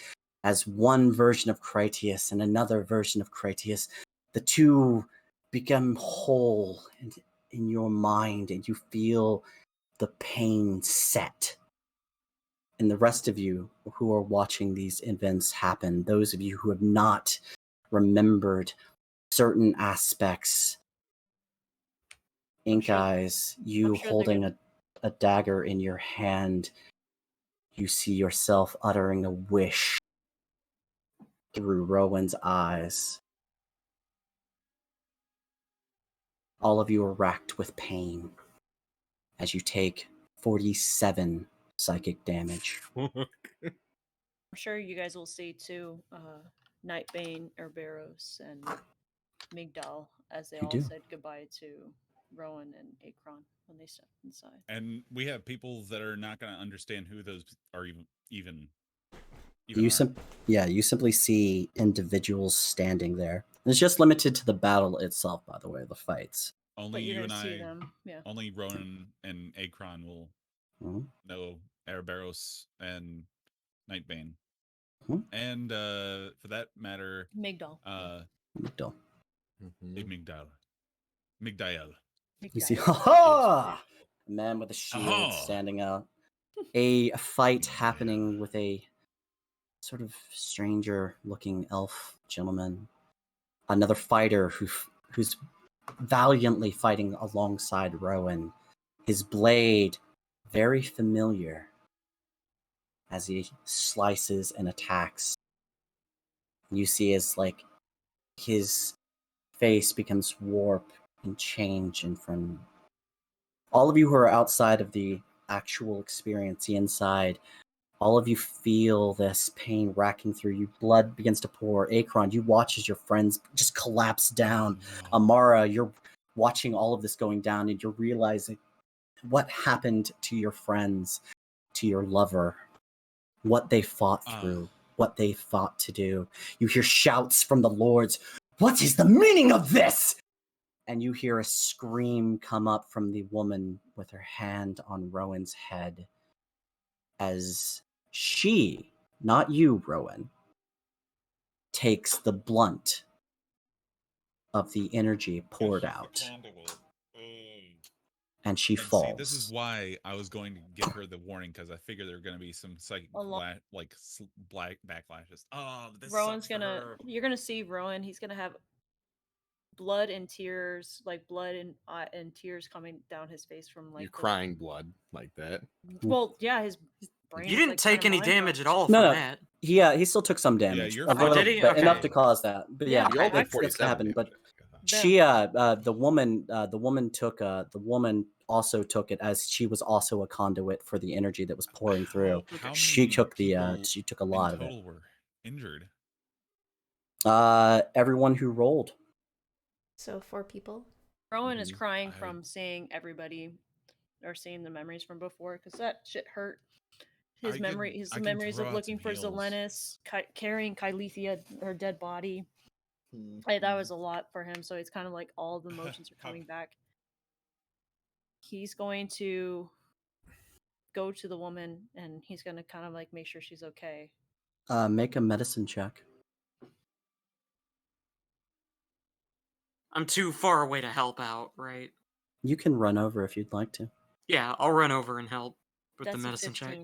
as one version of Critias and another version of Critias, the two become whole in your mind, and you feel the pain set. And the rest of you who are watching these events happen, those of you who have not remembered certain aspects, Ink Eyes, you sure they're holding a dagger in your hand, you see yourself uttering a wish through Rowan's eyes. All of you are racked with pain as you take 47 psychic damage. I'm sure you guys will see too, Nightbane, Urberos, and Migdal as they You all do. said goodbye to Rowan and Akron when they stepped inside. And we have people that are not going to understand who those are even You are. you simply see individuals standing there. It's just limited to the battle itself, by the way, the fights. Only But you're you and gonna see I, them, yeah. only Ronan and Akron will know Ereberos and Nightbane. And for that matter, Migdal. Migdal. Migdael. You see, ha! A man with a shield standing out. A fight happening with a sort of stranger-looking elf gentleman. Another fighter who's valiantly fighting alongside Rowan. His blade very familiar as he slices and attacks. You see as like his face becomes warp and change in front of him. All of you who are outside of the actual experience, the inside, all of you feel this pain racking through you. Blood begins to pour. Akron, you watch as your friends just collapse down. Amara, you're watching all of this going down, and you're realizing what happened to your friends, to your lover, what they fought through, what they fought to do. You hear shouts from the lords. What is the meaning of this? And you hear a scream come up from the woman with her hand on Rowan's head as she, not you, Rowan, takes the blunt of the energy poured out. And she falls. See, this is why I was going to give her the warning, because I figured there were going to be some psychic black backlashes. Oh, this Rowan's you're gonna see Rowan. He's gonna have blood and tears, like blood and tears coming down his face from like You're crying blood like that. Well, yeah, his brain. You didn't like, take kinda any mind damage at blown. all from No, that. he still took some damage. you're a fine. little, Did he? but Okay. enough to cause that. But Yeah, yeah, You all did that's 47 happened. But damage. she, the woman also took it, as she was also a conduit for the energy that was pouring through. How She many took people she took a lot of in it. total were injured? Everyone who rolled. So 4 people. Rowan is crying from seeing everybody or seeing the memories from before, because that shit hurt. His memories throw of out looking some for heals. Zelenis, carrying Kylethia, her dead body. That was a lot for him, so it's kind of like all the emotions are coming back. He's going to go to the woman, and he's going to kind of like make sure she's okay. Make a medicine check. I'm too far away to help out, right? You can run over if you'd like to. Yeah, I'll run over and help with That's the a medicine check.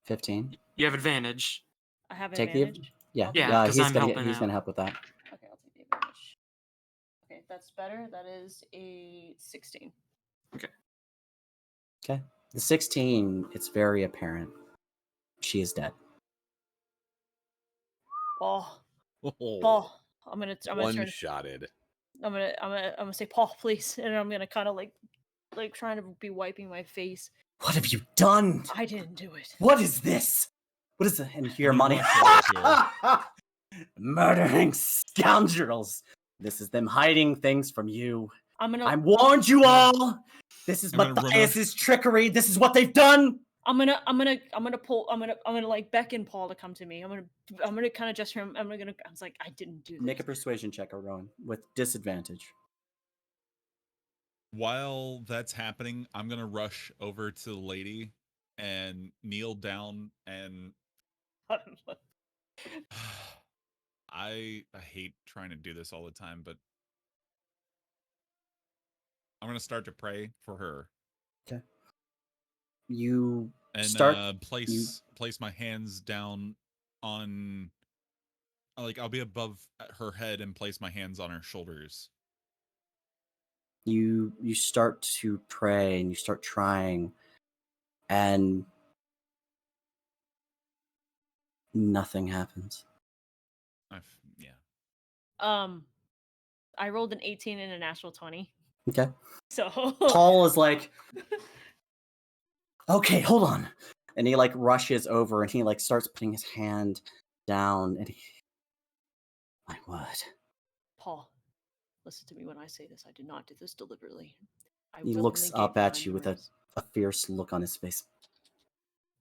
15. You have advantage. I have Take advantage. yeah, Yeah, 'cause I'm helping he's out. gonna help with that. Okay, I'll take the advantage. Okay, that's better. That is a 16. Okay. The 16, it's very apparent. She is dead. Paul, Oh, Paul, I'm gonna turn. one-shotted. I'm gonna say, Paul, please, and I'm gonna kind of like trying to be wiping my face. What have you done? I didn't do it. What is this? What is it? And here, You money. rush over Murdering scoundrels. This is them hiding things from you. I'm gonna. I warned you all. This is I'm gonna run Matthias's trickery. This is what they've done. I'm gonna like beckon Paul to come to me. I'm gonna kind of gesture him. I was like, I didn't do this. Make a persuasion check, Rowan, with disadvantage. While that's happening, I'm gonna rush over to the lady and kneel down and I hate trying to do this all the time, but I'm gonna start to pray for her Okay. You and start. place my hands down on, like, I'll be above her head and place my hands on her shoulders. You start to pray and you start trying, and nothing happens. Yeah. I rolled an 18 and a natural 20. Okay. So Paul is like, okay, hold on. And he like rushes over and he like starts putting his hand down and my word. Paul, listen to me when I say this. I did not do this deliberately. I He looks willingly up gave at you with a memories. fierce look on his face.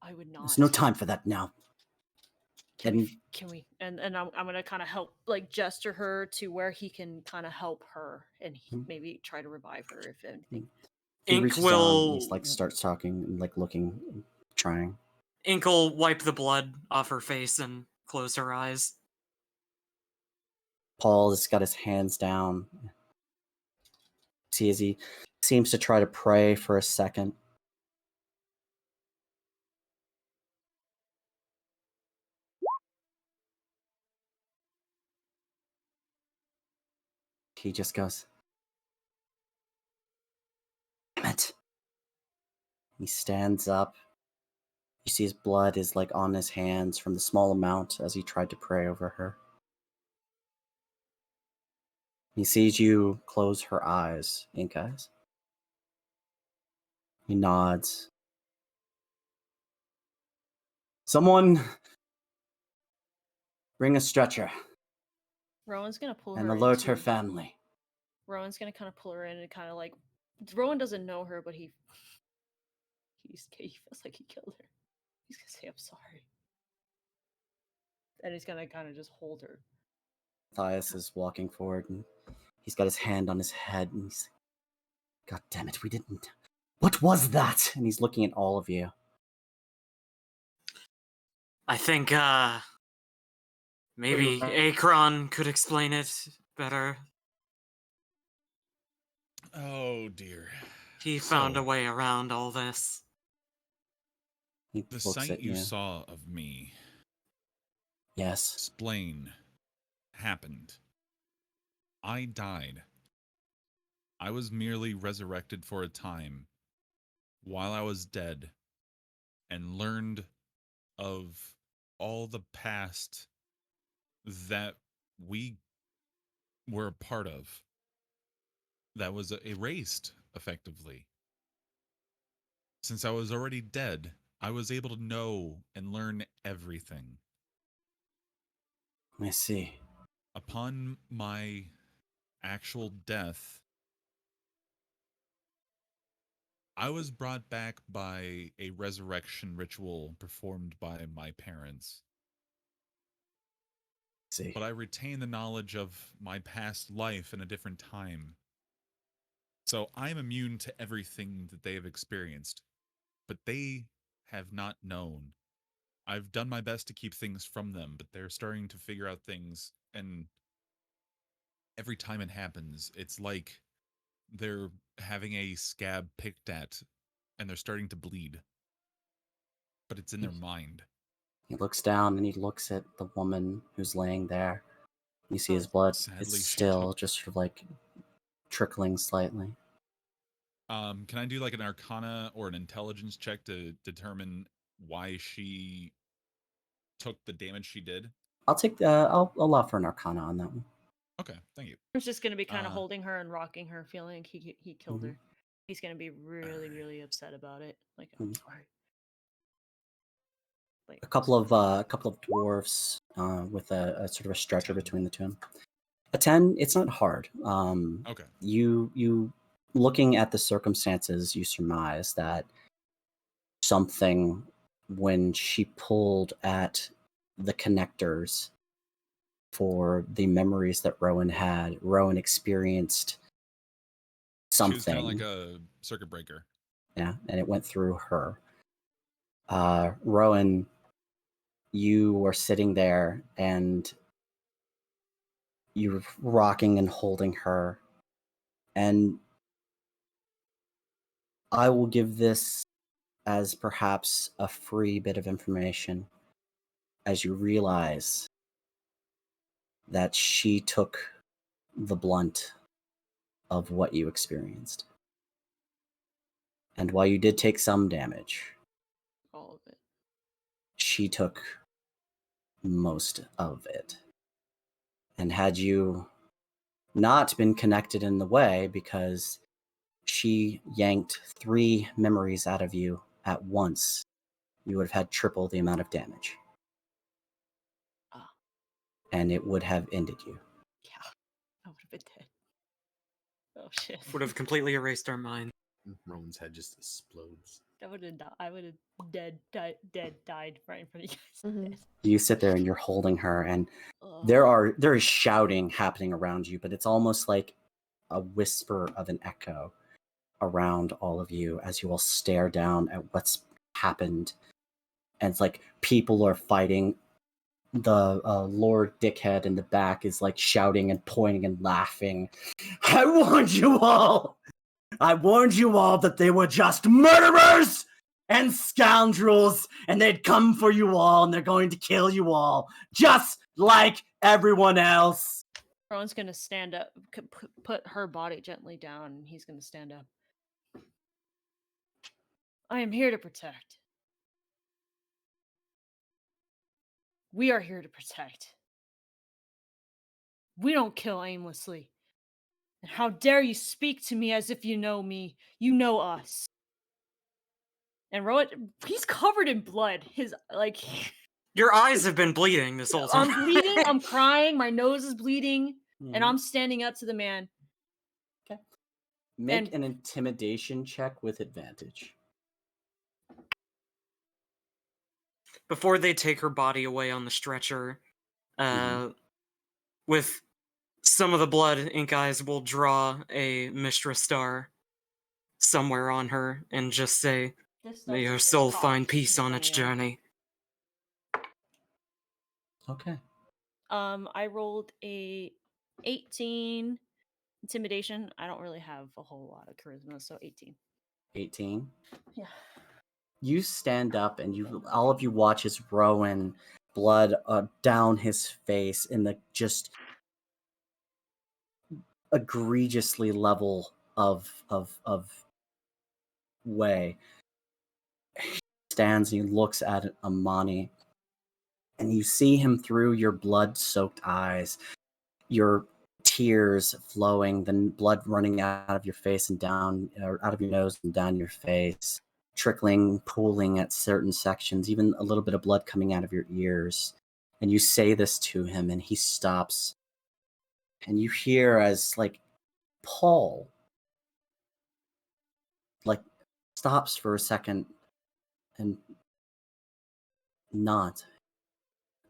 I would not. There's no time for that now. Can we? And I'm gonna kind of help, like, gesture her to where he can kind of help her, and maybe try to revive her if anything. He Ink reaches down and will he's like starts talking and like looking, trying. Ink will wipe the blood off her face and close her eyes. Paul has got his hands down. See as he seems to try to pray for a second. He just goes, damn it. He stands up. You see his blood is like on his hands from the small amount as he tried to pray over her. He sees you close her eyes, Ink Eyes. He nods. Someone bring a stretcher Rowan's gonna pull and her alert her into- family. Rowan's gonna kind of pull her in and kind of like, Rowan doesn't know her, but he feels like he killed her. He's gonna say, I'm sorry. And he's gonna kind of just hold her. Matthias is walking forward and he's got his hand on his head and he's, God damn it, we didn't. What was that? And he's looking at all of you. I think, maybe Akron could explain it better. Oh dear. He found So, a way around all this. He the looks sight at you you. saw of me, Yes. explain, happened. I died. I was merely resurrected for a time while I was dead and learned of all the past that we were a part of that was erased effectively. Since I was already dead, I was able to know and learn everything. I see. Upon my actual death, I was brought back by a resurrection ritual performed by my parents. See. But I retain the knowledge of my past life in a different time. So I'm immune to everything that they have experienced, but they have not known. I've done my best to keep things from them, but they're starting to figure out things, and every time it happens, it's like they're having a scab picked at and they're starting to bleed. But it's in their mind. He looks down and he looks at the woman who's laying there. You see his blood. Sadly, It's she still took- just sort of like trickling slightly. Can I do like an arcana or an intelligence check to determine why she took the damage she did? I'll allow for an arcana on that one. Okay, thank you. He's just gonna be kind of Uh, holding her and rocking her, feeling like he killed Mhm. her. He's gonna be really, really upset about it. Like, I'm Mhm. sorry. Like, A couple of dwarfs with a sort of a stretcher 10. between the two of them. A 10, it's not hard. Okay. You looking at the circumstances, you surmise that something when she pulled at the connectors for the memories that Rowan had, Rowan experienced She was kind of something. like a circuit breaker. Yeah, and it went through her. Rowan, you were sitting there and you were rocking and holding her. And I will give this as perhaps a free bit of information as you realize that she took the blunt of what you experienced. And while you did take some damage, All of it. she took most of it. And had you not been connected in the way, because she yanked 3 memories out of you at once, you would have had triple the amount of damage. Ah. And it would have ended you. Yeah, I would have been dead. Oh shit. Would have completely erased our mind. Rowan's head just explodes. I would have died right in front of you guys. Mhm. You sit there and you're holding her, and Ugh. there is shouting happening around you, but it's almost like a whisper of an echo around all of you as you all stare down at what's happened. And it's like people are fighting. The Lord Dickhead in the back is like shouting and pointing and laughing. I warned you all! I warned you all that they were just murderers and scoundrels, and they'd come for you all, and they're going to kill you all, just like everyone else. Rowan's gonna stand up, put her body gently down, and he's gonna stand up. I am here to protect. We are here to protect. We don't kill aimlessly. And how dare you speak to me as if you know me? You know us. And Rowan, he's covered in blood. His, like... Your eyes have been bleeding this whole time. I'm bleeding, I'm crying, my nose is bleeding, and Mhm. I'm standing up to the man. Make and- an intimidation check with advantage. Before they take her body away on the stretcher, with some of the blood, Ink Eyes will draw a Mishra star somewhere on her and just say, "May your soul find peace on its journey." Okay. I rolled a 18 intimidation. I don't really have a whole lot of charisma, so 18. 18. Yeah. You stand up and all of you watch as Rowan, blood down his face in the just egregiously level of way. He stands and he looks at Amani, and you see him through your blood-soaked eyes, your tears flowing, then blood running out of your face and down, or out of your nose and down your face, trickling, pooling at certain sections, even a little bit of blood coming out of your ears. And you say this to him, and he stops. And you hear as, like, Paul, like, stops for a second and nods.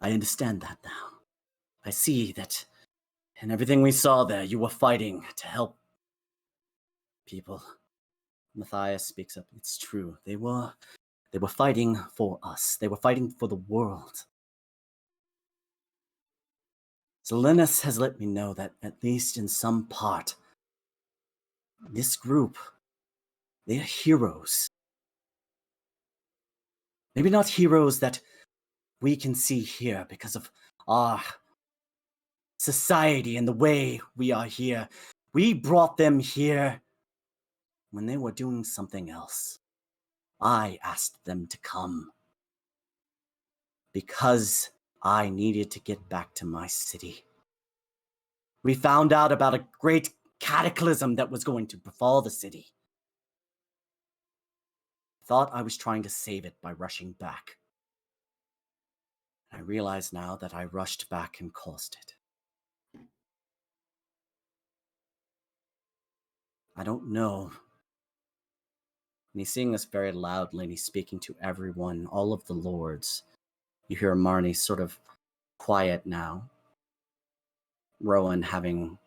I understand that now. I see that in everything we saw there, you were fighting to help people. Matthias speaks up. It's true. They were fighting for us. They were fighting for the world. Zelenis has let me know that, at least in some part, this group, they are heroes. Maybe not heroes that we can see here because of our society and the way we are here. We brought them here when they were doing something else. I asked them to come because I needed to get back to my city. We found out about a great cataclysm that was going to befall the city. Thought I was trying to save it by rushing back. I realize now that I rushed back and caused it. I don't know. And he's saying this very loudly, and he's speaking to everyone, all of the lords. You hear Marnie sort of quiet now. Rowan having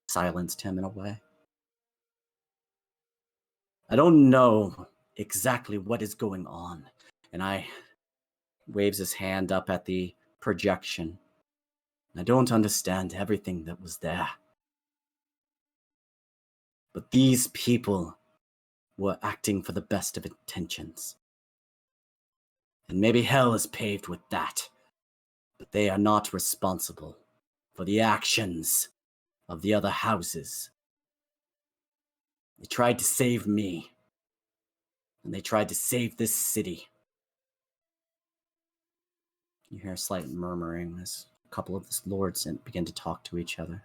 silenced him in a way. I don't know exactly what is going on, and I waves his hand up at the projection. I don't understand everything that was there. But these people were acting for the best of intentions. And maybe hell is paved with that. But they are not responsible for the actions of the other houses. They tried to save me. And they tried to save this city. You hear a slight murmuring as a couple of the lords begin to talk to each other.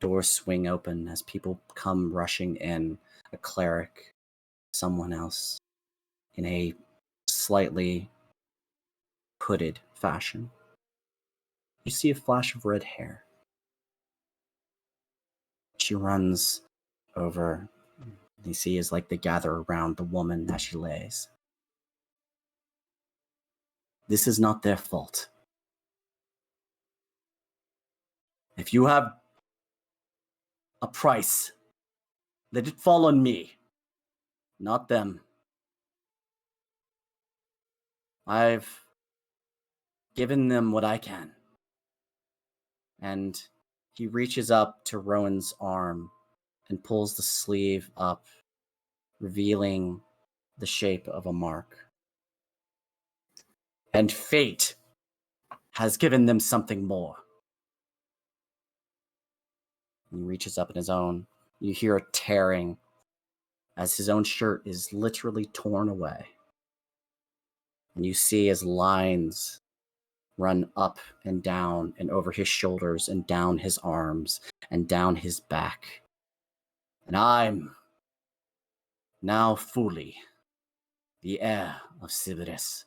Doors swing open as people come rushing in. A cleric, someone else, in a slightly hooded fashion. You see a flash of red hair. She runs over. You see as like they gather around the woman as she lays. This is not their fault. If you have a price, let it fall on me, not them. I've given them what I can. And he reaches up to Rowan's arm and pulls the sleeve up, revealing the shape of a mark. And fate has given them something more. He reaches up in his own. You hear a tearing as his own shirt is literally torn away. And you see as lines run up and down and over his shoulders and down his arms and down his back. And I'm now fully the heir of Sybaris.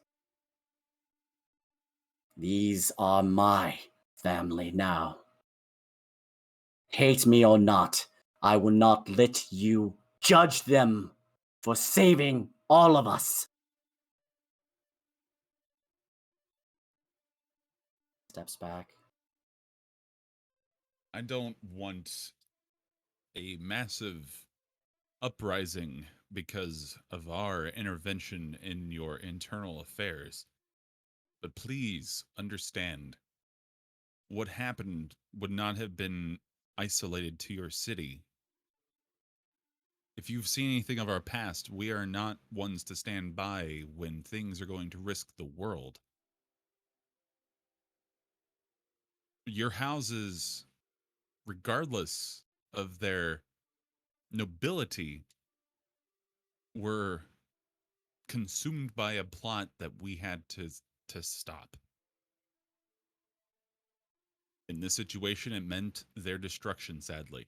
These are my family now. Hate me or not, I will not let you judge them for saving all of us. Steps back. I don't want a massive uprising because of our intervention in your internal affairs. But please understand, what happened would not have been isolated to your city. If you've seen anything of our past, we are not ones to stand by when things are going to risk the world. Your houses, regardless of their nobility, were consumed by a plot that we had to stop. In this situation, it meant their destruction, sadly.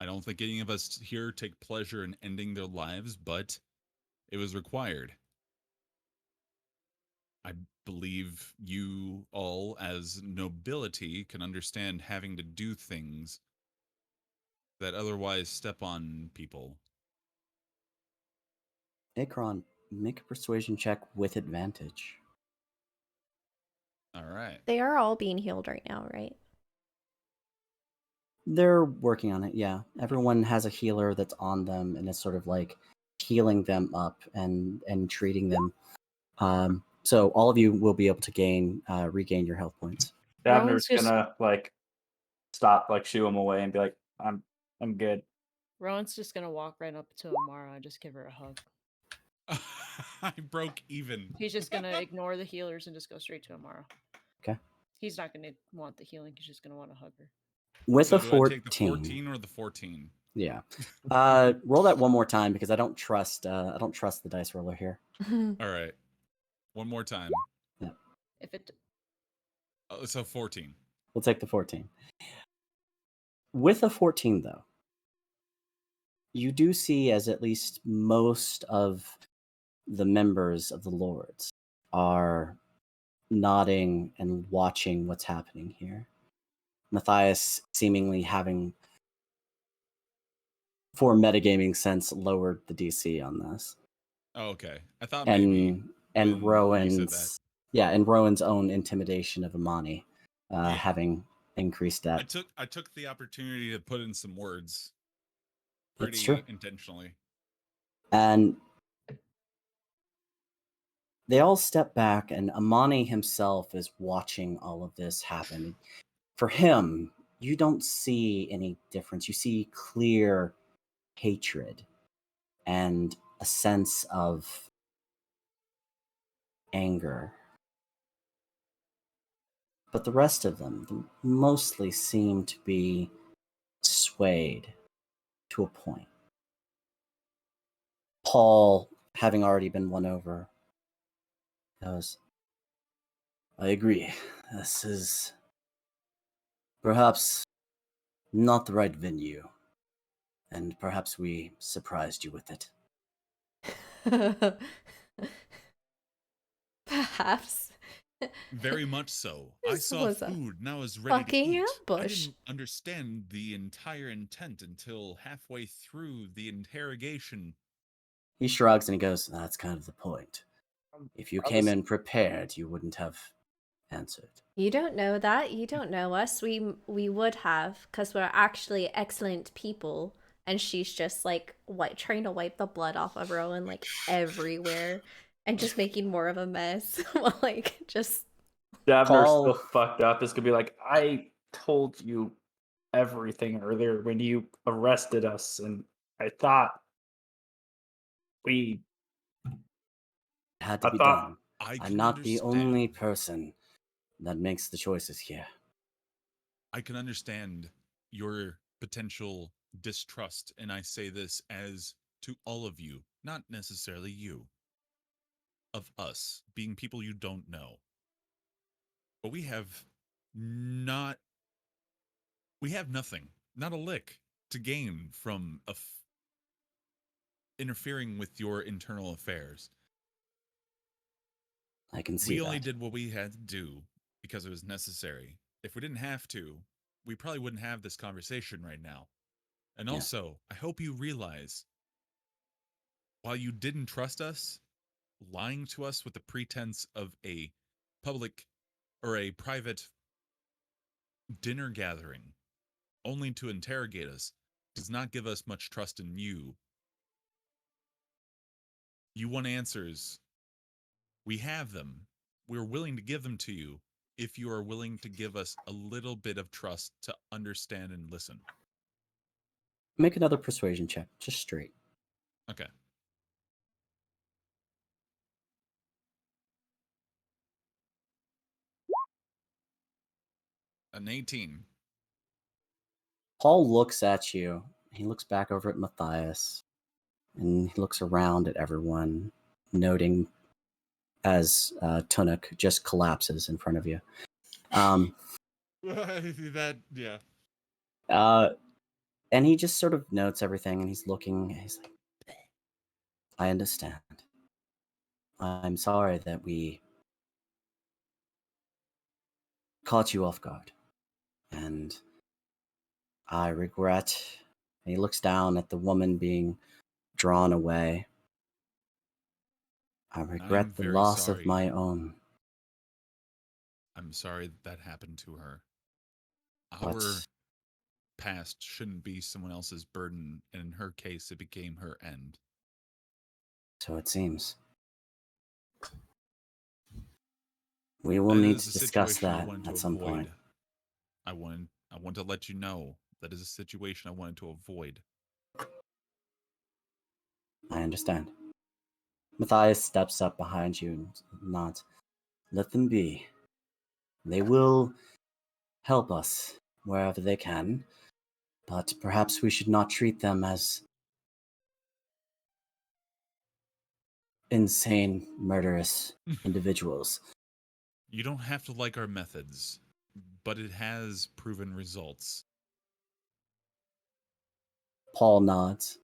I don't think any of us here take pleasure in ending their lives, but it was required. I believe you all, as nobility, can understand having to do things that otherwise step on people. Akron, make a persuasion check with advantage. All right. They are all being healed right now, right? They're working on it, yeah. Everyone has a healer that's on them and is sort of like healing them up and treating them. So all of you will be able to regain your health points. Davner's Rowan's just- gonna like stop, like shoo him away and be like, I'm good. Rowan's just gonna walk right up to Amara and just give her a hug. I broke even. He's just gonna ignore the healers and just go straight to Amara. Okay. He's not gonna want the healing. He's just gonna want to hug her. With So a do 14. I take the 14 or the 14? Yeah. Roll that one more time because I don't trust the dice roller here. All right. One more time. If it So 14. We'll take the 14. With a 14, though, you do see as at least most of the members of the Lords are nodding and watching what's happening here. Matthias seemingly having, for metagaming sense, lowered the DC on this. Oh, okay. I thought maybe. And when you said Rowan's that. and Rowan's own intimidation of Amani Yeah. having increased that. I took the opportunity to put in some words It's pretty true. intentionally. And They all step back, and Amani himself is watching all of this happen. For him, you don't see any difference. You see clear hatred and a sense of anger. But the rest of them mostly seem to be swayed to a point. Paul, having already been won over, goes, I agree. This is perhaps not the right venue, and perhaps we surprised you with it. Perhaps. Very much so. I This saw was a food and I was ready to fucking eat. I ambush. didn't understand the entire intent until halfway through the interrogation. He shrugs and he goes, that's kind of the point. If you I came was- in prepared, you wouldn't have answered. You don't know that. You don't know us. We would have, because we're actually excellent people. And she's just like trying to wipe the blood off of Rowan like everywhere, and just making more of a mess. Like just Davner's Paul- still fucked up. It's gonna be like, I told you everything earlier when you arrested us, and I thought we. It had to I be thought- done. I can I'm not the only understand- person that makes the choices here. I can understand your potential distrust, and I say this as to all of you, not necessarily you, of us being people you don't know. But we have nothing, not a lick to gain from interfering with your internal affairs. I can see We only that. did what we had to do because it was necessary. If we didn't have to, we probably wouldn't have this conversation right now. And Yeah. also, I hope you realize, while you didn't trust us, lying to us with the pretense of a public or a private dinner gathering only to interrogate us does not give us much trust in you. You want answers. We have them. We're willing to give them to you if you are willing to give us a little bit of trust to understand and listen. Make another persuasion check, just straight. Okay. An 18. Paul looks at you. He looks back over at Matthias, and he looks around at everyone, noting as Tunuk just collapses in front of you. That, yeah. And he just sort of notes everything, and he's looking. He's like, I understand. I'm sorry that we caught you off guard. And I regret. And he looks down at the woman being drawn away. I regret the very loss of sorry. my own. I'm sorry that happened to her. But Our past shouldn't be someone else's burden, and in her case, it became her end. so it seems. We will That need is to a discuss situation I that wanted to at some avoid. point. I want to let you know that is a situation I wanted to avoid. I understand. Matthias steps up behind you and nods. Let them be. They will help us wherever they can, but perhaps we should not treat them as insane, murderous individuals. You don't have to like our methods, but it has proven results. Paul nods.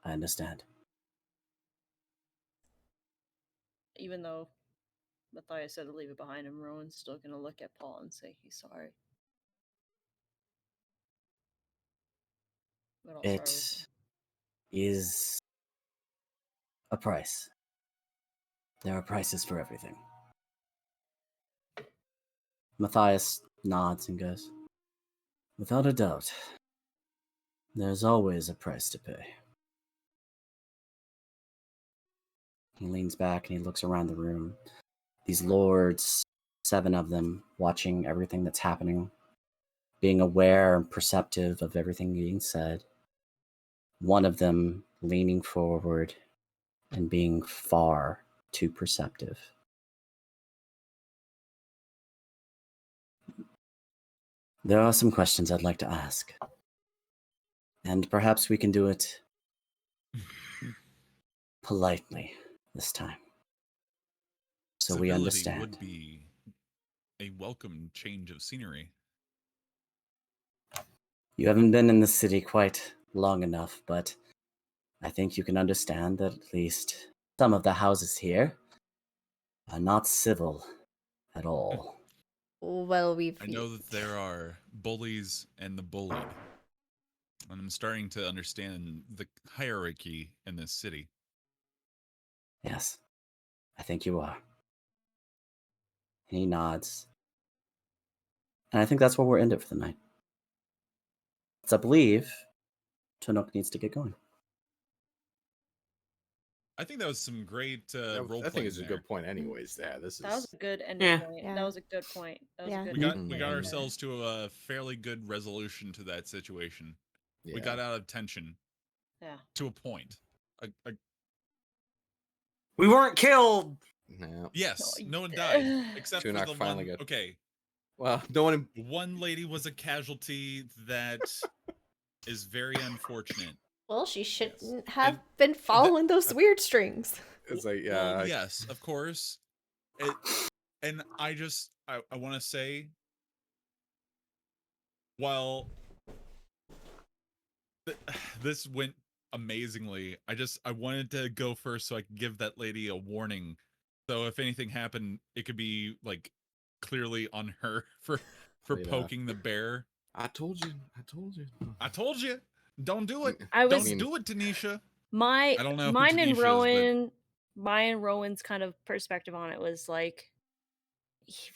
I understand. Even though Matthias said to leave it behind him, Rowan's still gonna look at Paul and say he's sorry. But I'll sorry with him. It is a price. There are prices for everything. Matthias nods and goes, without a doubt, there's always a price to pay. He leans back and he looks around the room. These lords, 7 of them, watching everything that's happening, being aware and perceptive of everything being said. One of them leaning forward and being far too perceptive. There are some questions I'd like to ask. And perhaps we can do it politely this time. So we Civility understand. would be a welcome change of scenery. You haven't been in the city quite long enough, but I think you can understand that at least some of the houses here are not civil at all. Well, we've. I know that there are bullies and the bullied. And I'm starting to understand the hierarchy in this city. Yes, I think you are. And he nods. And I think that's where we'll end it for the night. So I believe Tunuk needs to get going. I think that was some great role I think playing it's a there. good point, anyways. Yeah, this is. That was a good ending Yeah. point. Yeah. That was a good point. That was Yeah. a good We got ending we point got right there. ourselves to a fairly good resolution to that situation. Yeah. We got out of tension Yeah. to a point. We weren't killed. No. Yes, no one died except for Tunok the finally one. got- Okay, Well, no one. one lady was a casualty that is very unfortunate. Well, she shouldn't Yes. have And been following those weird strings. It's like, Well, yeah. yes, of course. And I want to say, while this went amazingly, I wanted to go first so I could give that lady a warning. So if anything happened, it could be like clearly on her for Yeah. poking the bear. I told you. I told you. I told you, don't do it. I was Don't do it, Tanisha. my I don't know who mine and Tanisha is, but- Rowan. Mine and Rowan's kind of perspective on it was like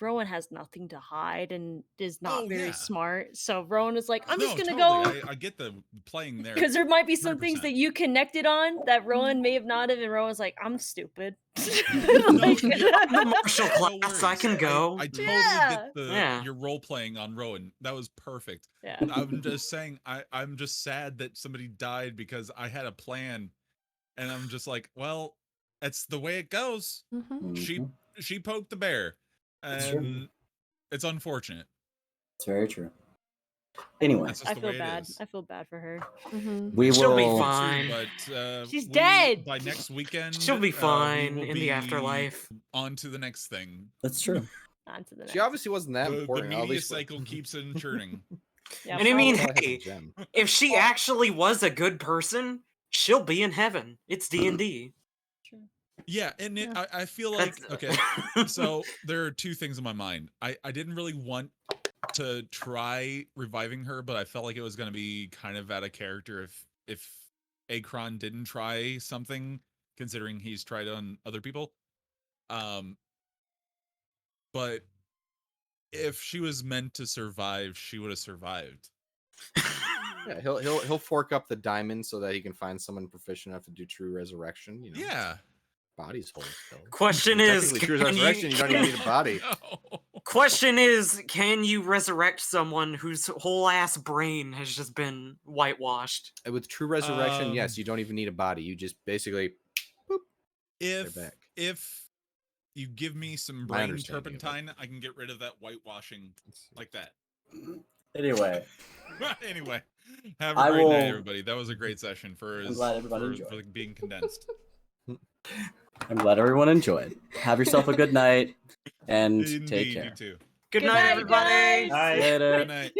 Rowan has nothing to hide and is not Oh, very yeah. smart. So Rowan was like, I'm No, just gonna totally. go I get the playing there. because there might be some things 100%. that you connected on that Rowan may have not have, and Rowan's like, I'm stupid. Like- I'm the martial No class. I worries. can go. I totally Yeah. get Yeah. your role playing on Rowan. That was perfect. Yeah. I'm just saying, I'm just sad that somebody died because I had a plan, and I'm just like, well, that's the way it goes. Mm-hmm. She poked the bear, That's true. and it's unfortunate. It's very true. Anyway, That's just I the feel way bad. it is. I feel bad for her. Mm-hmm. we She'll be will. fine. But She's dead. By next weekend. She'll be we fine will in the be afterlife. On to the next thing. That's true. On to the next. She obviously wasn't that The important. At media least cycle keeps on churning. Yeah, And I mean, Probably has a hey, gem. if she actually was a good person, she'll be in heaven. It's D&D. True. Yeah, and Yeah. I feel like, That's- okay, so there are two things in my mind. I didn't really want to try reviving her, but I felt like it was going to be kind of out of character if Akron didn't try something, considering he's tried on other people. But if she was meant to survive, she would have survived. Yeah, he'll fork up the diamond so that he can find someone proficient enough to do true resurrection. You know, Yeah. body's whole still. Question is, Technically, true can resurrection, you don't even need a body. No. Question is, can you resurrect someone whose whole ass brain has just been whitewashed? With true resurrection, yes, Um, you don't even need a body. You just basically If back. if you give me some My brain understanding of it. turpentine, I can get rid of that whitewashing like that. Anyway, Anyway, have a I great will- night, everybody. That was a great session for I'm glad everybody enjoyed. for being condensed. I'm glad everyone enjoyed. Have yourself a good night and Indeed, take you care. too. Good night, everybody. guys. Later. Good night.